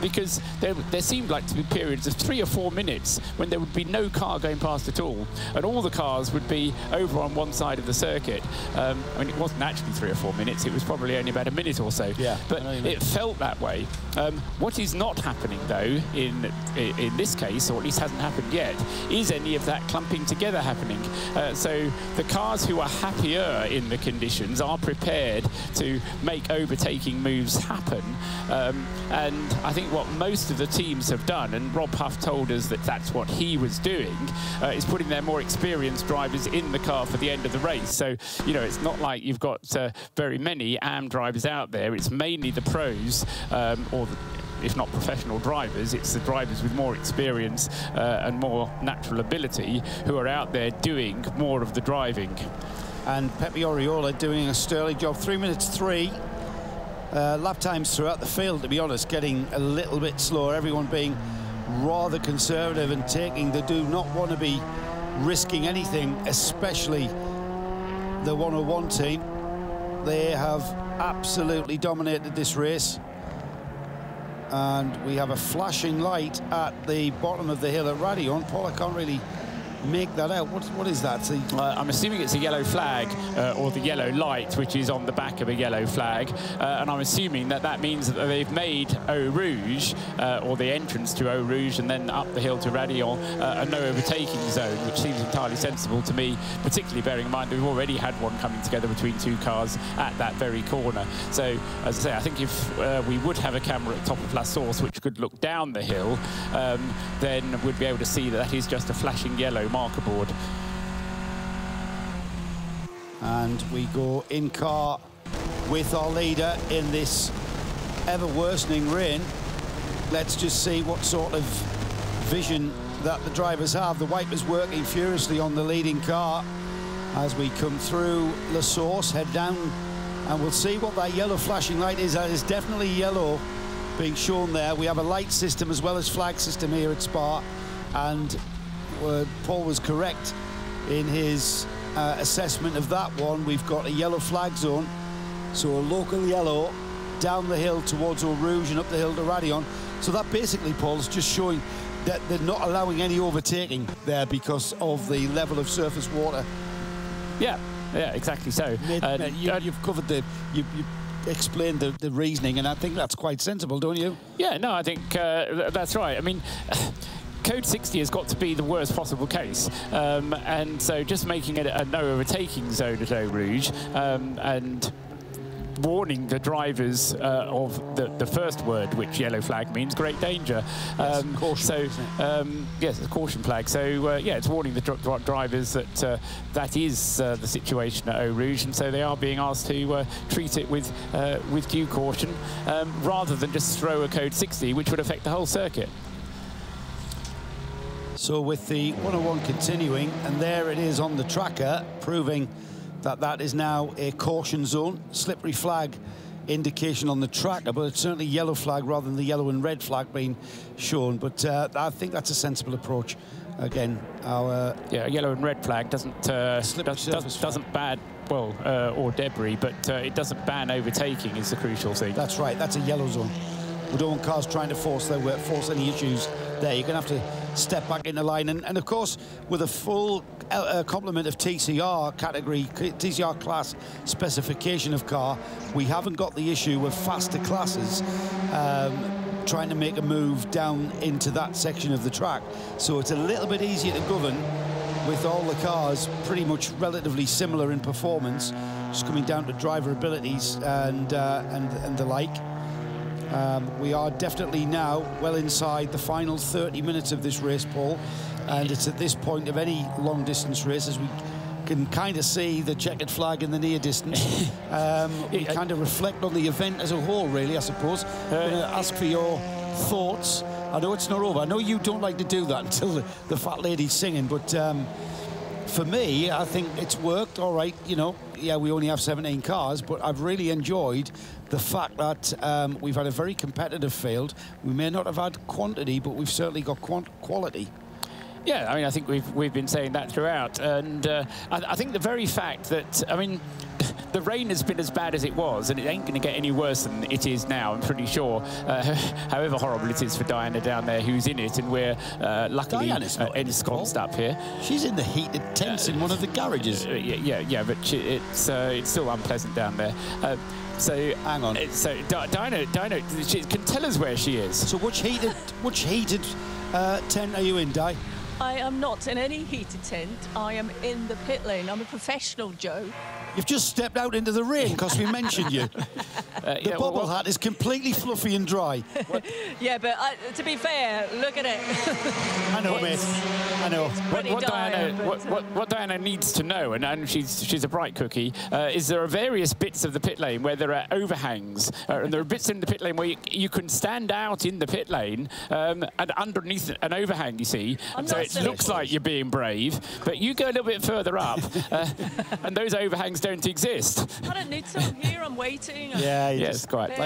because there seemed like to be periods of 3 or 4 minutes when there would be no car going past at all, and all the cars would be over on one side of the circuit. I mean, it wasn't actually 3 or 4 minutes, it was probably only about a minute or so, yeah, but it felt that way. What is not happening, though, in this case, or at least hasn't happened yet, is any of that clumping together happening. So the cars who are happier in the conditions are prepared to make overtaking moves happen. And I think what most of the teams have done, and Rob Huff told us that that's what he was doing, is putting their more experienced drivers in the car for the end of the race. So, you know, it's not like you've got very many AM drivers out there. It's mainly the pros, if not professional drivers, it's the drivers with more experience and more natural ability who are out there doing more of the driving. And Pepe Oriola doing a sterling job. 3 minutes 3. Lap times throughout the field, to be honest, getting a little bit slower. Everyone being rather conservative and taking, they do not want to be risking anything, especially the 101 team. They have absolutely dominated this race. And we have a flashing light at the bottom of the hill at Radion. Paul, I can't really make that out. What is that? I'm assuming it's a yellow flag, or the yellow light, which is on the back of a yellow flag, and I'm assuming that that means that they've made Eau Rouge, or the entrance to Eau Rouge and then up the hill to Radion, a no overtaking zone, which seems entirely sensible to me, particularly bearing in mind that we've already had one coming together between 2 cars at that very corner. So, as I say, I think if we would have a camera at the top of La Source which could look down the hill, then we'd be able to see that is just a flashing yellow marker board. And we go in car with our leader in this ever worsening rain. Let's just see what sort of vision that the drivers have. The wipers working furiously on the leading car as we come through La Source, head down, and we'll see what that yellow flashing light is. That is definitely yellow being shown there. We have a light system as well as flag system here at Spa, and Paul was correct in his assessment of that one. We've got a yellow flag zone, so a local yellow down the hill towards Eau Rouge and up the hill to Radion. So that basically, Paul, is just showing that they're not allowing any overtaking there because of the level of surface water. Yeah, exactly so. You've covered you explained the reasoning, and I think that's quite sensible, don't you? Yeah, no, I think that's right. I mean, Code 60 has got to be the worst possible case, and so just making it a no overtaking zone at Eau Rouge, and warning the drivers of the first word, which yellow flag means great danger. Yes, caution, so yes, it's a caution flag. So yeah, it's warning the drivers that that is the situation at Eau Rouge, and so they are being asked to treat it with due caution, rather than just throw a code 60, which would affect the whole circuit. So with the 101 continuing, and there it is on the tracker, proving that that is now a caution zone. Slippery flag indication on the tracker, but it's certainly yellow flag rather than the yellow and red flag being shown. But I think that's a sensible approach. Again, our yeah, yellow and red flag doesn't ban, well, or debris, but it doesn't ban overtaking is the crucial thing. That's right. That's a yellow zone. We don't want cars trying to force any issues there. You're going to have to step back into line. And of course, with a full complement of TCR category, TCR class specification of car, we haven't got the issue of faster classes trying to make a move down into that section of the track. So it's a little bit easier to govern with all the cars pretty much relatively similar in performance, just coming down to driver abilities and the like. We are definitely now well inside the final 30 minutes of this race, Paul, and it's at this point of any long-distance race, as we can kind of see the checkered flag in the near distance. We kind of reflect on the event as a whole, really, I suppose. I'm going to ask for your thoughts. I know it's not over. I know you don't like to do that until the fat lady's singing, but for me, I think it's worked all right. You know, yeah, we only have 17 cars, but I've really enjoyed the fact that we've had a very competitive field. We may not have had quantity, but we've certainly got quality. Yeah, I mean, I think we've been saying that throughout, and I think the very fact that, I mean, the rain has been as bad as it was, and it ain't going to get any worse than it is now, I'm pretty sure, however horrible it is for Diana down there, who's in it, and we're luckily ensconced up here. She's in the heated tents in one of the garages. Yeah, but it's still unpleasant down there. So hang on. So Diana, she can tell us where she is. So which heated tent are you in, Di? I am not in any heated tent. I am in the pit lane. I'm a professional, Joe. You've just stepped out into the rain because we mentioned you. The bobble hat is completely fluffy and dry. Yeah, but to be fair, look at it. I know, mate. I know. What Diana needs to know, and she's a bright cookie, is there are various bits of the pit lane where there are overhangs, and there are bits in the pit lane where you can stand out in the pit lane, and underneath an overhang, you see. And so it looks like you're being brave, but you go a little bit further up, and those overhangs don't exist. I don't need to. I'm here. I'm waiting. Yeah, yes, quite.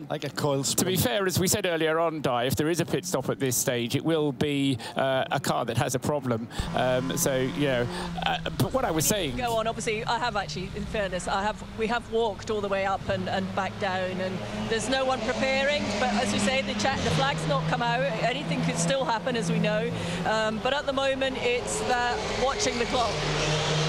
Like a coil spring. To be fair, as we said earlier on, Di, if there is a pit stop at this stage, it will be a car that has a problem. So you know, but what I was saying. Go on. Obviously, I have actually, in fairness, we have walked all the way up and back down, and there's no one preparing. But as we say, the flag's not come out. Anything could still happen, as we know. But at the moment, it's that watching the clock.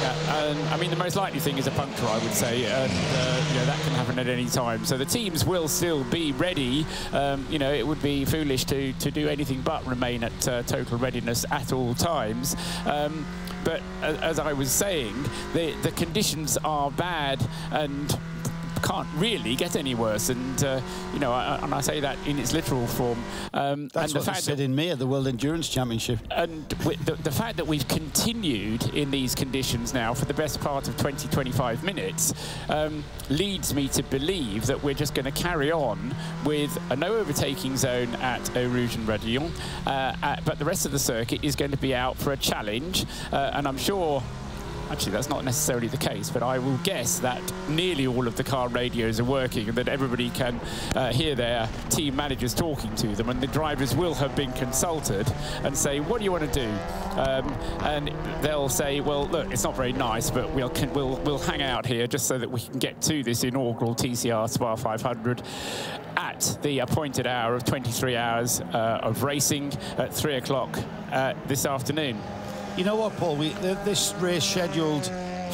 Yeah, I mean, the most likely thing is a puncture, I would say, and you know, that can happen at any time. So the teams will still be ready. You know, it would be foolish to do anything but remain at total readiness at all times. But as I was saying, the conditions are bad and can't really get any worse, and you know, and I say that in its literal form. That's and what the they fact said in May at the World Endurance Championship. And the fact that we've continued in these conditions now for the best part of 20-25 minutes leads me to believe that we're just going to carry on with a no overtaking zone at Eau Rouge and Radillon, but the rest of the circuit is going to be out for a challenge, and I'm sure. Actually, that's not necessarily the case, but I will guess that nearly all of the car radios are working and that everybody can hear their team managers talking to them, and the drivers will have been consulted and say, what do you want to do? And they'll say, well, look, it's not very nice, but we'll hang out here just so that we can get to this inaugural TCR SPA500 at the appointed hour of 23 hours of racing at 3 o'clock this afternoon. You know what, Paul? This race scheduled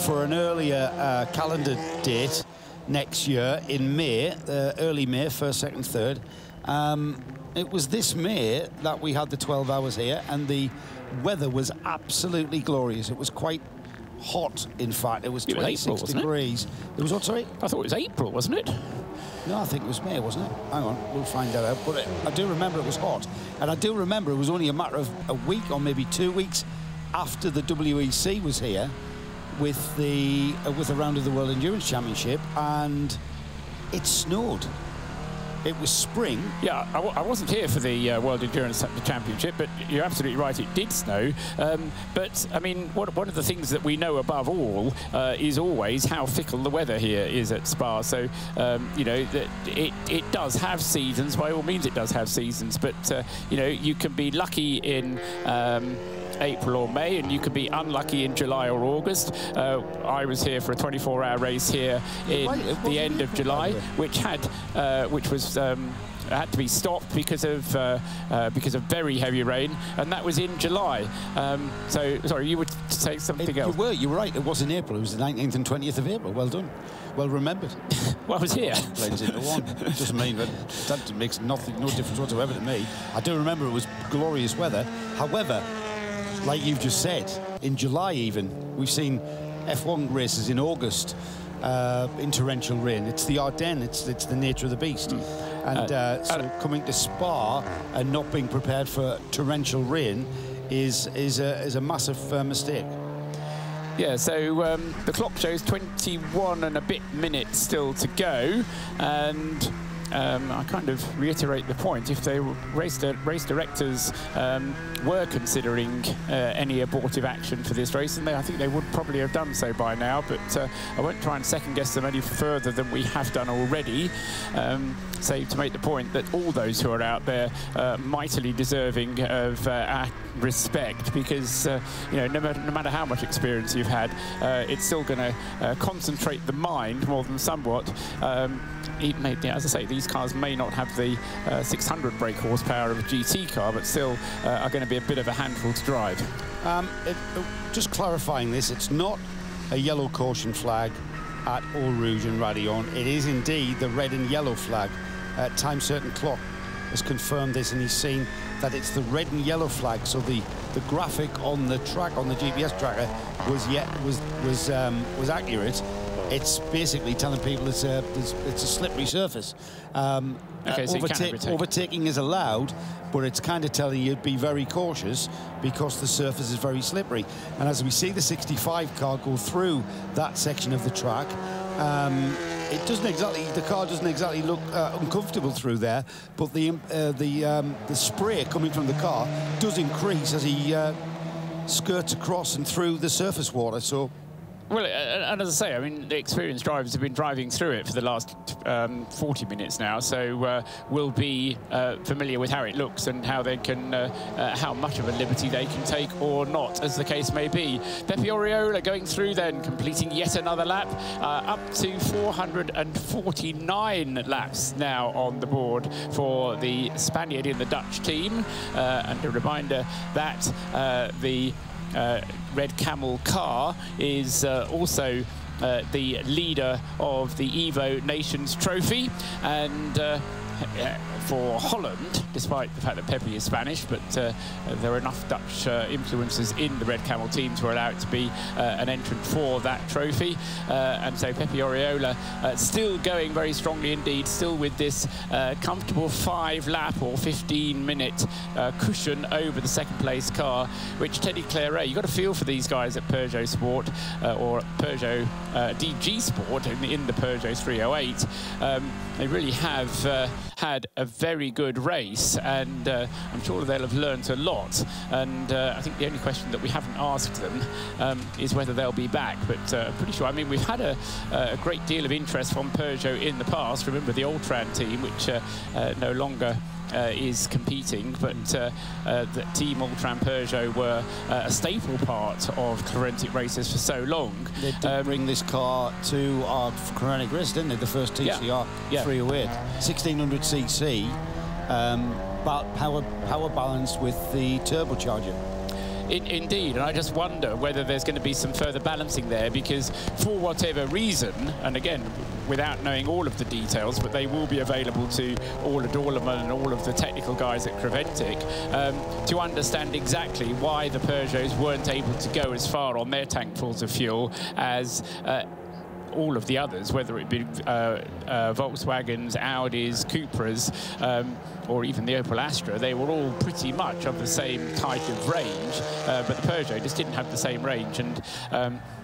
for an earlier calendar date next year in May, early May, 1st, 2nd, 3rd. It was this May that we had the 12 hours here, and the weather was absolutely glorious. It was quite hot, in fact. It was 26 degrees. It was what, sorry? I thought it was April, wasn't it? No, I think it was May, wasn't it? Hang on, we'll find that out. But I do remember it was hot, and I do remember it was only a matter of a week or maybe 2 weeks after the WEC was here with the round of the World Endurance Championship, and it snowed. It was spring. Yeah, I wasn't here for the World Endurance Championship, but you're absolutely right, it did snow. But, I mean, one of the things that we know above all is always how fickle the weather here is at Spa. So, you know, that it does have seasons. By all means, it does have seasons. But, you know, you can be lucky in April or May, and you could be unlucky in July or August. I was here for a 24-hour race here in the end of July, which was had to be stopped because of very heavy rain, and that was in July. So, sorry, you would say something else? You were right. It was in April. It was the 19th and 20th of April. Well done. Well remembered. Well, I was here. Blends into one. Doesn't mean that makes no difference whatsoever to me. I do remember it was glorious weather. However, like you've just said, in July even, we've seen F1 races in August in torrential rain. It's the Ardennes, it's the nature of the beast. And so coming to Spa and not being prepared for torrential rain is a massive mistake. Yeah, so the clock shows 21 and a bit minutes still to go, and I kind of reiterate the point. If the race directors were considering any abortive action for this race, and I think they would probably have done so by now, but I won't try and second guess them any further than we have done already. Save to make the point that all those who are out there mightily deserving of our respect, because you know, no matter how much experience you've had, it's still going to concentrate the mind more than somewhat. As I say, these cars may not have the 600 brake horsepower of a GT car, but still are going to be a bit of a handful to drive. Just clarifying this, it's not a yellow caution flag at Eau Rouge and Raidillon. It is indeed the red and yellow flag. Time Certain Clock has confirmed this, and he's seen that it's the red and yellow flag. So the graphic on the track, on the GPS tracker, was accurate. It's basically telling people it's a slippery surface. Okay, so overtaking is allowed, but it's kind of telling you to be very cautious because the surface is very slippery. And as we see the 65 car go through that section of the track, the car doesn't exactly look uncomfortable through there, but the spray coming from the car does increase as he skirts across and through the surface water. So. Well, and as I say, I mean, the experienced drivers have been driving through it for the last 40 minutes now, so we'll be familiar with how it looks and how they can, how much of a liberty they can take or not, as the case may be. Pepe Oriola going through then, completing yet another lap, up to 449 laps now on the board for the Spaniard in the Dutch team. And a reminder that the Red Camel car is also the leader of the Evo Nations Trophy, and for Holland, despite the fact that Pepe is Spanish, but there are enough Dutch influences in the Red Camel team to allow it to be an entrant for that trophy. And so Pepe Oriola still going very strongly indeed, still with this comfortable 5-lap or 15-minute cushion over the second-place car, which Teddy Claret, you've got to feel for these guys at Peugeot Sport, or Peugeot DG Sport in the Peugeot 308. They really have had a very good race, and I'm sure they'll have learnt a lot. And I think the only question that we haven't asked them is whether they'll be back, but pretty sure. I mean, we've had a great deal of interest from Peugeot in the past. Remember the Ultran team, which no longer is competing, but the team Ultran Peugeot were a staple part of Creventic races for so long. They did bring this car to our Creventic race, didn't they? The first TCR 308, 1600cc, power balanced with the turbocharger. Indeed, and I just wonder whether there's going to be some further balancing there, because for whatever reason, and again, without knowing all of the details, but they will be available to Ola Dorleman and all of the technical guys at Creventic to understand exactly why the Peugeots weren't able to go as far on their tankfuls of fuel as all of the others, whether it be Volkswagens, Audis, Cupras, or even the Opel Astra. They were all pretty much of the same type of range, but the Peugeot just didn't have the same range, and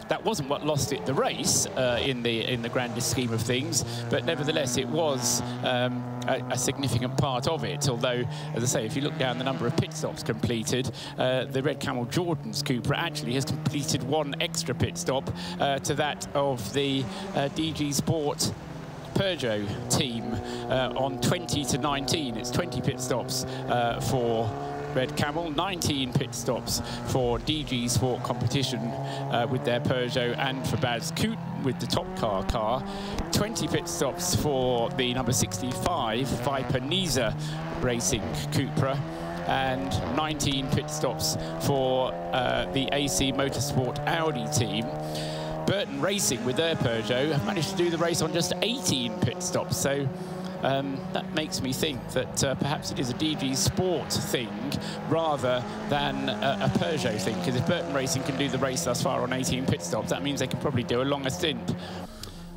that wasn't what lost it the race in the grandest scheme of things, but nevertheless it was a significant part of it. Although, as I say, if you look down the number of pit stops completed, the Red Camel Jordan's Cupra actually has completed one extra pit stop to that of the DG Sport Peugeot team on 20 to 19. It's 20 pit stops for Red Camel, 19 pit stops for DG Sport Competition with their Peugeot, and for Baz Koot with the top car, 20 pit stops for the number 65 Viper Niza Racing Cupra, and 19 pit stops for the AC Motorsport Audi team. Burton Racing with their Peugeot have managed to do the race on just 18 pit stops, so that makes me think that perhaps it is a DG Sport thing rather than a Peugeot thing, because if Burton Racing can do the race thus far on 18 pit stops, that means they can probably do a longer stint.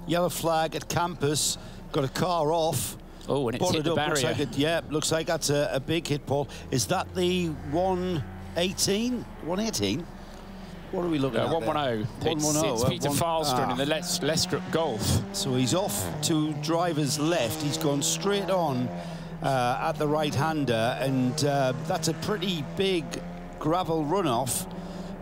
Yellow flag at Campus, got a car off. Oh, and it's hit the barrier. Looks like that's a big hit, Paul. Is that the 118? 118? What are we looking at? 110. It's Peter Falström in the Lestrup Golf. So he's off to driver's left. He's gone straight on at the right-hander, and that's a pretty big gravel runoff.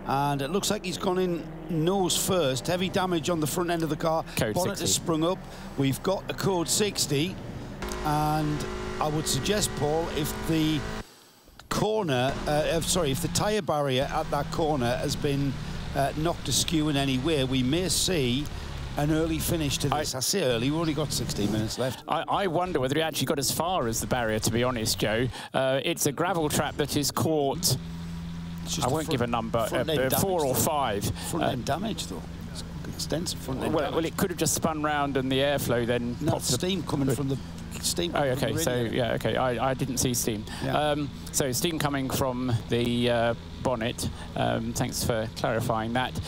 And it looks like he's gone in nose first. Heavy damage on the front end of the car. Bonnet has sprung up. We've got a code 60. And I would suggest, Paul, if the corner, if the tyre barrier at that corner has been knocked askew in any way, we may see an early finish to this. I say early, we've only got 16 minutes left. I wonder whether he actually got as far as the barrier, to be honest, Joe. It's a gravel trap that is caught, I won't give a number, 4 or 5. Front-end damage, though. It's extensive front-end damage. Well, it could have just spun round and the airflow then popped. Steam coming from the... Steam. Oh, okay. So yeah, okay. I didn't see steam. Yeah. So steam coming from the bonnet. Thanks for clarifying that.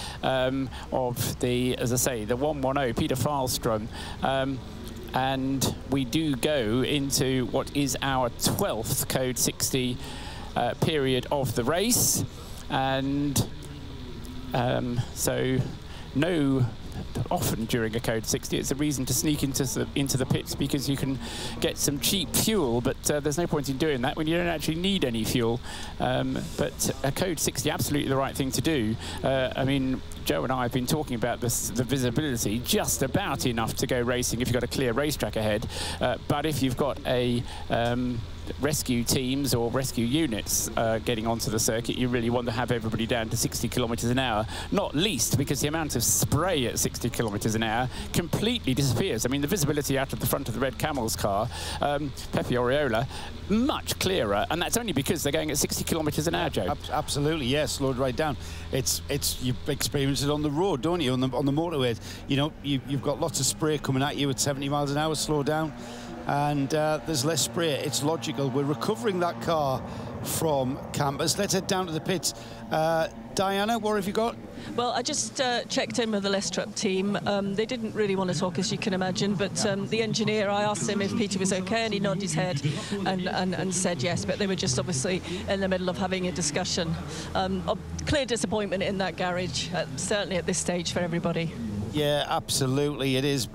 Of the, as I say, the 110 Peter Falström, and we do go into what is our 12th code 60 period of the race, and so no. Often during a code 60, it's a reason to sneak into the pits because you can get some cheap fuel, but there's no point in doing that when you don't actually need any fuel. But a code 60, absolutely the right thing to do. I mean, Joe and I have been talking about the visibility, just about enough to go racing if you've got a clear racetrack ahead. But if you've got a rescue teams or rescue units getting onto the circuit, you really want to have everybody down to 60 kilometres an hour, not least because the amount of spray at 60 kilometres an hour completely disappears. I mean, the visibility out of the front of the Red Camel's car, Pepe Oriola, much clearer, and that's only because they're going at 60 kilometres an hour, Joe. Absolutely, yes, slowed right down. It's you've experienced it on the road, don't you, on the motorways. You know, you've got lots of spray coming at you at 70 miles an hour, slow down. And there's less spray. It's logical. We're recovering that car from campus. Let's head down to the pits. Diana, what have you got? Well, I just checked in with the Lestrup team. They didn't really want to talk, as you can imagine, but the engineer, I asked him if Peter was okay, and he nodded his head and said yes, but they were just obviously in the middle of having a discussion. Clear disappointment in that garage, certainly at this stage for everybody. Yeah, absolutely. It is.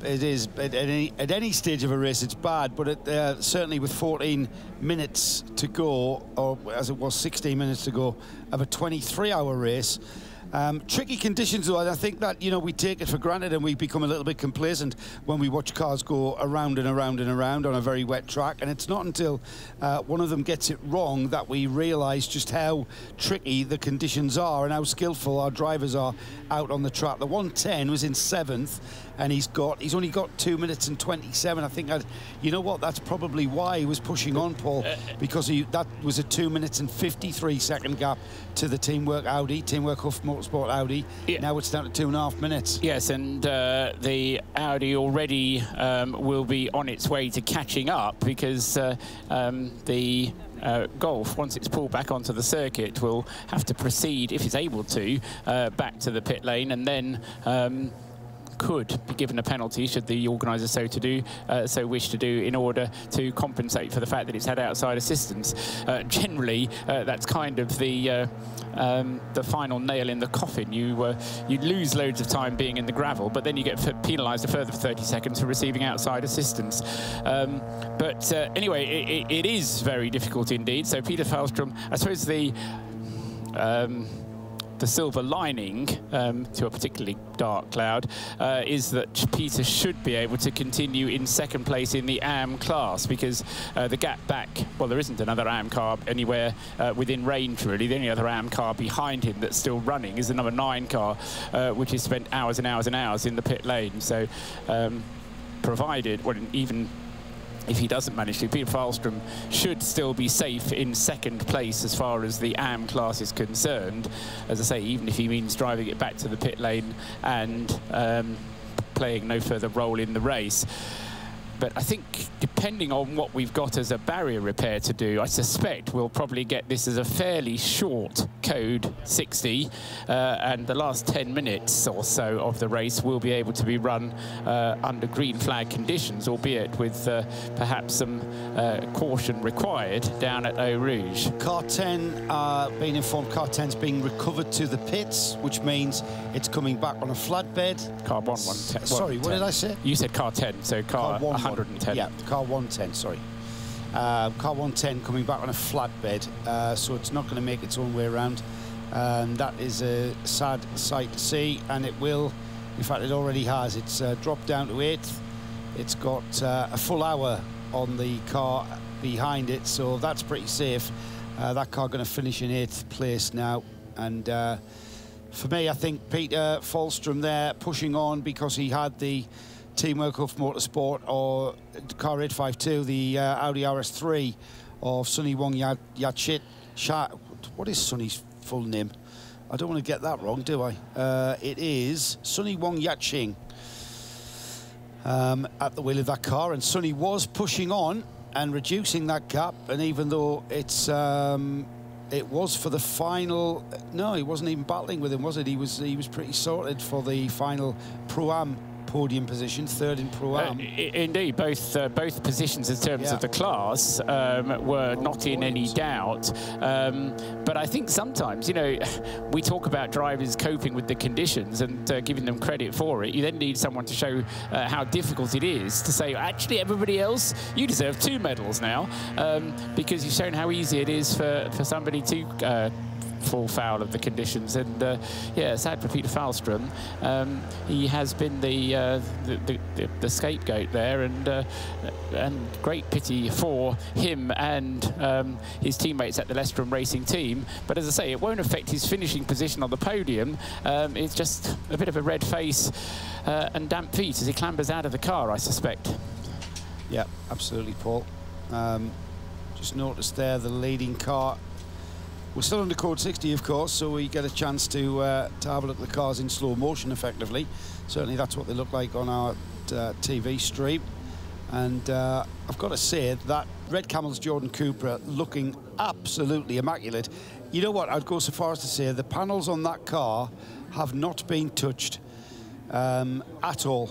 At any stage of a race, it's bad. But certainly with 14 minutes to go, or as it was 16 minutes to go, of a 23-hour race. Tricky conditions, though, and I think that, you know, we take it for granted and we become a little bit complacent when we watch cars go around and around and around on a very wet track. And it's not until one of them gets it wrong that we realise just how tricky the conditions are and how skillful our drivers are out on the track. The 110 was in 7th, and he's only got 2 minutes and 27. I think you know what? That's probably why he was pushing on, Paul, because that was a 2 minutes and 53 second gap to the Teamwork Huff Motorsport Audi. Yeah. Now it's down to 2.5 minutes. Yes, and the Audi already will be on its way to catching up because the Golf, once it's pulled back onto the circuit, will have to proceed, if it's able to, back to the pit lane, and then could be given a penalty should the organisers so wish to do, in order to compensate for the fact that it's had outside assistance. Generally, that's kind of the final nail in the coffin. You lose loads of time being in the gravel, but then you get penalised a further 30 seconds for receiving outside assistance. But anyway, it is very difficult indeed. So Peter Falström, I suppose the silver lining to a particularly dark cloud is that Peter should be able to continue in second place in the AM class, because the gap back, well, there isn't another AM car anywhere within range, really. The only other AM car behind him that's still running is the number 9 car, which has spent hours and hours and hours in the pit lane. So provided, well, even if he doesn't manage to, Peter Falström should still be safe in second place as far as the AM class is concerned. As I say, even if he means driving it back to the pit lane and playing no further role in the race. But I think, depending on what we've got as a barrier repair to do, I suspect we'll probably get this as a fairly short code 60, and the last 10 minutes or so of the race will be able to be run under green flag conditions, albeit with perhaps some caution required down at Eau Rouge. Car 10, being informed, car 10's being recovered to the pits, which means it's coming back on a flatbed. Car 110. Sorry, what did I say? You said car 10, so car 110. Yeah, car 110, sorry. Car 110 coming back on a flatbed, so it's not going to make its own way around. That is a sad sight to see, and it will, in fact, it already has. It's dropped down to 8th. It's got a full hour on the car behind it, so that's pretty safe. That car going to finish in 8th place now, and for me, I think Peter Falstrom there pushing on because he had the Teamwork of Motorsport or car 852, the Audi RS3 of Sunny Wong Yachit. What is Sunny's full name? I don't want to get that wrong, do I? It is Sunny Wong Yaching at the wheel of that car, and Sunny was pushing on and reducing that gap, and even though it's it was for the final, no, he wasn't even battling with him, was it? He was pretty sorted for the final Pro-Am podium position, 3rd in Pro-Am. Indeed, both positions in terms of the class were not in any doubt. But I think sometimes, you know, we talk about drivers coping with the conditions and giving them credit for it. You then need someone to show how difficult it is to say, actually, everybody else, you deserve 2 medals now, because you've shown how easy it is for somebody to fall foul of the conditions. And yeah, sad for Peter Falstrom. He has been the scapegoat there, and great pity for him and his teammates at the Lestrom Racing team. But as I say, it won't affect his finishing position on the podium. It's just a bit of a red face and damp feet as he clambers out of the car, I suspect. Yeah, absolutely, Paul. Just noticed there the leading car. We're still under code 60, of course, so we get a chance to have a look at the cars in slow motion, effectively. Certainly that's what they look like on our TV stream. And I've got to say that Red Camel's Jordan Cooper looking absolutely immaculate. You know what, I'd go so far as to say the panels on that car have not been touched at all.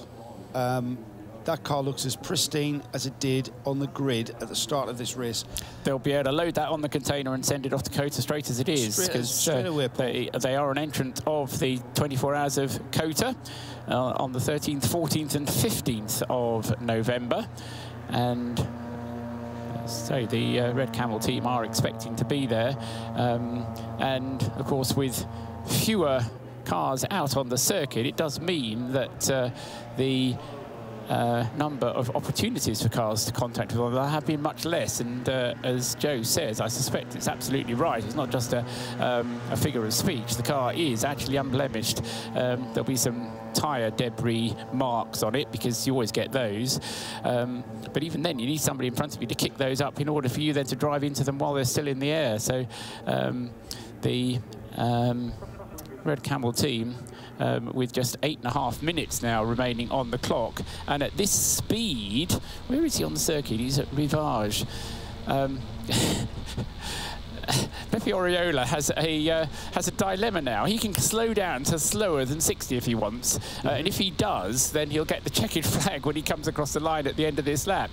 That car looks as pristine as it did on the grid at the start of this race. They'll be able to load that on the container and send it off to COTA straight as it is, because they are an entrant of the 24 Hours of COTA on the 13th, 14th and 15th of November. And so the Red Camel team are expecting to be there. And of course, with fewer cars out on the circuit, it does mean that the number of opportunities for cars to contact with one another have been much less. And as Joe says, I suspect it's absolutely right. It's not just a figure of speech. The car is actually unblemished. There'll be some tyre debris marks on it, because you always get those. But even then, you need somebody in front of you to kick those up in order for you then to drive into them while they're still in the air. So the Red Camel team, with just 8.5 minutes now remaining on the clock, and at this speed, where is he on the circuit? He's at Rivage. Pepe Oriola has a dilemma now. He can slow down to slower than 60 if he wants, and if he does, then he'll get the checkered flag when he comes across the line at the end of this lap.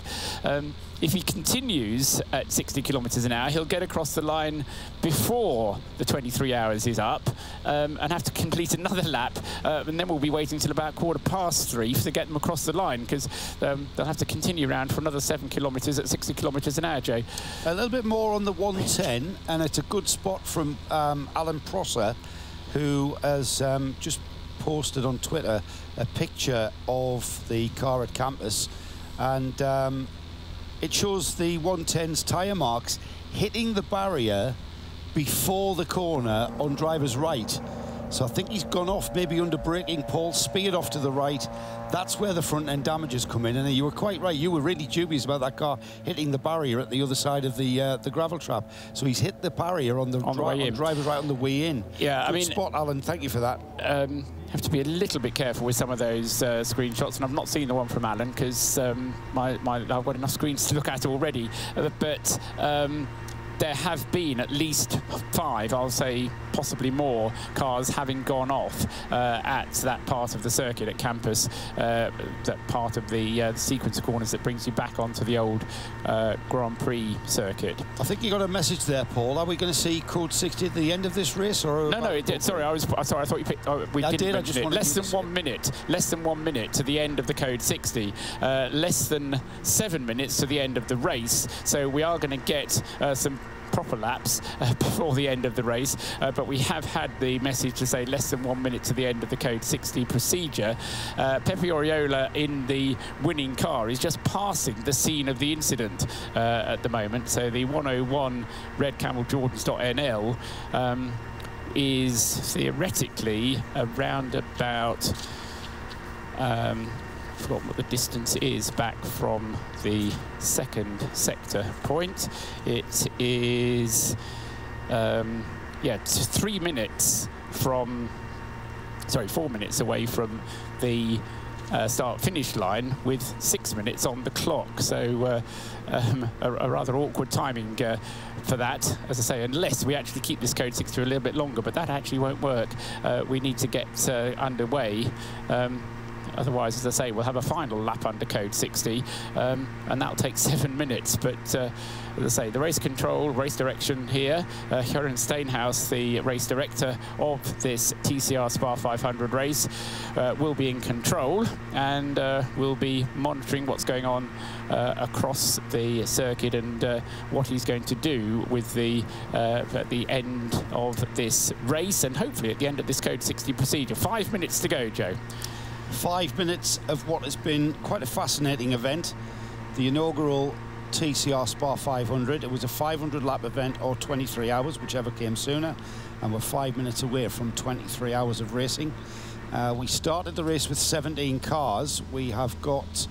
If he continues at 60 kilometres an hour, he'll get across the line before the 23 hours is up, and have to complete another lap, and then we'll be waiting till about 3:15 to get them across the line, because they'll have to continue around for another 7 kilometres at 60 kilometres an hour, Joe. A little bit more on the 110, and it's a good spot from Alan Prosser, who has just posted on Twitter a picture of the car at campus, and it shows the 110's tyre marks hitting the barrier before the corner on driver's right. So I think he's gone off, maybe under braking. Paul speared off to the right. That's where the front end damages come in. And you were quite right. You were really dubious about that car hitting the barrier at the other side of the gravel trap. So he's hit the barrier on the way in. Driver's right on the way in. Yeah, Good I mean, spot, Alan. Thank you for that. Have to be a little bit careful with some of those screenshots, and I've not seen the one from Alan because I've got enough screens to look at already. But there have been at least 5, I'll say possibly more, cars having gone off at that part of the circuit at Campus, that part of the sequence of corners that brings you back onto the old Grand Prix circuit. I think you got a message there, Paul. Are we going to see Code 60 at the end of this race? Or no, it did. Sorry, I thought you picked. We didn't mention it. Less than 1 minute. Less than 1 minute to the end of the Code 60. Less than 7 minutes to the end of the race. So we are going to get some proper laps before the end of the race, but we have had the message to say less than 1 minute to the end of the Code 60 procedure. Pepe Oriola in the winning car is just passing the scene of the incident at the moment. So the 101 Red Camel Jordans.NL is theoretically around about forgot what the distance is back from the second sector point. It is, yeah, 3 minutes from, sorry, 4 minutes away from the start-finish line with 6 minutes on the clock. So a rather awkward timing for that, as I say, unless we actually keep this Code 60 a little bit longer, but that actually won't work. We need to get underway. Otherwise, as I say, we'll have a final lap under Code 60, and that'll take 7 minutes. But as I say, the race control, race direction here, Joran Steenhuis, the race director of this TCR SPA500 race, will be in control and will be monitoring what's going on across the circuit and what he's going to do with the at the end of this race and hopefully at the end of this Code 60 procedure. 5 minutes to go, Joe. 5 minutes of what has been quite a fascinating event, the inaugural TCR SPA500. It was a 500 lap event or 23 hours, whichever came sooner, and we're 5 minutes away from 23 hours of racing. We started the race with 17 cars. We have got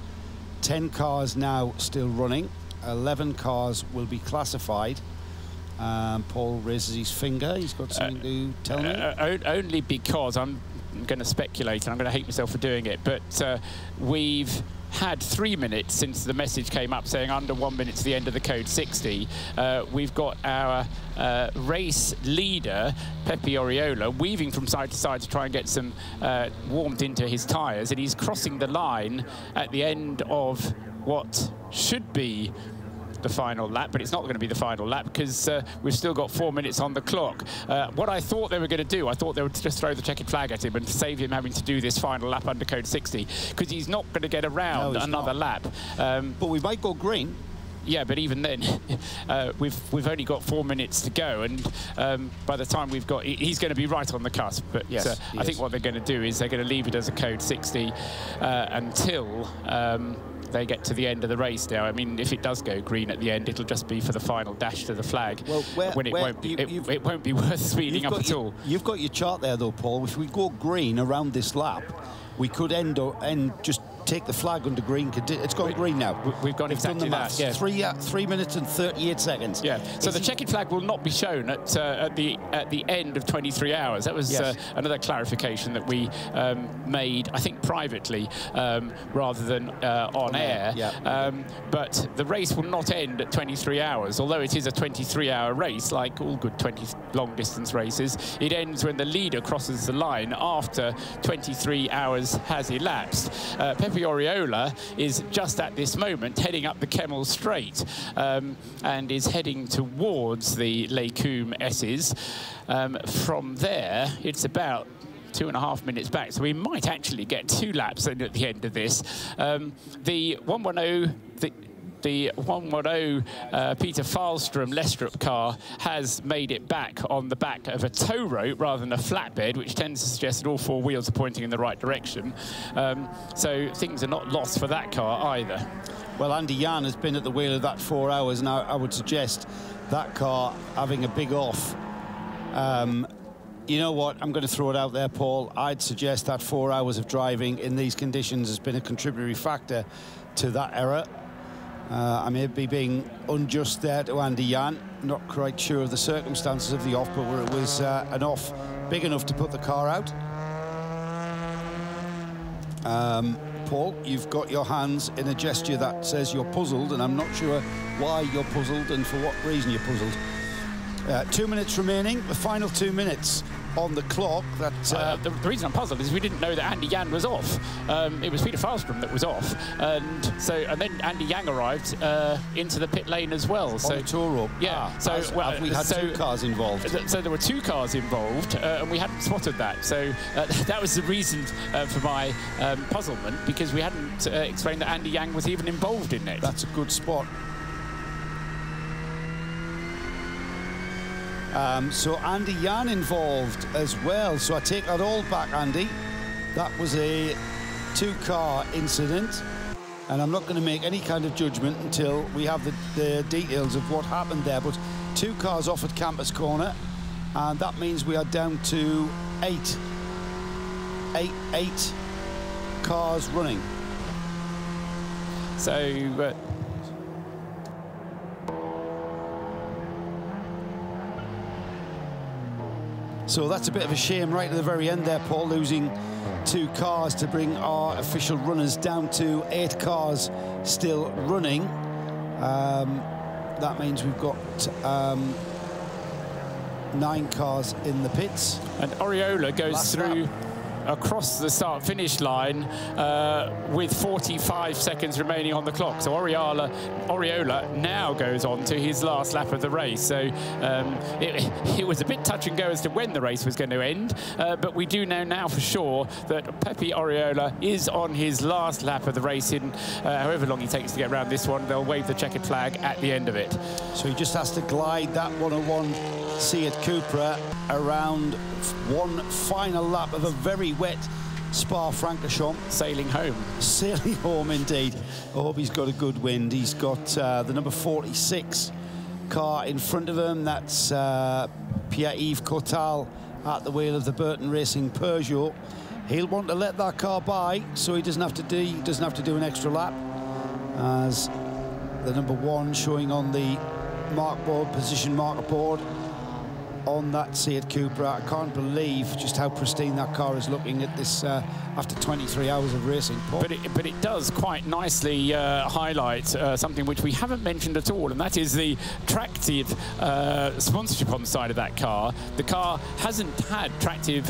10 cars now still running. 11 cars will be classified. Paul raises his finger. He's got something to tell me. Only because I'm going to speculate, and I'm going to hate myself for doing it, but we've had 3 minutes since the message came up saying under 1 minute to the end of the Code 60. We've got our race leader, Pepe Oriola, weaving from side to side to try and get some warmth into his tyres, and he's crossing the line at the end of what should be the final lap, but it's not going to be the final lap because we've still got 4 minutes on the clock. What I thought they were going to do, I thought they would just throw the checkered flag at him and save him having to do this final lap under Code 60 because he's not going to get around another lap. But we might go green. Yeah, but even then, we've only got 4 minutes to go, and by the time we've got, he's going to be right on the cusp. But yes, I think what they're going to do is they're going to leave it as a Code 60 until they get to the end of the race now. I mean, if it does go green at the end, it'll just be for the final dash to the flag. Well, it won't be worth speeding up at all. You've got your chart there, though, Paul. If we go green around this lap, we could end just take the flag under green. It's gone green now. We've got exactly that. Yeah. 3 minutes and 38 seconds. Yeah. So the checkered flag will not be shown at the end of 23 hours. That was another clarification that we made, I think, privately rather than on air. Yeah. But the race will not end at 23 hours, although it is a 23-hour race, like all good long-distance races. It ends when the leader crosses the line after 23 hours has elapsed. Pepe Oriola is just at this moment heading up the Kemmel Straight and is heading towards the Les Combes S's. From there, it's about 2.5 minutes back, so we might actually get 2 laps in at the end of this. The 110... The 110 Peter Falström Lestrup car has made it back on the back of a tow rope rather than a flatbed, which tends to suggest that all 4 wheels are pointing in the right direction. So things are not lost for that car either. Well, Andy Jan has been at the wheel of that 4 hours, and I would suggest that car having a big off You know what? I'm going to throw it out there, Paul. I'd suggest that 4 hours of driving in these conditions has been a contributory factor to that error. I may be being unjust there to Andy Jan. Not quite sure of the circumstances of the off, but where it was an off big enough to put the car out. Paul, you've got your hands in a gesture that says you're puzzled, and I'm not sure why you're puzzled and for what reason you're puzzled. 2 minutes remaining, the final 2 minutes on the clock. The reason I'm puzzled is we didn't know that Andy Jan was off. It was Peter Falstrom that was off, and then Andy Yang arrived into the pit lane as well. So tour up. Yeah. Have we had 2 cars involved? So there were 2 cars involved, and we hadn't spotted that. So that was the reason for my puzzlement, because we hadn't explained that Andy Yang was even involved in it. That's a good spot. So Andy Jan involved as well. So I take that all back, Andy. That was a 2-car incident, and I'm not going to make any kind of judgment until we have the details of what happened there. But 2 cars off at Campus Corner, and that means we are down to 8 cars running. So. So that's a bit of a shame right at the very end there, Paul, losing 2 cars to bring our official runners down to 8 cars still running. That means we've got 9 cars in the pits. And Oriola goes through across the start-finish line with 45 seconds remaining on the clock. So Oriola now goes on to his last lap of the race. So it was a bit touch and go as to when the race was going to end, but we do know now for sure that Pepe Oriola is on his last lap of the race in however long he takes to get around this one. They'll wave the checkered flag at the end of it. So he just has to glide that 101 Seat Cupra around one final lap of a very wet Spa-Francorchamps. Sailing home. Sailing home, indeed. I hope he's got a good wind. He's got the number 46 car in front of him. That's Pierre-Yves Cotal at the wheel of the Burton Racing Peugeot. He'll want to let that car by, so he doesn't have to do an extra lap, as the number 1 showing on the mark board, position marker board on that Seat Cupra. I can't believe just how pristine that car is looking at this after 23 hours of racing, Paul. But it does quite nicely highlight something which we haven't mentioned at all, and that is the Tractive sponsorship on the side of that car. The car hasn't had Tractive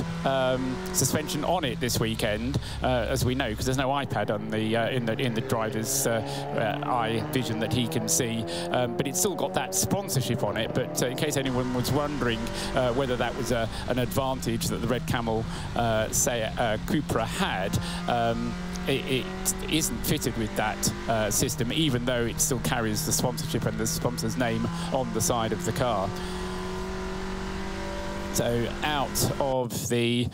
suspension on it this weekend, as we know, because there's no iPad on the in the driver's eye vision that he can see, but it's still got that sponsorship on it. But in case anyone was wondering whether that was an advantage that the Red Camel Cupra had, it isn't fitted with that system, even though it still carries the sponsorship and the sponsor's name on the side of the car. So out of the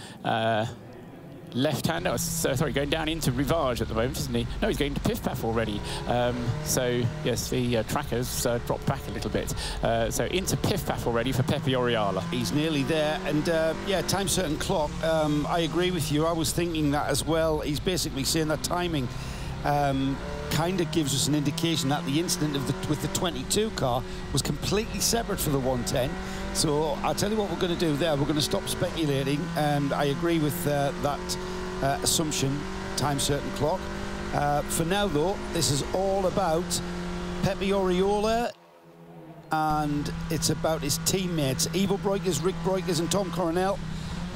left-hander, sorry, going down into Rivage at the moment, isn't he? No, he's going to Piff-Paff already. So, yes, the trackers dropped back a little bit. So into Piff-Paff already for Pepe Oriola. He's nearly there, and yeah, time certain clock. I agree with you. I was thinking that as well. He's basically saying that timing kind of gives us an indication that the incident with the 22 car was completely separate for the 110. So I'll tell you what we're going to do there. We're going to stop speculating, and I agree with that assumption, time certain clock. For now, though, this is all about Pepe Oriola, and it's about his teammates, Ivo Breukers, Rick Breukers and Tom Coronel,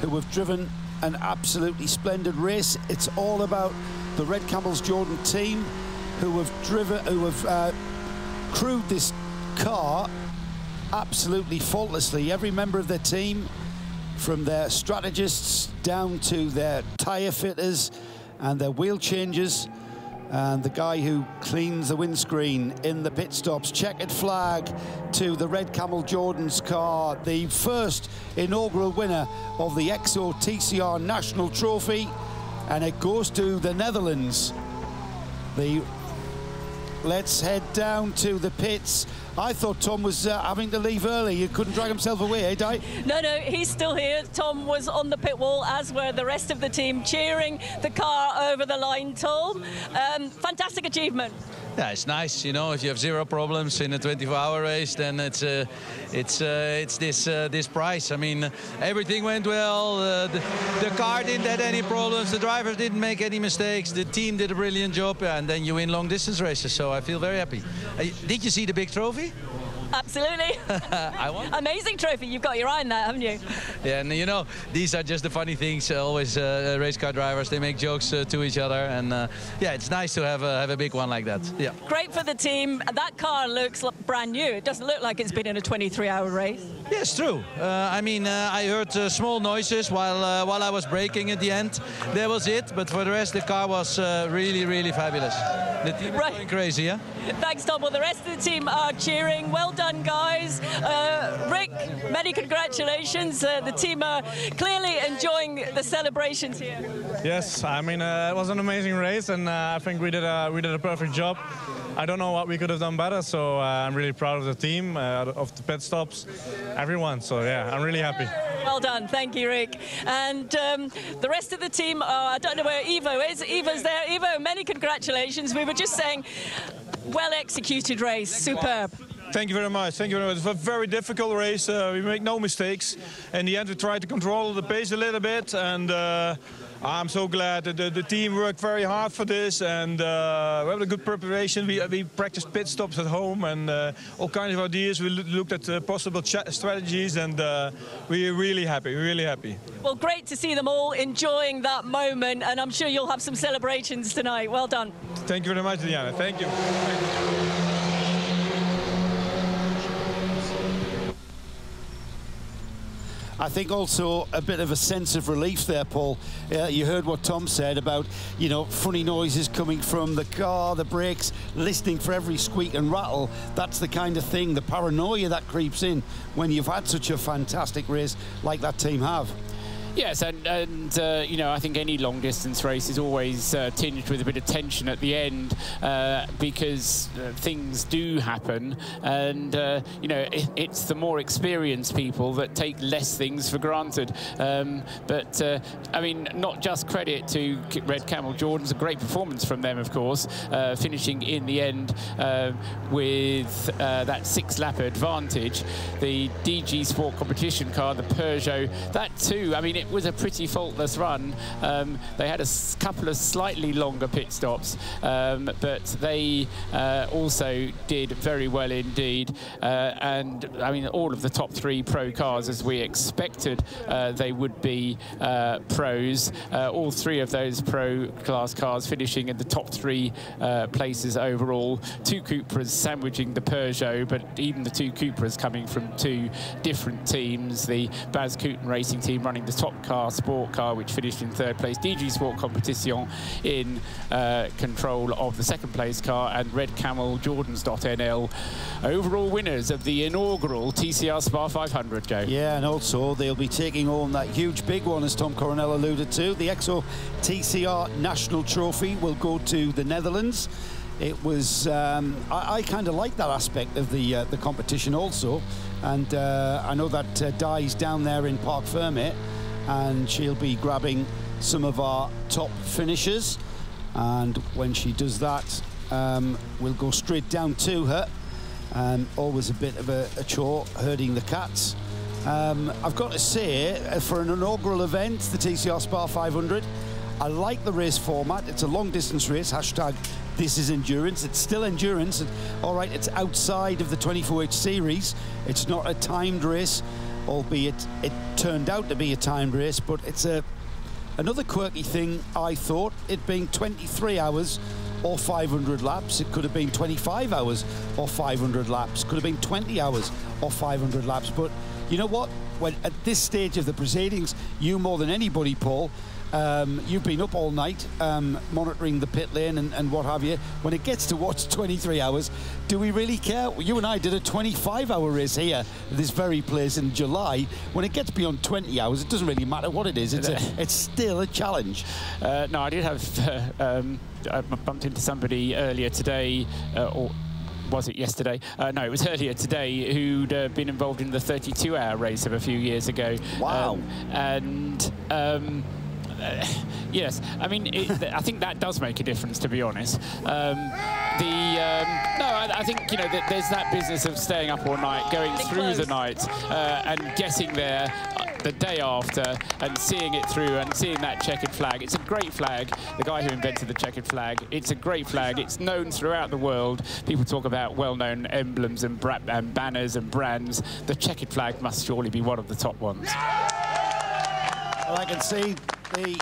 who have driven an absolutely splendid race. It's all about the Red Camels Jordan team, who have crewed this car absolutely faultlessly. Every member of their team, from their strategists down to their tyre fitters and their wheel changers, and the guy who cleans the windscreen in the pit stops. Checkered flag to the Red Camel Jordan's car, the first inaugural winner of the EXO TCR National Trophy, and it goes to the Netherlands. The let's head down to the pits. I thought Tom was having to leave early. You couldn't drag himself away, eh, Di? No, he's still here. Tom was on the pit wall, as were the rest of the team, cheering the car over the line, Tom. Fantastic achievement. Yeah, it's nice, you know, if you have 0 problems in a 24-hour race, then it's this prize. I mean, everything went well. The car didn't have any problems. The drivers didn't make any mistakes. The team did a brilliant job, and then you win long-distance races. So I feel very happy. Did you see the big trophy? Absolutely. I won. Amazing trophy. You've got your eye on that, haven't you? Yeah, and you know, these are just the funny things. Always race car drivers, they make jokes to each other, and yeah, it's nice to have a big one like that. Yeah. Great for the team. That car looks brand new. It doesn't look like it's been in a 23-hour race. Yeah, it's true. I mean, I heard small noises while I was braking at the end. That was it. But for the rest, the car was really, really fabulous. The team is going crazy, yeah? Thanks, Tom. Well, the rest of the team are cheering. Well done, guys. Rick, many congratulations. The team are clearly enjoying the celebrations here. Yes, I mean, it was an amazing race, and I think we did a perfect job. I don't know what we could have done better, so I'm really proud of the team, of the pit stops, everyone. So yeah, I'm really happy. Well done, thank you, Rick. And the rest of the team, I don't know where Ivo is. Ivo's there. Ivo, many congratulations. We were just saying, well-executed race, superb. Thank you very much. Thank you very much. It was a very difficult race. We make no mistakes. In the end, we tried to control the pace a little bit, and I'm so glad that the team worked very hard for this, and we had a good preparation. We practiced pit stops at home, and all kinds of ideas. We looked at possible strategies, and we're really happy. We're really happy. Well, great to see them all enjoying that moment, and I'm sure you'll have some celebrations tonight. Well done. Thank you very much, Diana. Thank you. I think also a bit of a sense of relief there, Paul. You heard what Tom said about, you know, funny noises coming from the car, the brakes, listening for every squeak and rattle. That's the kind of thing, the paranoia that creeps in when you've had such a fantastic race like that team have. Yes, and you know, I think any long-distance race is always tinged with a bit of tension at the end because things do happen, and you know, it's the more experienced people that take less things for granted. But I mean, not just credit to Red Camel. Jordan's a great performance from them, of course, finishing in the end with that 6-lap advantage. The DG Sport competition car, the Peugeot, that too. I mean, it was a pretty faultless run. They had a couple of slightly longer pit stops, but they also did very well indeed. And I mean, all of the top 3 pro cars, as we expected they would be pros. All 3 of those pro class cars finishing in the top 3 places overall. 2 Cupras sandwiching the Peugeot, but even the 2 Cupras coming from 2 different teams. The Baz Kooten Racing team running the top car, sport car, which finished in 3rd place. DG Sport Competition in control of the 2nd place car, and Red Camel Jordans.nl overall winners of the inaugural TCR SPA500, Joe. Yeah, and also they'll be taking on that huge big one, as Tom Coronel alluded to. The EXO TCR National Trophy will go to the Netherlands. It was, I kind of like that aspect of the competition also, and I know that Di's down there in Parc Fermé, and she'll be grabbing some of our top finishers, and when she does that, we'll go straight down to her. Always a bit of a chore herding the cats. I've got to say, for an inaugural event, the TCR SPA500, I like the race format. It's a long distance race, hashtag this is endurance. It's still endurance. All right, it's outside of the 24H series. It's not a timed race, albeit it turned out to be a timed race, but it's another quirky thing, I thought, it being 23 hours or 500 laps. It could have been 25 hours or 500 laps. Could have been 20 hours or 500 laps. But you know what? When at this stage of the proceedings, you more than anybody, Paul, You've been up all night monitoring the pit lane and what have you. When it gets towards 23 hours, do we really care? You and I did a 25-hour race here, this very place in July. When it gets beyond 20 hours, it doesn't really matter what it is. It's still a challenge. No, I did have... I bumped into somebody earlier today, or was it yesterday? No, it was earlier today, who'd been involved in the 32-hour race of a few years ago. Wow. Yes, I mean, I think that does make a difference, to be honest. No, I think, you know, there's that business of staying up all night, going through the night, and getting there the day after and seeing it through and seeing that checkered flag. It's a great flag. The guy who invented the checkered flag, it's a great flag. It's known throughout the world. People talk about well-known emblems and banners and brands. The checkered flag must surely be one of the top ones. Well, I can see the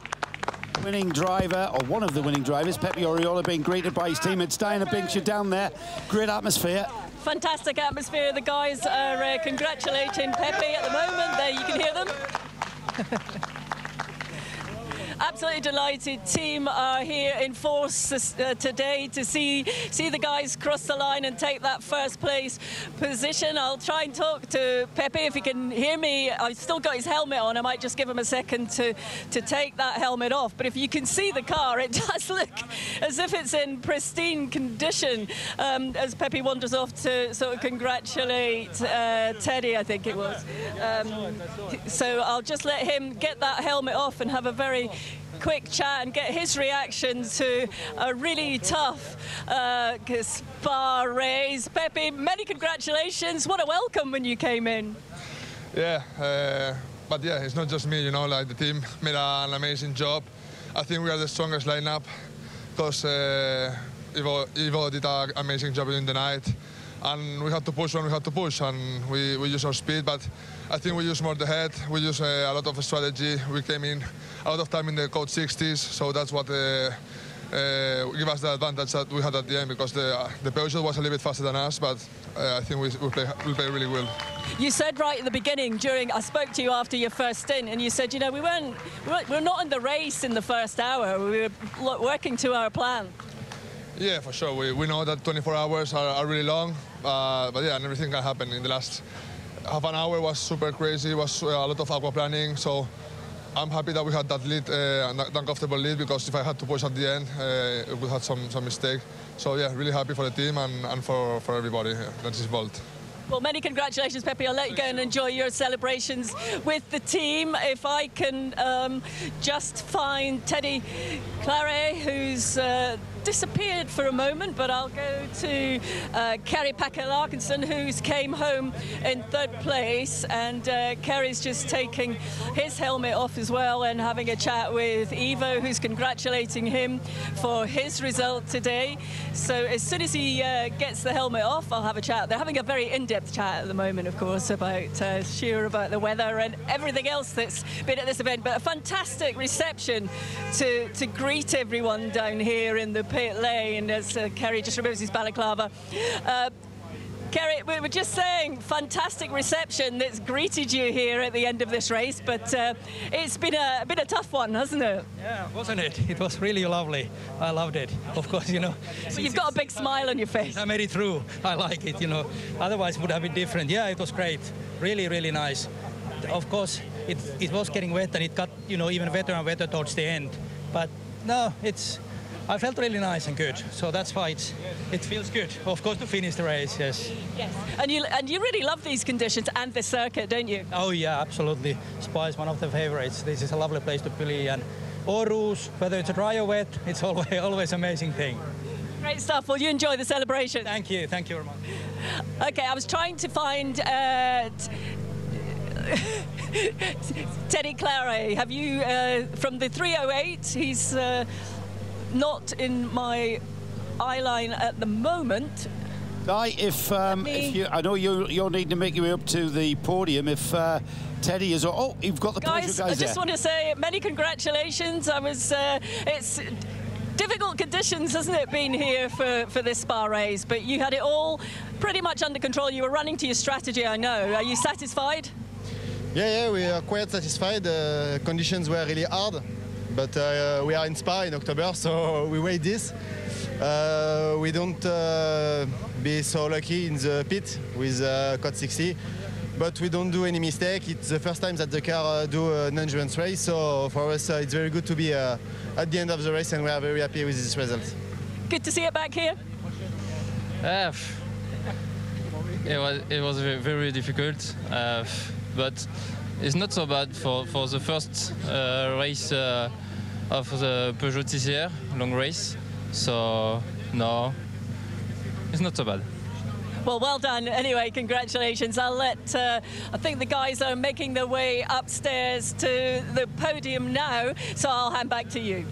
winning driver, or one of the winning drivers, Pepe Oriola, being greeted by his teammates. Diana Binks, you're down there. Great atmosphere. Fantastic atmosphere. The guys are congratulating Pepe at the moment. There, you can hear them. Absolutely delighted. Team are here in force today to see the guys cross the line and take that first place position. I'll try and talk to Pepe if he can hear me. I've still got his helmet on. I might just give him a second to take that helmet off. But if you can see the car, it does look as if it's in pristine condition as Pepe wanders off to sort of congratulate Teddy, I think it was. So I'll just let him get that helmet off and have a very quick chat and get his reaction to a really tough Spa race. Pepe, many congratulations. What a welcome when you came in. Yeah, but yeah, it's not just me, you know, like the team made an amazing job. I think we are the strongest lineup because Ivo did an amazing job in the night. And we had to push when we had to push, and we use our speed, but I think we use more the head. We use a lot of strategy. We came in a lot of time in the code 60s, so that's what give us the advantage that we had at the end, because the Peugeot was a little bit faster than us, but I think we play really well. You said right at the beginning, I spoke to you after your first stint, and you said, you know, we're not in the race in the first hour. We were working to our plan. Yeah, for sure. We know that 24 hours are really long, but yeah, and everything can happen. In the last half an hour was super crazy. It was a lot of aqua planning, so I'm happy that we had that lead, that comfortable lead, because if I had to push at the end, it would have some mistake. So yeah, really happy for the team and for everybody that is involved. Well, many congratulations, Pepe. I'll let you go and enjoy your celebrations with the team. If I can just find Teddy Claret, who's disappeared for a moment, but I'll go to Kerry Packer-Larkinson, who's came home in third place, and Kerry's just taking his helmet off as well and having a chat with Ivo, who's congratulating him for his result today. So as soon as he gets the helmet off, I'll have a chat. They're having a very in-depth chat at the moment, of course, about about the weather and everything else that's been at this event, but a fantastic reception to greet everyone down here in the pit lane as Kerry just removes his balaclava. Kerry, we were just saying, fantastic reception that's greeted you here at the end of this race, but it's been a tough one, hasn't it? Yeah, wasn't it? It was really lovely. I loved it. Of course, you know. But you've got a big smile on your face. I made it through. I like it, you know. Otherwise, it would have been different. Yeah, it was great. Really, really nice. Of course, it was getting wet, and it got, you know, even wetter and wetter towards the end. But no, I felt really nice and good, so that's why it feels good, of course, to finish the race. Yes. Yes, and you really love these conditions and the circuit, don't you? Oh yeah, absolutely. Spa is one of the favorites. This is a lovely place to play, and Aarhus, whether it's dry or wet, it's always an amazing thing. Great stuff. Well, you enjoy the celebration. Thank you very much. Okay, I was trying to find Teddy Claret. Have you from the 308? He's not in my eye line at the moment. If you, I know you're needing to make your way up to the podium. If Teddy is, oh, you've got the guys. I just want to say many congratulations. It's difficult conditions, hasn't it, been here for this Spa race? But you had it all pretty much under control. You were running to your strategy, I know. Are you satisfied? Yeah, we are quite satisfied. The conditions were really hard. but we are in Spa in October, so we wait this. We don't be so lucky in the pit with Code 60, but we don't do any mistake. It's the first time that the car do an endurance race, so for us it's very good to be at the end of the race, and we are very happy with this result. Good to see it back here. It was very difficult, but it's not so bad for the first race of the Peugeot TCR long race. So no, it's not so bad. Well, well done. Anyway, congratulations. I'll let, I think the guys are making their way upstairs to the podium now, so I'll hand back to you.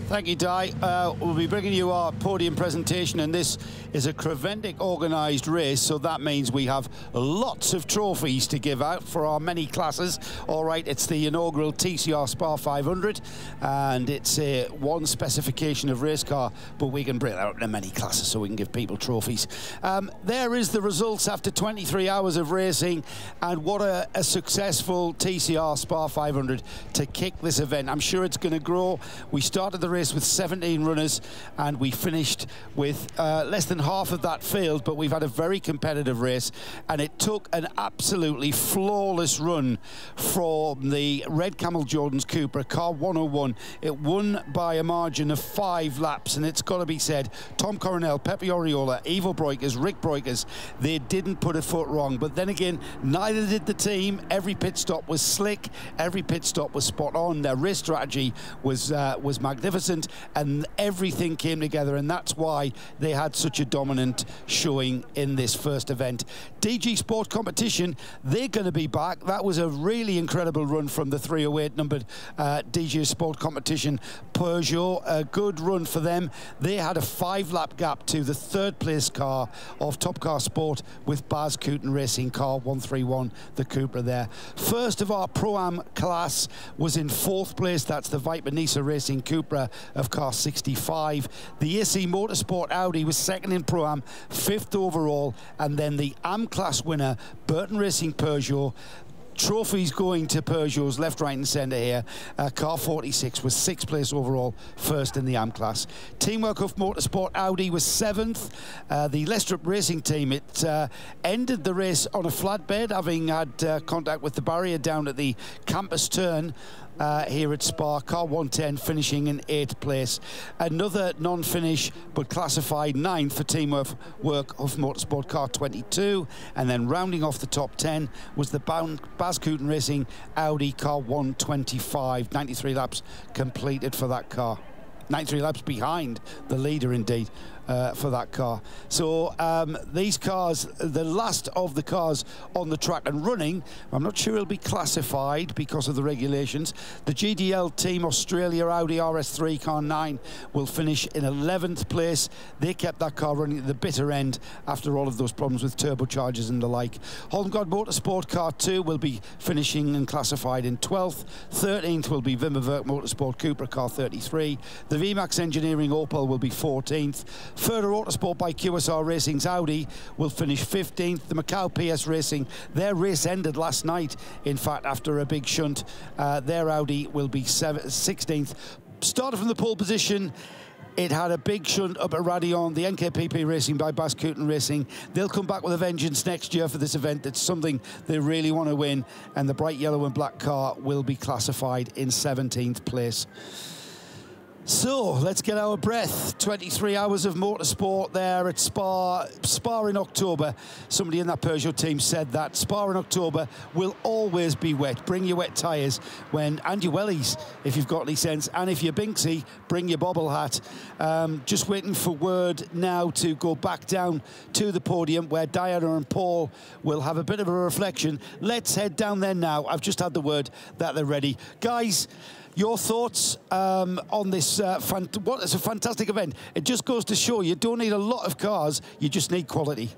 Thank you, Di. We'll be bringing you our podium presentation, and this is a Creventic organised race, so that means we have lots of trophies to give out for our many classes. All right, it's the inaugural TCR SPA500, and it's one specification of race car, but we can break that up into many classes so we can give people trophies. There is the results after 23 hours of racing, and what a successful TCR SPA500 to kick this event. I'm sure it's going to grow. We started the race with 17 runners, and we finished with less than half of that field, but we've had a very competitive race, and it took an absolutely flawless run from the Red Camel Jordan's Cupra, car 101. It won by a margin of 5 laps, and it's got to be said, Tom Coronel, Pepe Oriola, Ivo Breukers, Rick Breukers, they didn't put a foot wrong. But then again, neither did the team. Every pit stop was slick, every pit stop was spot on, their race strategy was magnificent, and everything came together, and that's why they had such a dominant showing in this first event. DG Sport Competition, they're going to be back. That was a really incredible run from the 308 numbered DG Sport Competition Peugeot. A good run for them. They had a 5-lap gap to the 3rd place car of Top Car Sport with Baz Cooten Racing, car 131, the Cupra there. First of our Pro-Am class was in 4th place. That's the Viper Nisa Racing Cupra of car 65. The AC Motorsport Audi was 2nd in Pro-Am, 5th overall, and then the Am class winner, Burton Racing Peugeot. Trophies going to Peugeots left, right and centre here. Car 46 was 6th place overall, 1st in the Am class. Teamwork of Motorsport Audi was 7th. The Lestrup Racing Team, it ended the race on a flatbed, having had contact with the barrier down at the campus turn here at Spa. Car 110 finishing in 8th place. Another non-finish but classified 9th for Teamwork of Motorsport, car 22. And then rounding off the top 10 was the Baz Cooten Racing Audi, car 125. 93 laps completed for that car. 93 laps behind the leader, indeed, for that car. So these cars, the last of the cars on the track and running, I'm not sure it'll be classified because of the regulations. The GDL Team Australia Audi RS3 car 9 will finish in 11th place. They kept that car running at the bitter end after all of those problems with turbochargers and the like. Holmgard Motorsport car 2 will be finishing and classified in 12th. 13th will be Wimmerwerk Motorsport Cupra car 33. The VMAX Engineering Opel will be 14th. Further Autosport by QSR Racing's Audi will finish 15th. The Macau PS Racing, their race ended last night, in fact, after a big shunt. Their Audi will be 16th. Started from the pole position. It had a big shunt up at Radion, the NKPP Racing by Baz Cooten Racing. They'll come back with a vengeance next year for this event. It's something they really want to win, and the bright yellow and black car will be classified in 17th place. So let's get our breath. 23 hours of motorsport there at Spa in October. Somebody in that Peugeot team said that Spa in October will always be wet. Bring your wet tyres and your wellies if you've got any sense, and if you're Binksy, bring your bobble hat. Just waiting for word now to go back down to the podium where Diana and Paul will have a bit of a reflection. Let's head down there now. I've just had the word that they're ready. Guys, your thoughts on this, what is a fantastic event. It just goes to show you don't need a lot of cars, you just need quality.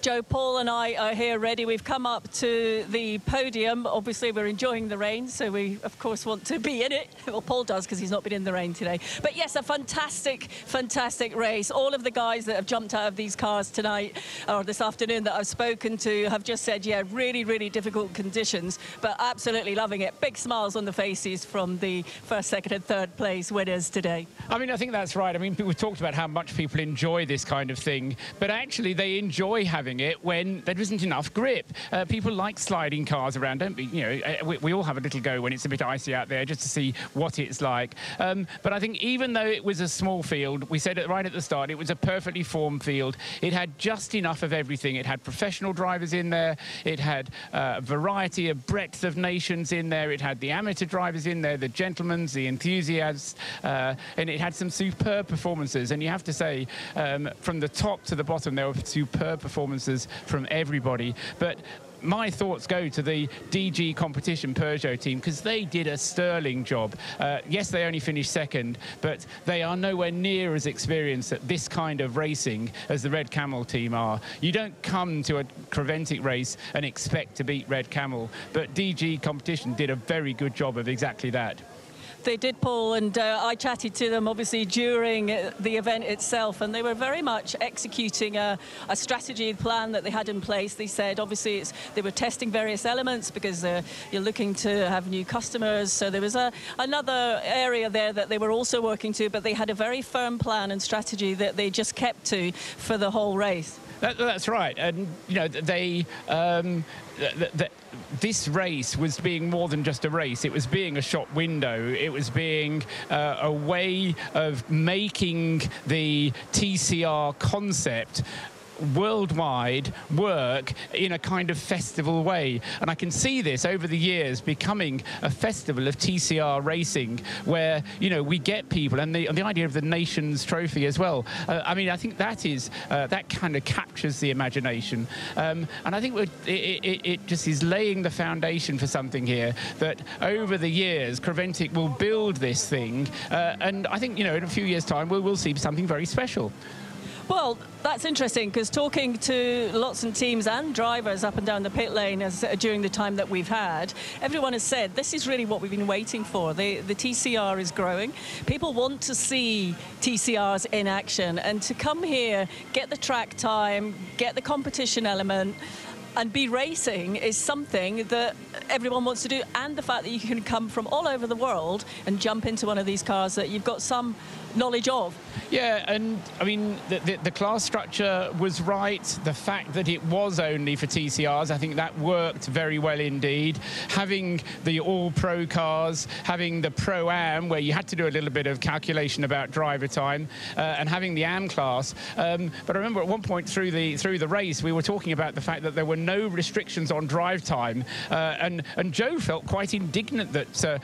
Joe, Paul and I are here ready. We've come up to the podium. Obviously, we're enjoying the rain, so we, of course, want to be in it. Well, Paul does, because he's not been in the rain today. But yes, a fantastic, fantastic race. All of the guys that have jumped out of these cars tonight, or this afternoon, that I've spoken to have just said, yeah, really, really difficult conditions, but absolutely loving it. Big smiles on the faces from the first, second and third place winners today. I mean, I think that's right. I mean, we've talked about how much people enjoy this kind of thing, but actually they enjoy having it when there isn't enough grip. People like sliding cars around, don't we? You know, we all have a little go when it's a bit icy out there just to see what it's like. But I think even though it was a small field, we said it right at the start, it was a perfectly formed field. It had just enough of everything. It had professional drivers in there. It had a variety, a breadth of nations in there. It had the amateur drivers in there, the gentlemen, the enthusiasts, and it had some superb performances. And you have to say, from the top to the bottom, there were superb performances from everybody. But my thoughts go to the DG competition Peugeot team, because they did a sterling job. Yes, they only finished second, but they are nowhere near as experienced at this kind of racing as the Red Camel team are. You don't come to a Creventic race and expect to beat Red Camel, but DG competition did a very good job of exactly that. They did, Paul, and I chatted to them, obviously, during the event itself, and they were very much executing a strategy plan that they had in place. They said, obviously, they were testing various elements because you're looking to have new customers. So there was another area there that they were also working to, but they had a very firm plan and strategy that they just kept to for the whole race. That's right, and you know this race was being more than just a race. It was being a shop window. It was being a way of making the TCR concept worldwide work in a kind of festival way. And I can see this over the years becoming a festival of TCR racing where, you know, we get people, and the idea of the nation's trophy as well. I mean, I think that is that kind of captures the imagination, and I think it just is laying the foundation for something here that over the years Creventic will build this thing, and I think, you know, in a few years' time we'll see something very special. Well, that's interesting, because talking to lots of teams and drivers up and down the pit lane during the time that we've had, everyone has said this is really what we've been waiting for. The TCR is growing. People want to see TCRs in action, and to come here, get the track time, get the competition element, and be racing is something that everyone wants to do. And the fact that you can come from all over the world and jump into one of these cars that you've got some knowledge of. Yeah, and I mean, the class structure was right. The fact that it was only for TCRs, I think that worked very well indeed. Having the all-pro cars, having the Pro-Am, where you had to do a little bit of calculation about driver time, and having the Am class. But I remember at one point through the race, we were talking about the fact that there were no restrictions on drive time, and Joe felt quite indignant that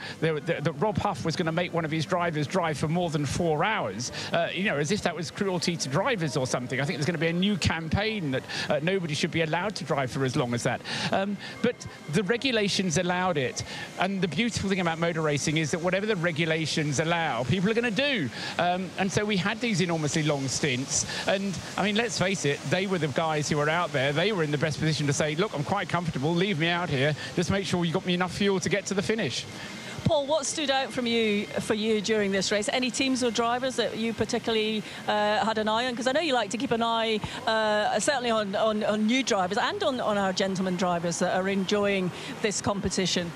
Rob Huff was going to make one of his drivers drive for more than 4 hours, you know, as if that was cruelty to drivers or something. I think there's going to be a new campaign that nobody should be allowed to drive for as long as that. But the regulations allowed it, and the beautiful thing about motor racing is that whatever the regulations allow, people are going to do. And so we had these enormously long stints, and I mean, let's face it, they were the guys who were out there. They were in the best position to say, look, I'm quite comfortable, leave me out here, just make sure you got me enough fuel to get to the finish. Paul, what stood out for you during this race? Any teams or drivers that you particularly had an eye on? Because I know you like to keep an eye certainly on new drivers and on our gentleman drivers that are enjoying this competition.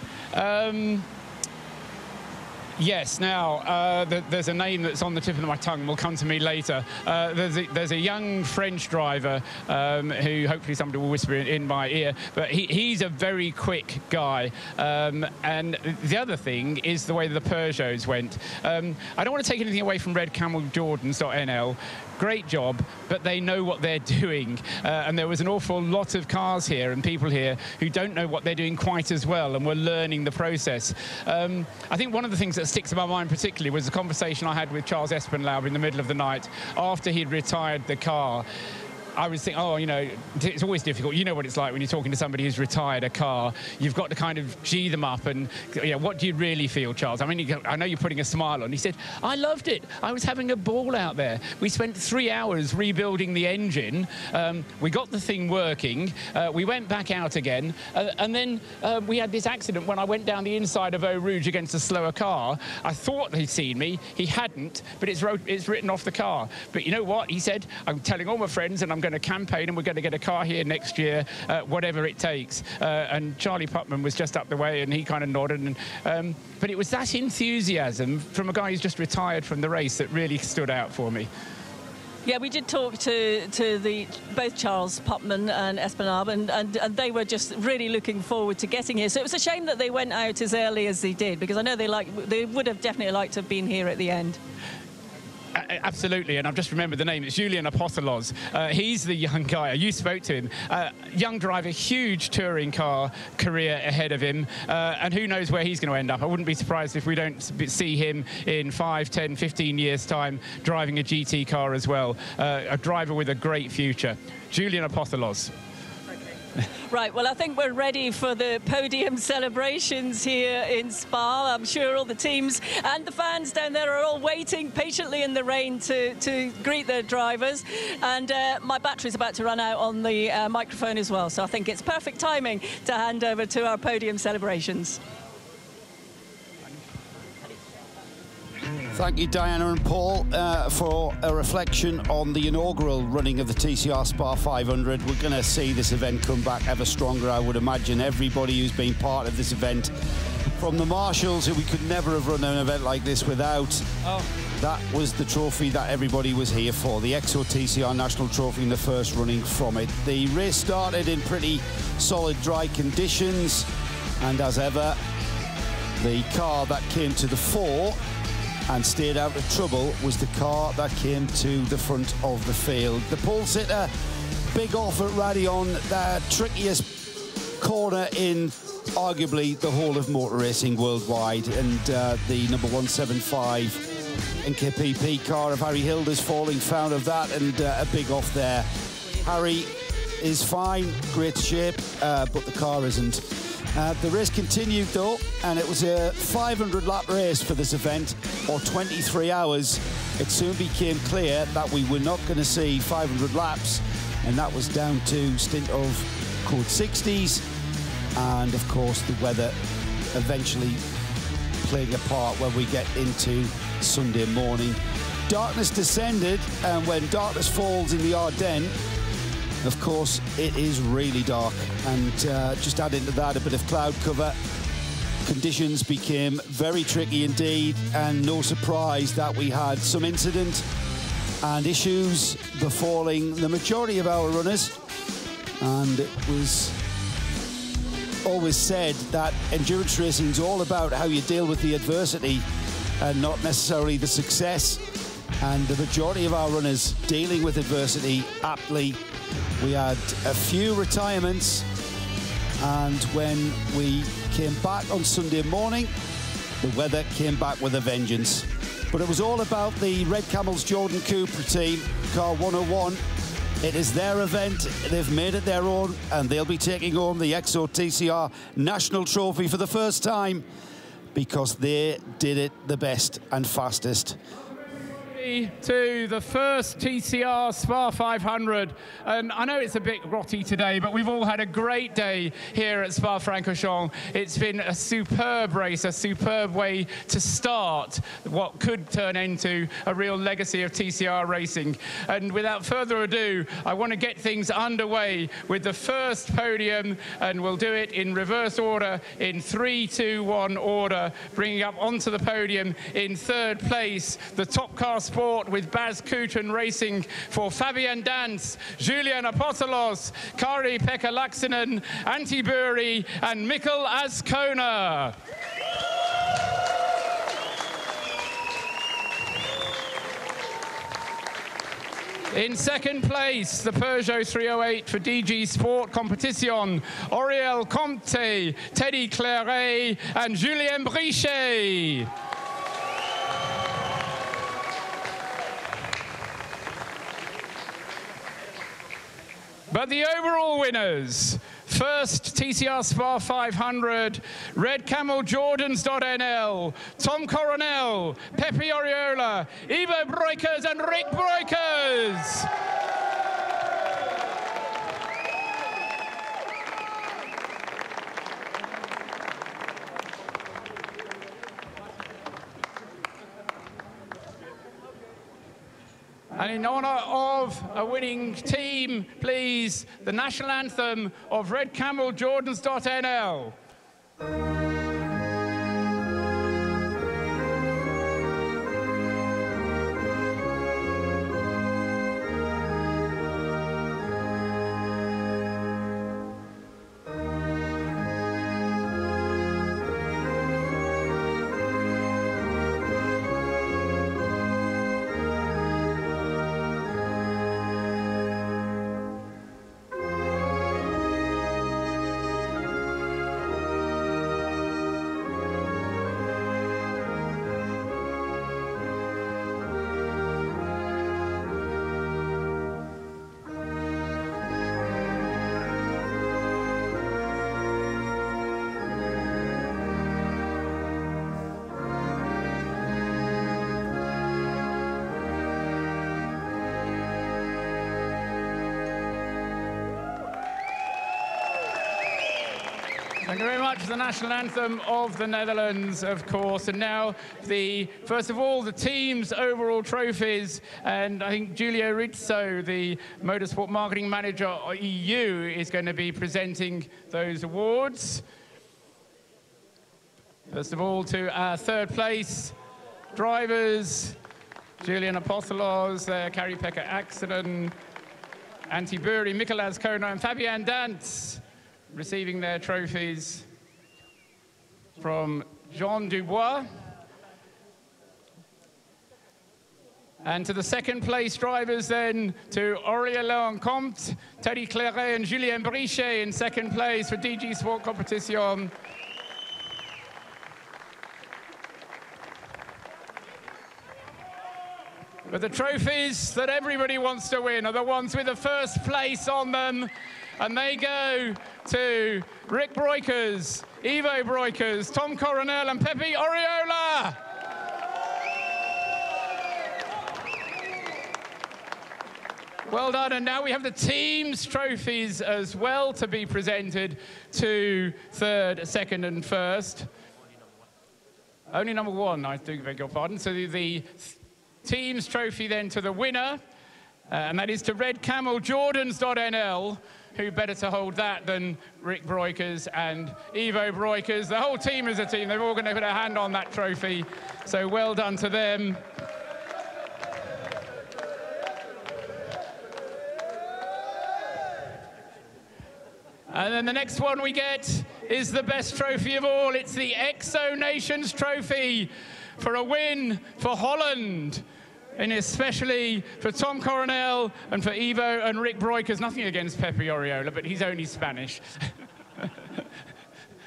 Yes, now, there's a name that's on the tip of my tongue, will come to me later. There's a young French driver who hopefully somebody will whisper in my ear, but he's a very quick guy. And the other thing is the way the Peugeots went. I don't want to take anything away from Red Camel Jordans.nl. Great job, but they know what they're doing. And there was an awful lot of cars here and people here who don't know what they're doing quite as well, and we're learning the process. I think one of the things that sticks in my mind particularly was the conversation I had with Charles Espenlaub in the middle of the night after he'd retired the car. I was thinking, oh, you know, it's always difficult. You know what it's like when you're talking to somebody who's retired a car. You've got to kind of G them up and, yeah, what do you really feel, Charles? I mean, I know you're putting a smile on. He said, I loved it. I was having a ball out there. We spent 3 hours rebuilding the engine. We got the thing working. We went back out again. And then we had this accident when I went down the inside of Eau Rouge against a slower car. I thought he'd seen me. He hadn't, but it's written off the car. But you know what? He said, I'm telling all my friends and I'm going to campaign and we're going to get a car here next year, whatever it takes. And Charlie Putman was just up the way and he kind of nodded. And, but it was that enthusiasm from a guy who's just retired from the race that really stood out for me. Yeah, we did talk to both Charles Putman and Espinard, and they were just really looking forward to getting here. So it was a shame that they went out as early as they did, because I know they would have definitely liked to have been here at the end. Absolutely, and I've just remembered the name. It's Julian Apostolos. He's the young guy. You spoke to him. Young driver, huge touring car career ahead of him, and who knows where he's going to end up. I wouldn't be surprised if we don't see him in 5, 10, 15 years' time driving a GT car as well. A driver with a great future. Julian Apostolos. Right, well, I think we're ready for the podium celebrations here in Spa. I'm sure all the teams and the fans down there are all waiting patiently in the rain to greet their drivers. And my battery's about to run out on the microphone as well, so I think it's perfect timing to hand over to our podium celebrations. Thank you, Diana and Paul, for a reflection on the inaugural running of the TCR SPA500. We're going to see this event come back ever stronger, I would imagine. Everybody who's been part of this event, from the marshals, who we could never have run an event like this without. That was the trophy that everybody was here for, the EXO TCR National Trophy in the first running from it. The race started in pretty solid dry conditions, and as ever, the car that came to the fore and stayed out of trouble was the car that came to the front of the field. The pole sitter, big off at Radion, the trickiest corner in arguably the whole of motor racing worldwide, and the number 175 NKPP car of Harry Hilder's falling foul of that, and a big off there. Harry is fine, great shape, but the car isn't. The race continued though, and it was a 500 lap race for this event, or 23 hours. It soon became clear that we were not going to see 500 laps, and that was down to stint of code 60s, and of course the weather eventually playing a part when we get into Sunday morning. Darkness descended, and when darkness falls in the Ardennes, of course, it is really dark, and just add into that a bit of cloud cover. Conditions became very tricky indeed, and no surprise that we had some incident and issues befalling the majority of our runners. And it was always said that endurance racing is all about how you deal with the adversity and not necessarily the success. And the majority of our runners dealing with adversity aptly. We had a few retirements, and when we came back on Sunday morning, the weather came back with a vengeance. But it was all about the Red Camels Jordan Cooper team, car 101. It is their event, they've made it their own, and they'll be taking home the EXO TCR National Trophy for the first time, because they did it the best and fastest. To the first TCR SPA500, and I know it's a bit grotty today, but we've all had a great day here at Spa-Francorchamps. It's been a superb race, a superb way to start what could turn into a real legacy of TCR racing. And without further ado, I want to get things underway with the first podium, and we'll do it in reverse order, in 3, 2, 1 order, bringing up onto the podium in third place, the top car Sport with Baz Kuchen Racing for Fabian Dance, Julian Apostolos, Kari-Pekka Laksinen, Antti Buri and Mikkel Azkona. In second place, the Peugeot 308 for DG Sport Competition, Auriel Comte, Teddy Claret and Julien Brichet. But the overall winners, first TCR SPA500, Red Camel Jordans.nl, Tom Coronel, Pepe Oriola, Ivo Breukers and Rick Breukers. And in honor of a winning team, please, the national anthem of Red Camel Jordans.nl. Thank you very much. The national anthem of the Netherlands, of course. And now, first of all, the team's overall trophies. And I think Giulio Rizzo, the Motorsport Marketing Manager EU, is going to be presenting those awards. First of all, to our third place drivers, Julian Apostolos, Kari-Pekka Aksanen, Antti Buri, Mikael Azkona, and Fabian Dantz, receiving their trophies from Jean Dubois. And to the second place drivers then, to Aurélien Comte, Teddy Claret and Julien Brichet in second place for DG Sport Competition. But the trophies that everybody wants to win are the ones with the first place on them. And they go to Rick Breukers, Ivo Breukers, Tom Coronel and Pepe Oriola. Well done, and now we have the team's trophies as well to be presented to third, second and first. Only number one, I do beg your pardon. So the team's trophy then to the winner, and that is to Red Camel Jordans.nl. Who better to hold that than Rick Breukers and Ivo Breukers? The whole team is a team. They're all going to put a hand on that trophy. So well done to them. And then the next one we get is the best trophy of all. It's the Exo Nations Trophy for a win for Holland. And especially for Tom Coronel and for Ivo and Rick Breukers. Nothing against Pepe Oriola, but he's only Spanish.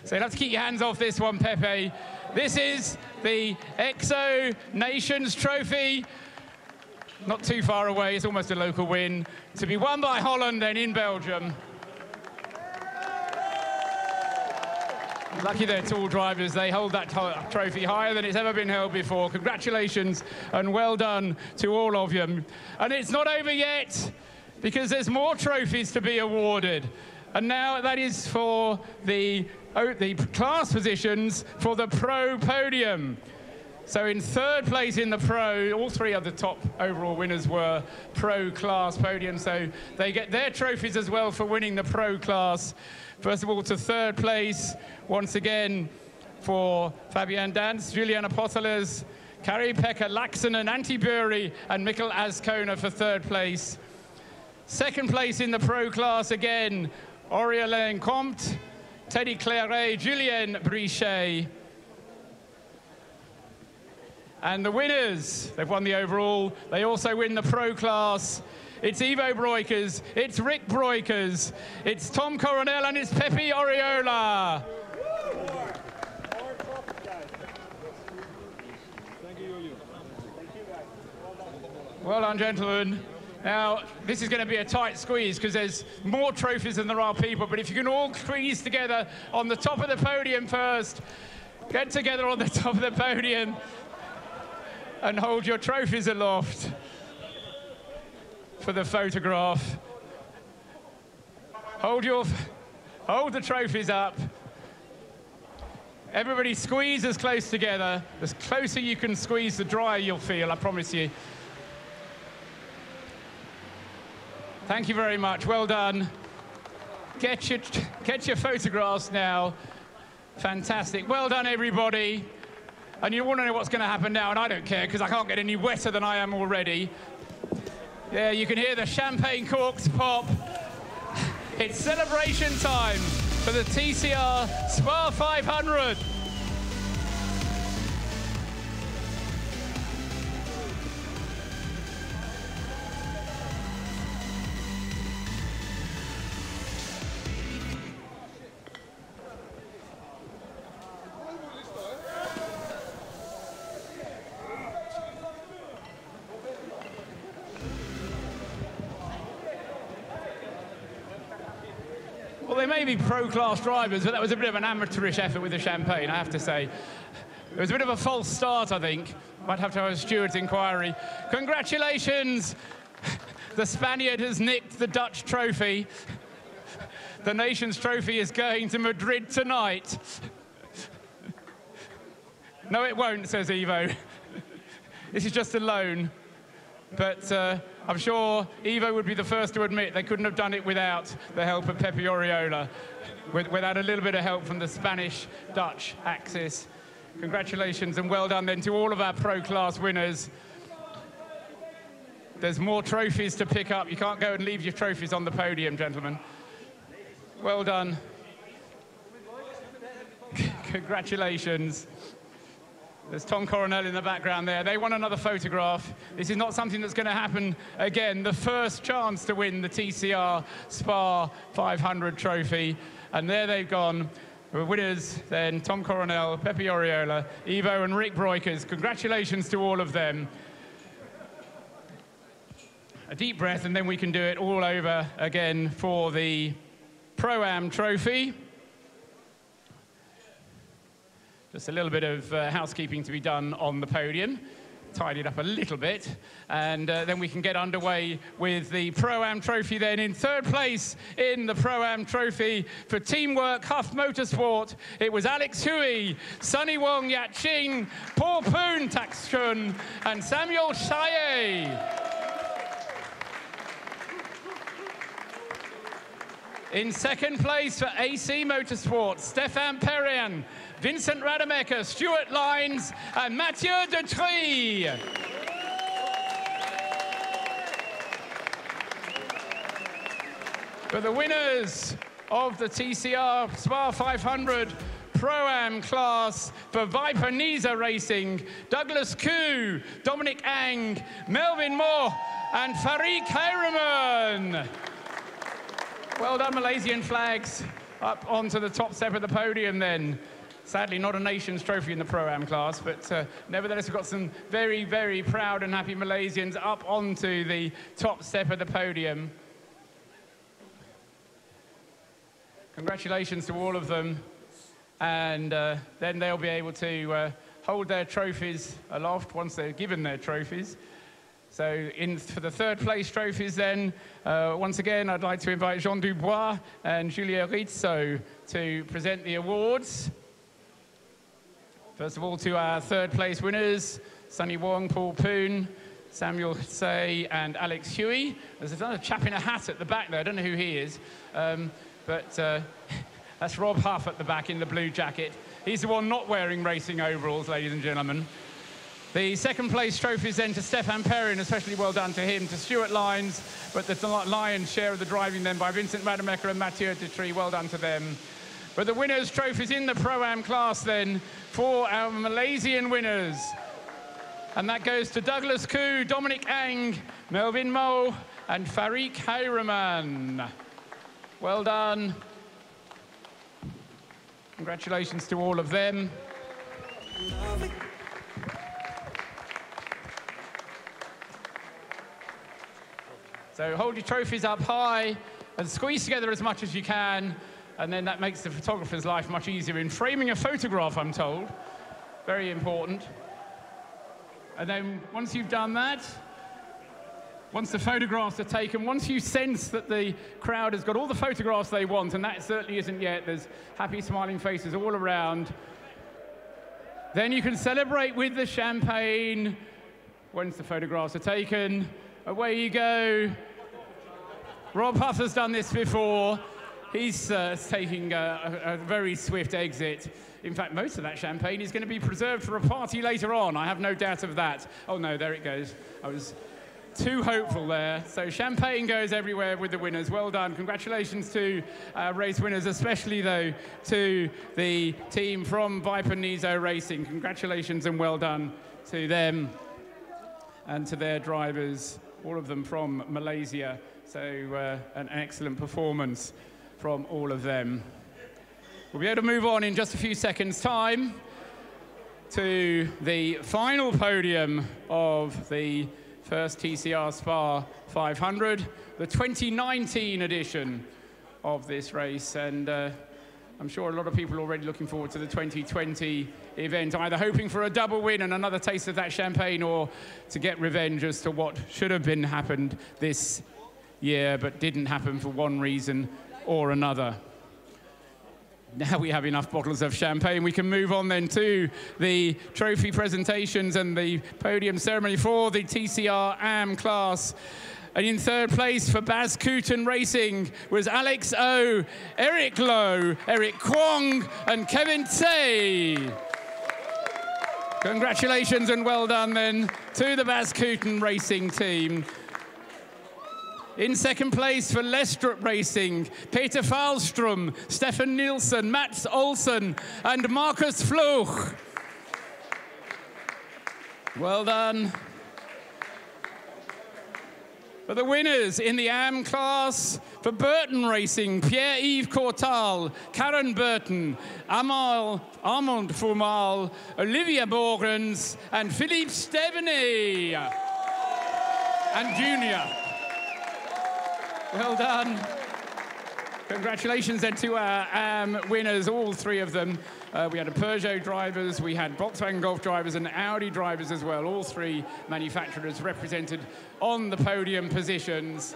So you'll have to keep your hands off this one, Pepe. This is the Exo Nations Trophy. Not too far away, it's almost a local win. To be won by Holland and in Belgium. Lucky they're tall drivers, they hold that trophy higher than it's ever been held before. Congratulations and well done to all of you. And it's not over yet, because there's more trophies to be awarded. And now that is for the class positions for the Pro Podium. So in third place in the Pro, all three of the top overall winners were Pro Class Podium, so they get their trophies as well for winning the Pro Class. First of all, to third place, once again, for Fabian Dantz, Julian Apostolos, Kari-Pekka Aksanen, Antti Buri, and Mikael Azkona for third place. Second place in the Pro Class again, Aurélien Comte, Teddy Claret, Julien Brichet. And the winners, they've won the overall, they also win the Pro Class. It's Ivo Breukers, it's Rick Breukers, it's Tom Coronel, and it's Pepe Oriola. Well done, gentlemen. Now, this is going to be a tight squeeze because there's more trophies than there are people, but if you can all squeeze together on the top of the podium first, get together on the top of the podium and hold your trophies aloft for the photograph. Hold the trophies up. Everybody squeeze as close together. The closer you can squeeze, the drier you'll feel, I promise you. Thank you very much. Well done. Get your photographs now. Fantastic. Well done, everybody. And you want to know what's going to happen now, and I don't care because I can't get any wetter than I am already. Yeah, you can hear the champagne corks pop. It's celebration time for the TCR SPA500. Well, they may be pro-class drivers, but that was a bit of an amateurish effort with the champagne, I have to say. It was a bit of a false start, I think. Might have to have a steward's inquiry. Congratulations! The Spaniard has nicked the Dutch trophy. The nation's trophy is going to Madrid tonight. No, it won't, says Ivo. This is just a loan. But I'm sure Ivo would be the first to admit they couldn't have done it without the help of Pepe Oriola, without a little bit of help from the Spanish-Dutch axis. Congratulations and well done then to all of our pro-class winners. There's more trophies to pick up. You can't go and leave your trophies on the podium, gentlemen. Well done. Congratulations. There's Tom Coronel in the background there. They want another photograph. This is not something that's going to happen again. The first chance to win the TCR SPA 500 trophy. And there they've gone. The winners then, Tom Coronel, Pepe Oriola, Ivo and Rick Breukers. Congratulations to all of them. A deep breath and then we can do it all over again for the Pro-Am trophy. Just a little bit of housekeeping to be done on the podium. Tidy it up a little bit. And then we can get underway with the Pro-Am trophy then. In third place in the Pro-Am trophy for Teamwork Huff Motorsport, it was Alex Hui, Sunny Wong Yat-ching, Paul Poon Tak-chun, and Samuel Chaye. In second place for AC Motorsport, Stefan Perrin, Vincent Rademacher, Stuart Lines, and Mathieu Detry. For the winners of the TCR SPA500 Pro-Am class for Viper Nisa Racing, Douglas Koo, Dominic Ang, Melvin Moore, and Farik Hayraman. Well done, Malaysian flags up onto the top step of the podium then. Sadly, not a nation's trophy in the Pro-Am class, but nevertheless, we've got some very, very proud and happy Malaysians up onto the top step of the podium. Congratulations to all of them. And then they'll be able to hold their trophies aloft once they're given their trophies. So for the third place trophies then, once again, I'd like to invite Jean Dubois and Julia Rizzo to present the awards. First of all, to our third place winners, Sunny Wong, Paul Poon, Samuel Say, and Alex Hui. There's another chap in a hat at the back there. I don't know who he is, but that's Rob Huff at the back in the blue jacket. He's the one not wearing racing overalls, ladies and gentlemen. The second place trophies then to Stefan Perrin, especially well done to him, to Stuart Lines, but the lion's share of the driving then by Vincent Rademacher and Mathieu Detry, well done to them. But the winners' trophies in the Pro-Am class then for our Malaysian winners. And that goes to Douglas Koo, Dominic Ang, Melvin Mo, and Farik Hayraman. Well done. Congratulations to all of them. So hold your trophies up high and squeeze together as much as you can, and then that makes the photographer's life much easier in framing a photograph, I'm told. Very important. And then once you've done that, once the photographs are taken, once you sense that the crowd has got all the photographs they want, and that certainly isn't yet, there's happy smiling faces all around, then you can celebrate with the champagne. Once the photographs are taken, away you go. Rob Huff has done this before. He's taking a very swift exit. In fact, most of that champagne is going to be preserved for a party later on. I have no doubt of that. Oh no, there it goes. I was too hopeful there. So champagne goes everywhere with the winners. Well done. Congratulations to race winners, especially though to the team from Viper Nizo Racing. Congratulations and well done to them and to their drivers, all of them from Malaysia. So an excellent performance from all of them. We'll be able to move on in just a few seconds' time to the final podium of the first TCR SPA500, the 2019 edition of this race. And I'm sure a lot of people are already looking forward to the 2020 event, either hoping for a double win and another taste of that champagne, or to get revenge as to what should have been happened this year, but didn't happen for one reason or another. Now we have enough bottles of champagne, we can move on then to the trophy presentations and the podium ceremony for the TCR AM class. And in third place for Bas Kooten Racing was Alex O, Eric Lowe, Eric Kwong, and Kevin Tse. Congratulations and well done then to the Bas Kooten Racing team. In second place for Lestrup Racing, Peter Fahlström, Stefan Nielsen, Mats Olsen, and Marcus Fluch. Well done. For the winners in the AM class, for Burton Racing, Pierre-Yves Cortal, Karen Burton, Armand Fumal, Olivia Borgens, and Philippe Steveny. And Junior. Well done. Congratulations then to our winners, all three of them. We had a Peugeot drivers, we had Volkswagen Golf drivers, and Audi drivers as well. All three manufacturers represented on the podium positions.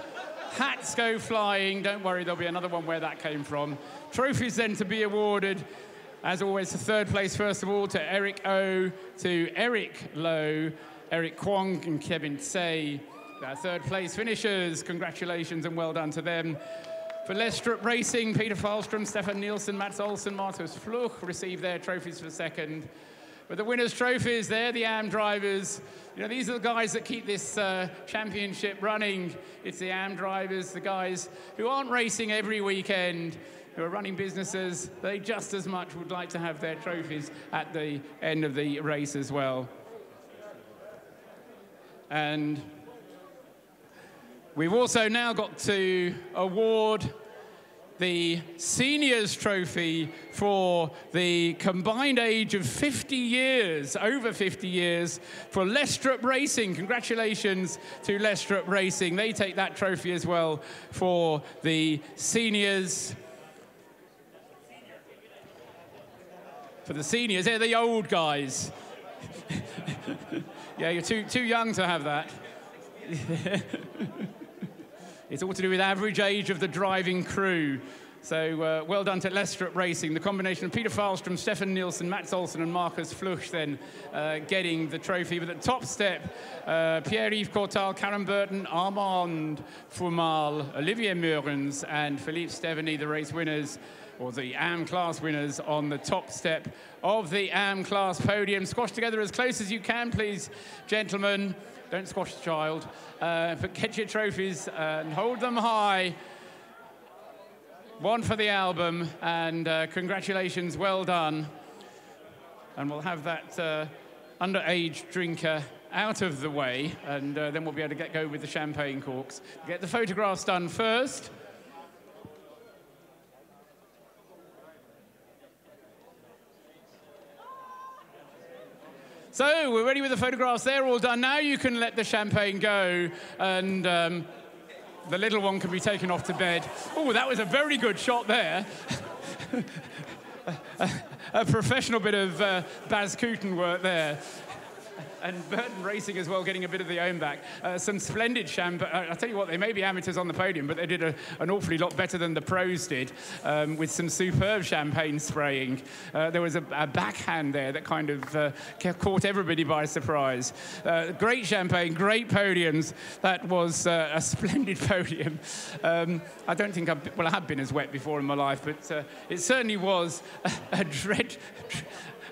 Hats go flying. Don't worry, there'll be another one where that came from. Trophies then to be awarded, as always, to third place, first of all, to Eric O, to Eric Lowe, Eric Kwong, and Kevin Tse. Our third place finishers, congratulations and well done to them. For Lestrup Racing, Peter Fahlström, Stefan Nielsen, Mats Olsen, Marcus Fluch received their trophies for second. But the winners' trophies, they're the AM drivers. You know, these are the guys that keep this championship running. It's the AM drivers, the guys who aren't racing every weekend, who are running businesses. They just as much would like to have their trophies at the end of the race as well. And we've also now got to award the Seniors Trophy for the combined age of 50 years, over 50 years, for Lestrup Racing. Congratulations to Lestrup Racing. They take that trophy as well for the seniors. For the seniors, they're the old guys. Yeah, you're too young to have that. It's all to do with average age of the driving crew. So well done to Lestrup Racing. The combination of Peter Fahlström, Stefan Nielsen, Mats Olsen, and Marcus Fluch then getting the trophy. But at the top step, Pierre-Yves Cortal, Karen Burton, Armand Fumal, Olivier Murens, and Philippe Steveny, the race winners, or the AM class winners, on the top step of the AM class podium. Squash together as close as you can, please, gentlemen. Don't squash the child, but get your trophies and hold them high. One for the album, and congratulations, well done. And we'll have that underage drinker out of the way, and then we'll be able to go with the champagne corks. Get the photographs done first. So we're ready with the photographs. They're all done. Now you can let the champagne go and the little one can be taken off to bed. Oh, that was a very good shot there. A professional bit of Baz Cooten work there. And Burton Racing as well, getting a bit of the own back. Some splendid champagne. I'll tell you what, they may be amateurs on the podium, but they did an awfully lot better than the pros did, with some superb champagne spraying. There was a backhand there that kind of caught everybody by surprise. Great champagne, great podiums. That was a splendid podium. I don't think I have been as wet before in my life, but it certainly was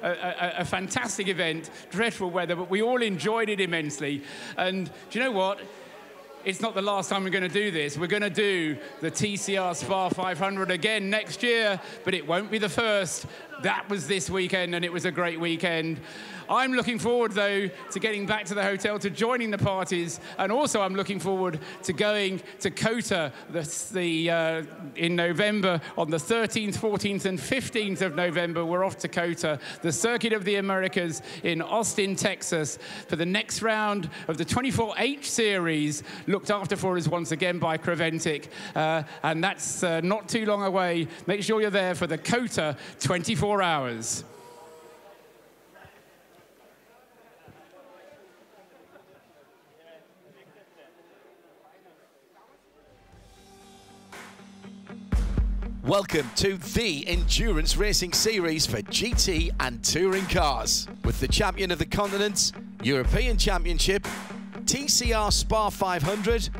a fantastic event, dreadful weather, but we all enjoyed it immensely. And do you know what? It's not the last time we're going to do this. We're going to do the TCR SPA500 again next year, but it won't be the first. That was this weekend, and it was a great weekend. I'm looking forward, though, to getting back to the hotel, to joining the parties, and also I'm looking forward to going to COTA in November. On the 13th, 14th, and 15th of November, we're off to COTA, the Circuit of the Americas in Austin, Texas, for the next round of the 24H Series, looked after for us once again by Creventic, and that's not too long away. Make sure you're there for the COTA 24 hours. Welcome to the Endurance Racing Series for GT and Touring cars, with the champion of the continent, European Championship, TCR SPA500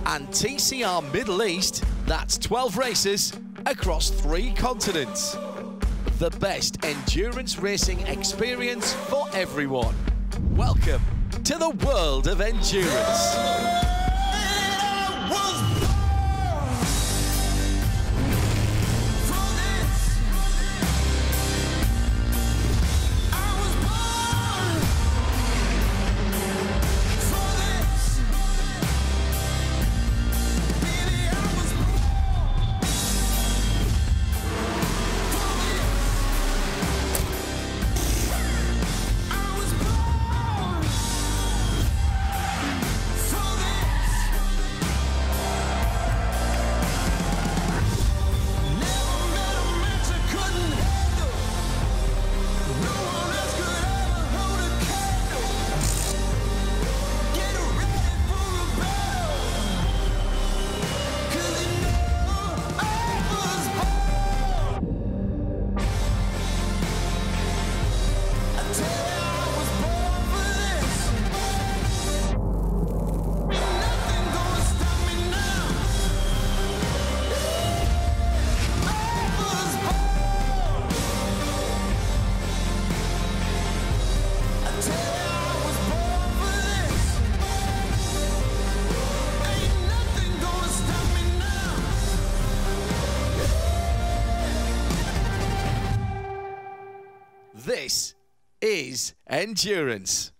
and TCR Middle East. That's 12 races across 3 continents. The best endurance racing experience for everyone. Welcome to the world of endurance. This is endurance.